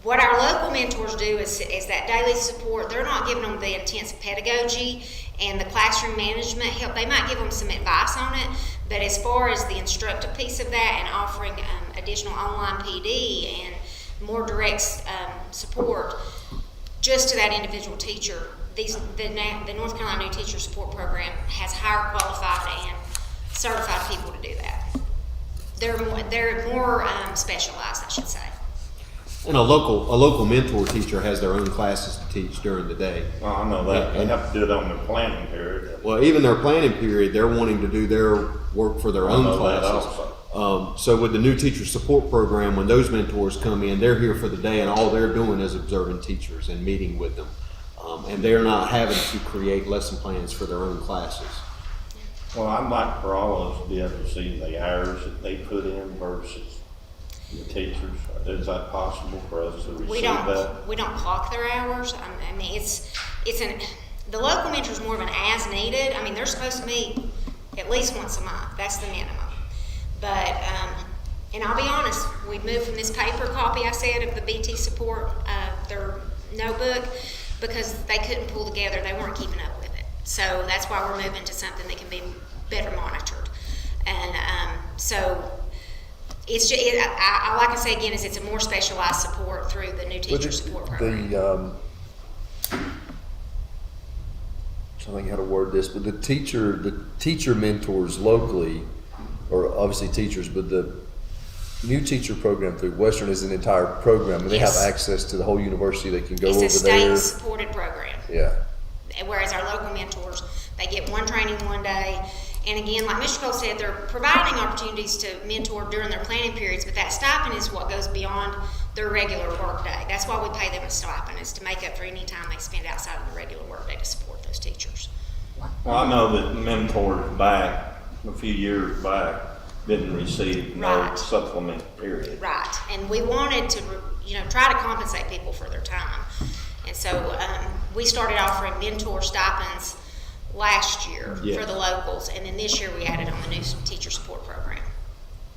What our local mentors do is that daily support. They're not giving them the intense pedagogy and the classroom management help. They might give them some advice on it, but as far as the instructive piece of that and offering additional online PD and more direct support just to that individual teacher, the North Carolina New Teacher Support Program has higher qualified and certified people to do that. They're more specialized, I should say. And a local mentor teacher has their own classes to teach during the day. Well, I know that. They have to do it on the planning period. Well, even their planning period, they're wanting to do their work for their own classes. So with the new teacher support program, when those mentors come in, they're here for the day, and all they're doing is observing teachers and meeting with them. And they're not having to create lesson plans for their own classes. Well, I'd like for all of us to be able to see the hours that they put in versus the teachers. Is that possible for us to receive that? We don't clock their hours. I mean, the local mentor is more of an as needed. I mean, they're supposed to meet at least once a month. That's the minimum. But, and I'll be honest, we moved from this paper copy I said of the BT support, their notebook, because they couldn't pull together. They weren't keeping up with it. So that's why we're moving to something that can be better monitored. And so it's just, I like I say again, is it's a more specialized support through the new teacher support program. I think how to word this, but the teacher mentors locally, or obviously teachers, but the new teacher program through Western is an entire program, and they have access to the whole university. They can go over there. It's a state-supported program. Yeah. Whereas our local mentors, they get one training one day. And again, like Mr. Cole said, they're providing opportunities to mentor during their planning periods, but that stipend is what goes beyond their regular work day. That's why we pay them a stipend, is to make up for any time they spend outside of the regular work day to support those teachers. Well, I know that mentors back, a few years back, didn't receive no supplement period. Right, and we wanted to, try to compensate people for their time. And so we started offering mentor stipends last year for the locals, and then this year we added on the new teacher support program.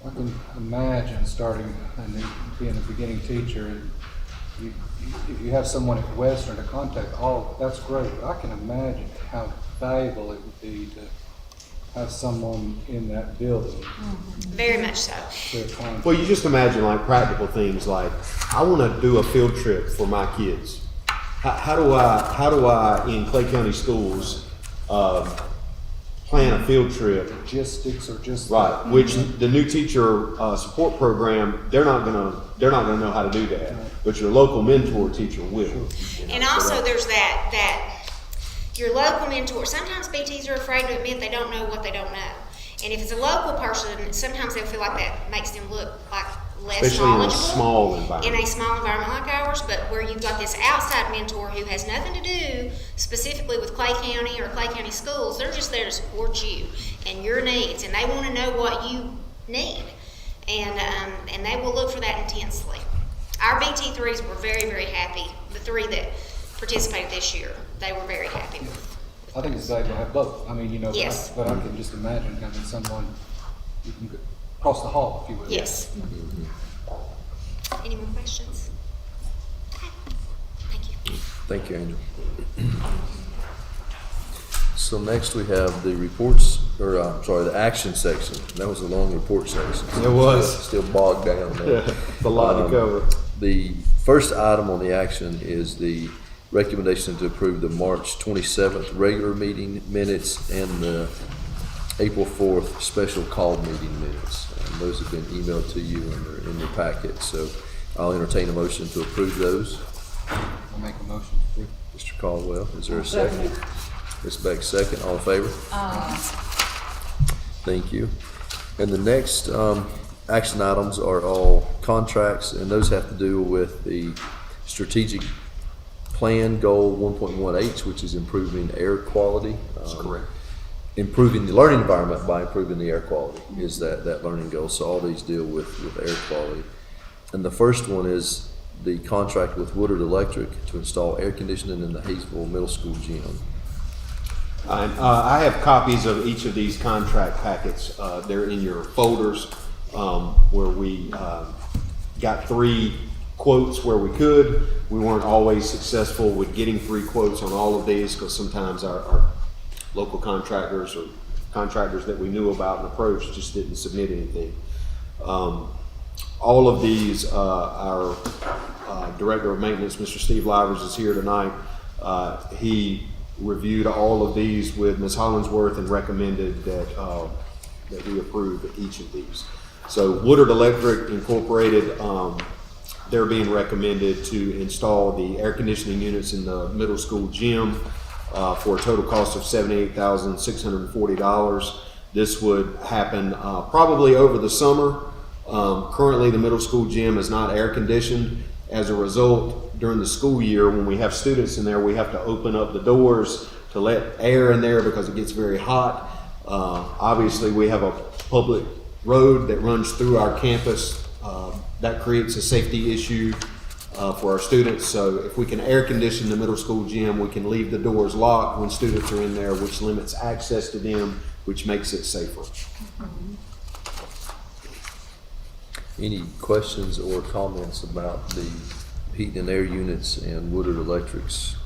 I can imagine starting and being a beginning teacher, and if you have someone at Western to contact, that's great. But I can imagine how valuable it would be to have someone in that building. Very much so. Well, you just imagine like practical things like, I want to do a field trip for my kids. How do I in Clay County schools plan a field trip? Logistics or just right, which the new teacher support program, they're not gonna know how to do that, but your local mentor teacher will. And also there's that your local mentor, sometimes BTs are afraid to admit they don't know what they don't know. And if it's a local person, sometimes they'll feel like that makes them look like less especially knowledgeable. in a small environment. In a small environment like ours, but where you've got this outside mentor who has nothing to do specifically with Clay County or Clay County schools. They're just there to support you and your needs, and they want to know what you need. And they will look for that intensely. Our BT3s were very, very happy. The 3 that participated this year, they were very happy with. I think it's valuable to have both. I mean, yes. but I can just imagine having someone you can go across the hall, if you will. Yes. Any more questions? Okay. Thank you. Thank you, Angel. So next we have the reports, the action section. That was a long report section. It was. Still bogged down there. Yeah, it's a lot to cover. The first item on the action is the recommendation to approve the March 27th regular meeting minutes and the April 4th special call meeting minutes. Those have been emailed to you and they're in your packet. So I'll entertain a motion to approve those. I'll make a motion to approve. Mr. Caldwell, is there a second? Ms. Beck, second. All in favor? Thank you. And the next action items are all contracts, and those have to do with the strategic plan goal 1.1H, which is improving air quality. That's correct. Improving the learning environment by improving the air quality is that learning goal. So all these deal with air quality. And the first one is the contract with Woodard Electric to install air conditioning in the Hayesville Middle School gym. I have copies of each of these contract packets. They're in your folders, where we got 3 quotes where we could. We weren't always successful with getting 3 quotes on all of these, because sometimes our local contractors or contractors that we knew about and approached just didn't submit anything. All of these, our Director of Maintenance, Mr. Steve Livers, is here tonight. He reviewed all of these with Ms. Hollingsworth and recommended that we approve each of these. So Woodard Electric Incorporated, they're being recommended to install the air conditioning units in the middle school gym for a total cost of $78,640. This would happen probably over the summer. Currently, the middle school gym is not air conditioned. As a result, during the school year, when we have students in there, we have to open up the doors to let air in there because it gets very hot. Obviously, we have a public road that runs through our campus. That creates a safety issue for our students. So if we can air condition the middle school gym, we can leave the doors locked when students are in there, which limits access to them, which makes it safer. Any questions or comments about the heat and air units and Woodard Electric's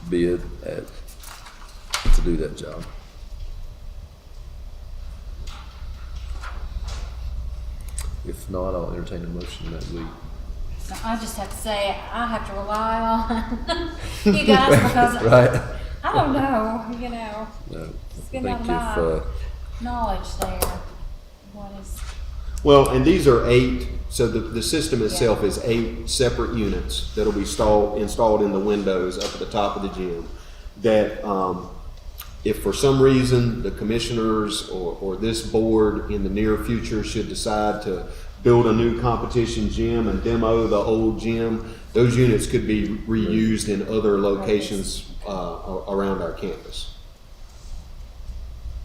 bid to do that job? If not, I'll entertain a motion that we. I just have to say, I have to rely on you guys because right. I don't know, you know. No, It's getting out of my knowledge there. What is? Well, and these are 8, so the system itself is 8 separate units that'll be installed in the windows up at the top of the gym. That if for some reason the commissioners or this board in the near future should decide to build a new competition gym and demo the old gym, those units could be reused in other locations around our campus.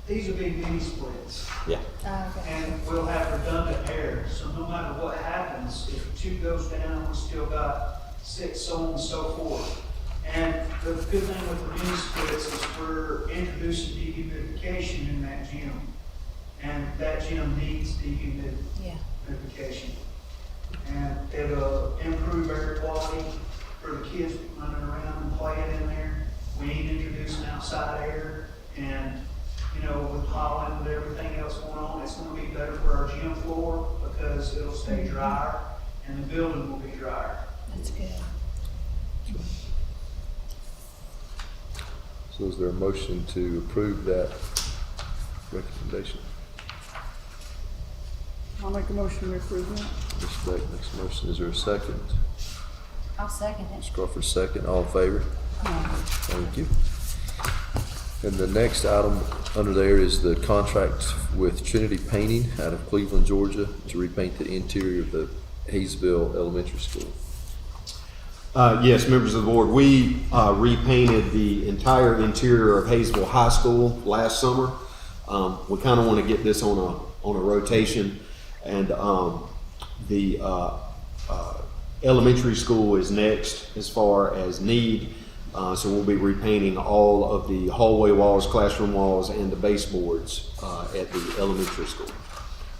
These will be mini splits. Yeah. And we'll have redundant air, so no matter what happens, if 2 goes down, we still got 6, so on and so forth. And the good thing with the mini splits is we're introducing dehumidification in that gym. And that gym needs dehumidification. And it'll improve air quality for the kids running around and playing in there. We ain't introducing outside air, and you know, with pollen and everything else going on, it's going to be better for our gym floor because it'll stay drier and the building will be drier. That's good. So is there a motion to approve that recommendation? I'll make a motion to approve that. Ms. Beck makes a motion. Is there a second? I'll second it. Ms. Crawford, second. All in favor? Thank you. And the next item under there is the contract with Trinity Painting out of Cleveland, Georgia, to repaint the interior of the Hayesville Elementary School. Yes, members of the board, we repainted the entire interior of Hayesville High School last summer. We kind of want to get this on a rotation, and the elementary school is next as far as need. So we'll be repainting all of the hallway walls, classroom walls, and the baseboards at the elementary school.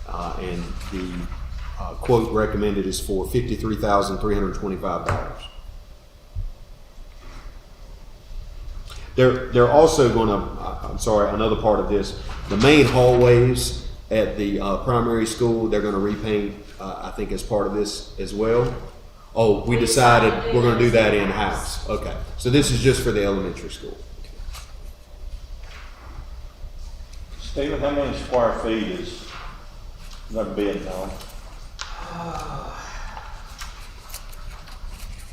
And the quote recommended is for $53,325. They're also going to, I'm sorry, another part of this, the main hallways at the primary school, they're going to repaint, I think, as part of this as well. Oh, we decided we're going to do that in-house. Okay, so this is just for the elementary school. Stephen, how many square feet is that bid on?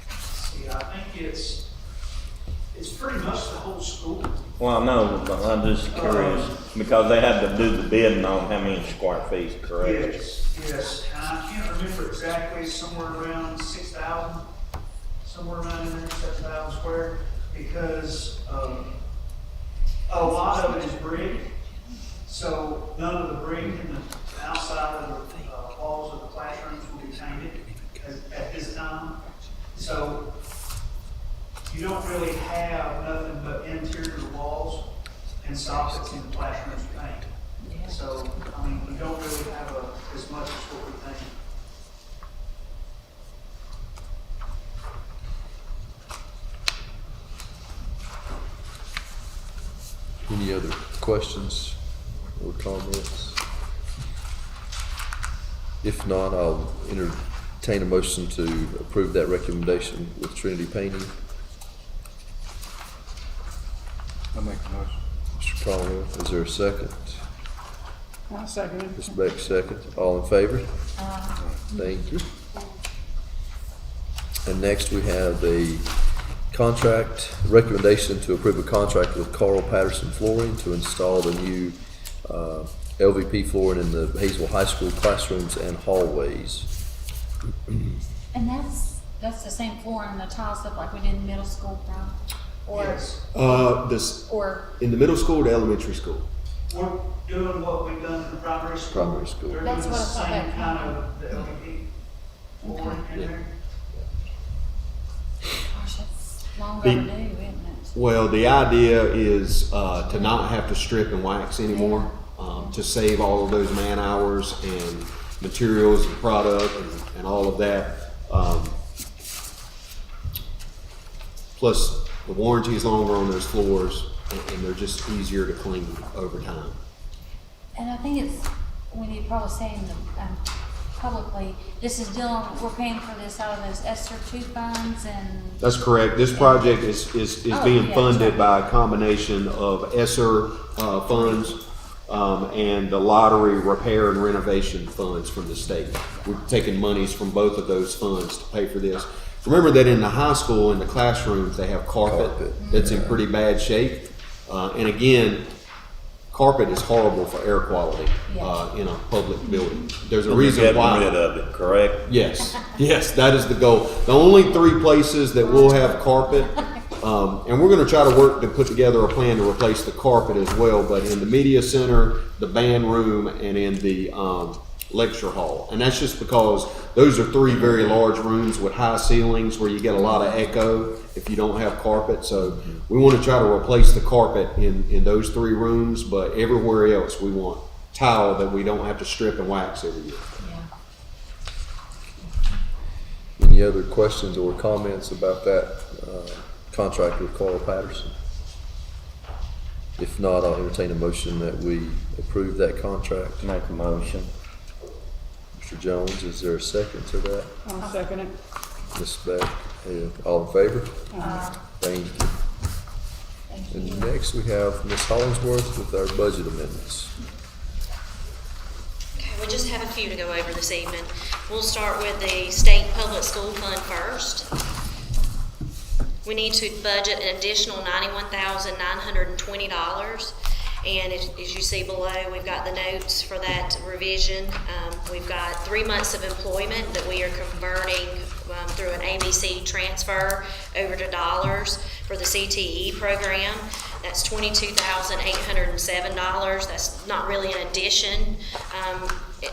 See, I think it's pretty much the whole school. Well, I know, but I'm just curious because they had to do the bidding on how many square feet, correct? Yes. Yes, and I can't remember exactly, somewhere around 6,000, somewhere around in there, 7,000 square, because a lot of it is brick, so none of the brick in the outside of the walls of the classrooms will be painted at this time. So you don't really have nothing but interior walls and soffits in the classrooms to paint. So, I mean, we don't really have as much as what we think. Any other questions or comments? If not, I'll entertain a motion to approve that recommendation with Trinity Painting. I'll make the motion. Mr. Caldwell, is there a second? I'll second it. Ms. Beck, second. All in favor? Thank you. And next we have a contract, recommendation to approve a contract with Carl Patterson Flooring to install the new LVP flooring in the Hazel High School classrooms and hallways. And that's the same floor and the tile stuff like we did in middle school, right? Or, Or in the middle school to elementary school. We're doing what we've done in the primary school. Primary school. We're That's doing what the I thought same that kind came of the LED flooring in Yeah. there. gosh, that's long The- overdue, isn't it? Well, the idea is to not have to strip and wax anymore, to save all of those man hours and materials and product and all of that. Plus, the warranty is longer on those floors, and they're just easier to clean over time. And I think we need to probably say in the, publicly, this is dealing, we're paying for this out of those ESSER 2 funds and. That's correct. This project is Oh, being yeah, funded that's by a combination of ESSER funds and the lottery repair and renovation funds from the state. We're taking monies from both of those funds to pay for this. Remember that in the high school, in the classrooms, they have carpet that's in pretty bad shape. And again, carpet is horrible for air quality in a public building. There's a reason why. Get rid of it, correct? Yes, yes, that is the goal. The only 3 places that will have carpet, and we're going to try to work to put together a plan to replace the carpet as well, but in the media center, the band room, and in the lecture hall. And that's just because those are 3 very large rooms with high ceilings where you get a lot of echo if you don't have carpet. So we want to try to replace the carpet in those 3 rooms, but everywhere else we want tile that we don't have to strip and wax every year. Any other questions or comments about that contract with Carl Patterson? If not, I'll entertain a motion that we approve that contract. Make a motion. Mr. Jones, is there a second to that? I'll second it. Ms. Beck, all in favor? Thank you. And next we have Ms. Hollingsworth with our budget amendments. Okay, we just have a few to go over this evening. We'll start with the state public school fund first. We need to budget an additional $91,920. And as you see below, we've got the notes for that revision. We've got 3 months of employment that we are converting through an ABC transfer over to dollars for the CTE program. That's $22,807. That's not really an addition.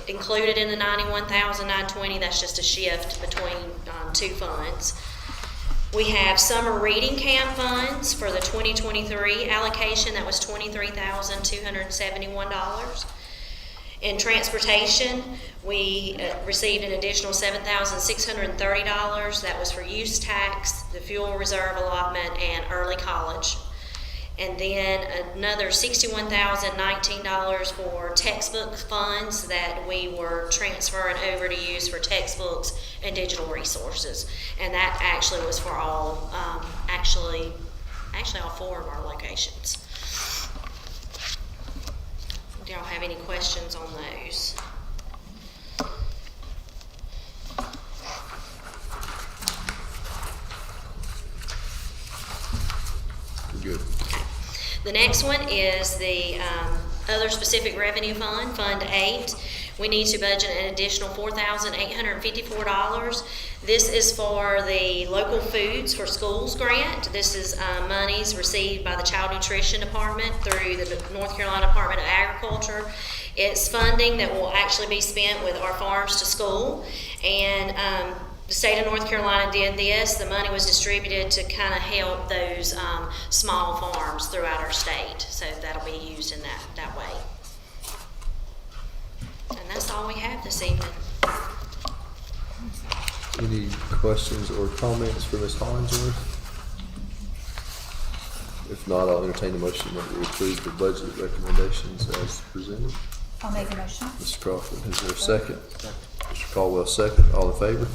Included in the $91,920, that's just a shift between 2 funds. We have summer reading camp funds for the 2023 allocation. That was $23,271. In transportation, we received an additional $7,630. That was for use tax, the fuel reserve allotment, and early college. And then another $61,019 for textbook funds that we were transferring over to use for textbooks and digital resources. And that actually was for all, actually all 4 of our locations. Do y'all have any questions on those? Good. The next one is the other specific revenue fund, Fund 8. we need to budget an additional $4,854. This is for the local foods for schools grant. This is monies received by the Child Nutrition Department through the North Carolina Department of Agriculture. It's funding that will actually be spent with our farms to school, and the state of North Carolina did this. The money was distributed to kind of help those small farms throughout our state, so that'll be used in that way. And that's all we have this evening. Any questions or comments for Ms. Hollingsworth? If not, I'll entertain the motion that we approve the budget recommendations as presented. I'll make a motion. Mr. Crawford, is there a second? Mr. Caldwell, second. All in favor?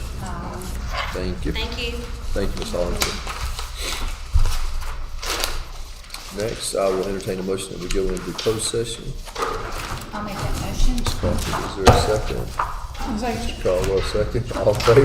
Thank you. Thank you. Thank you, Ms. Hollingsworth. Next, I will entertain a motion that we go into closed session. I'll make that motion. Ms. Crawford, is there a second? Mr. Caldwell, second. All in favor?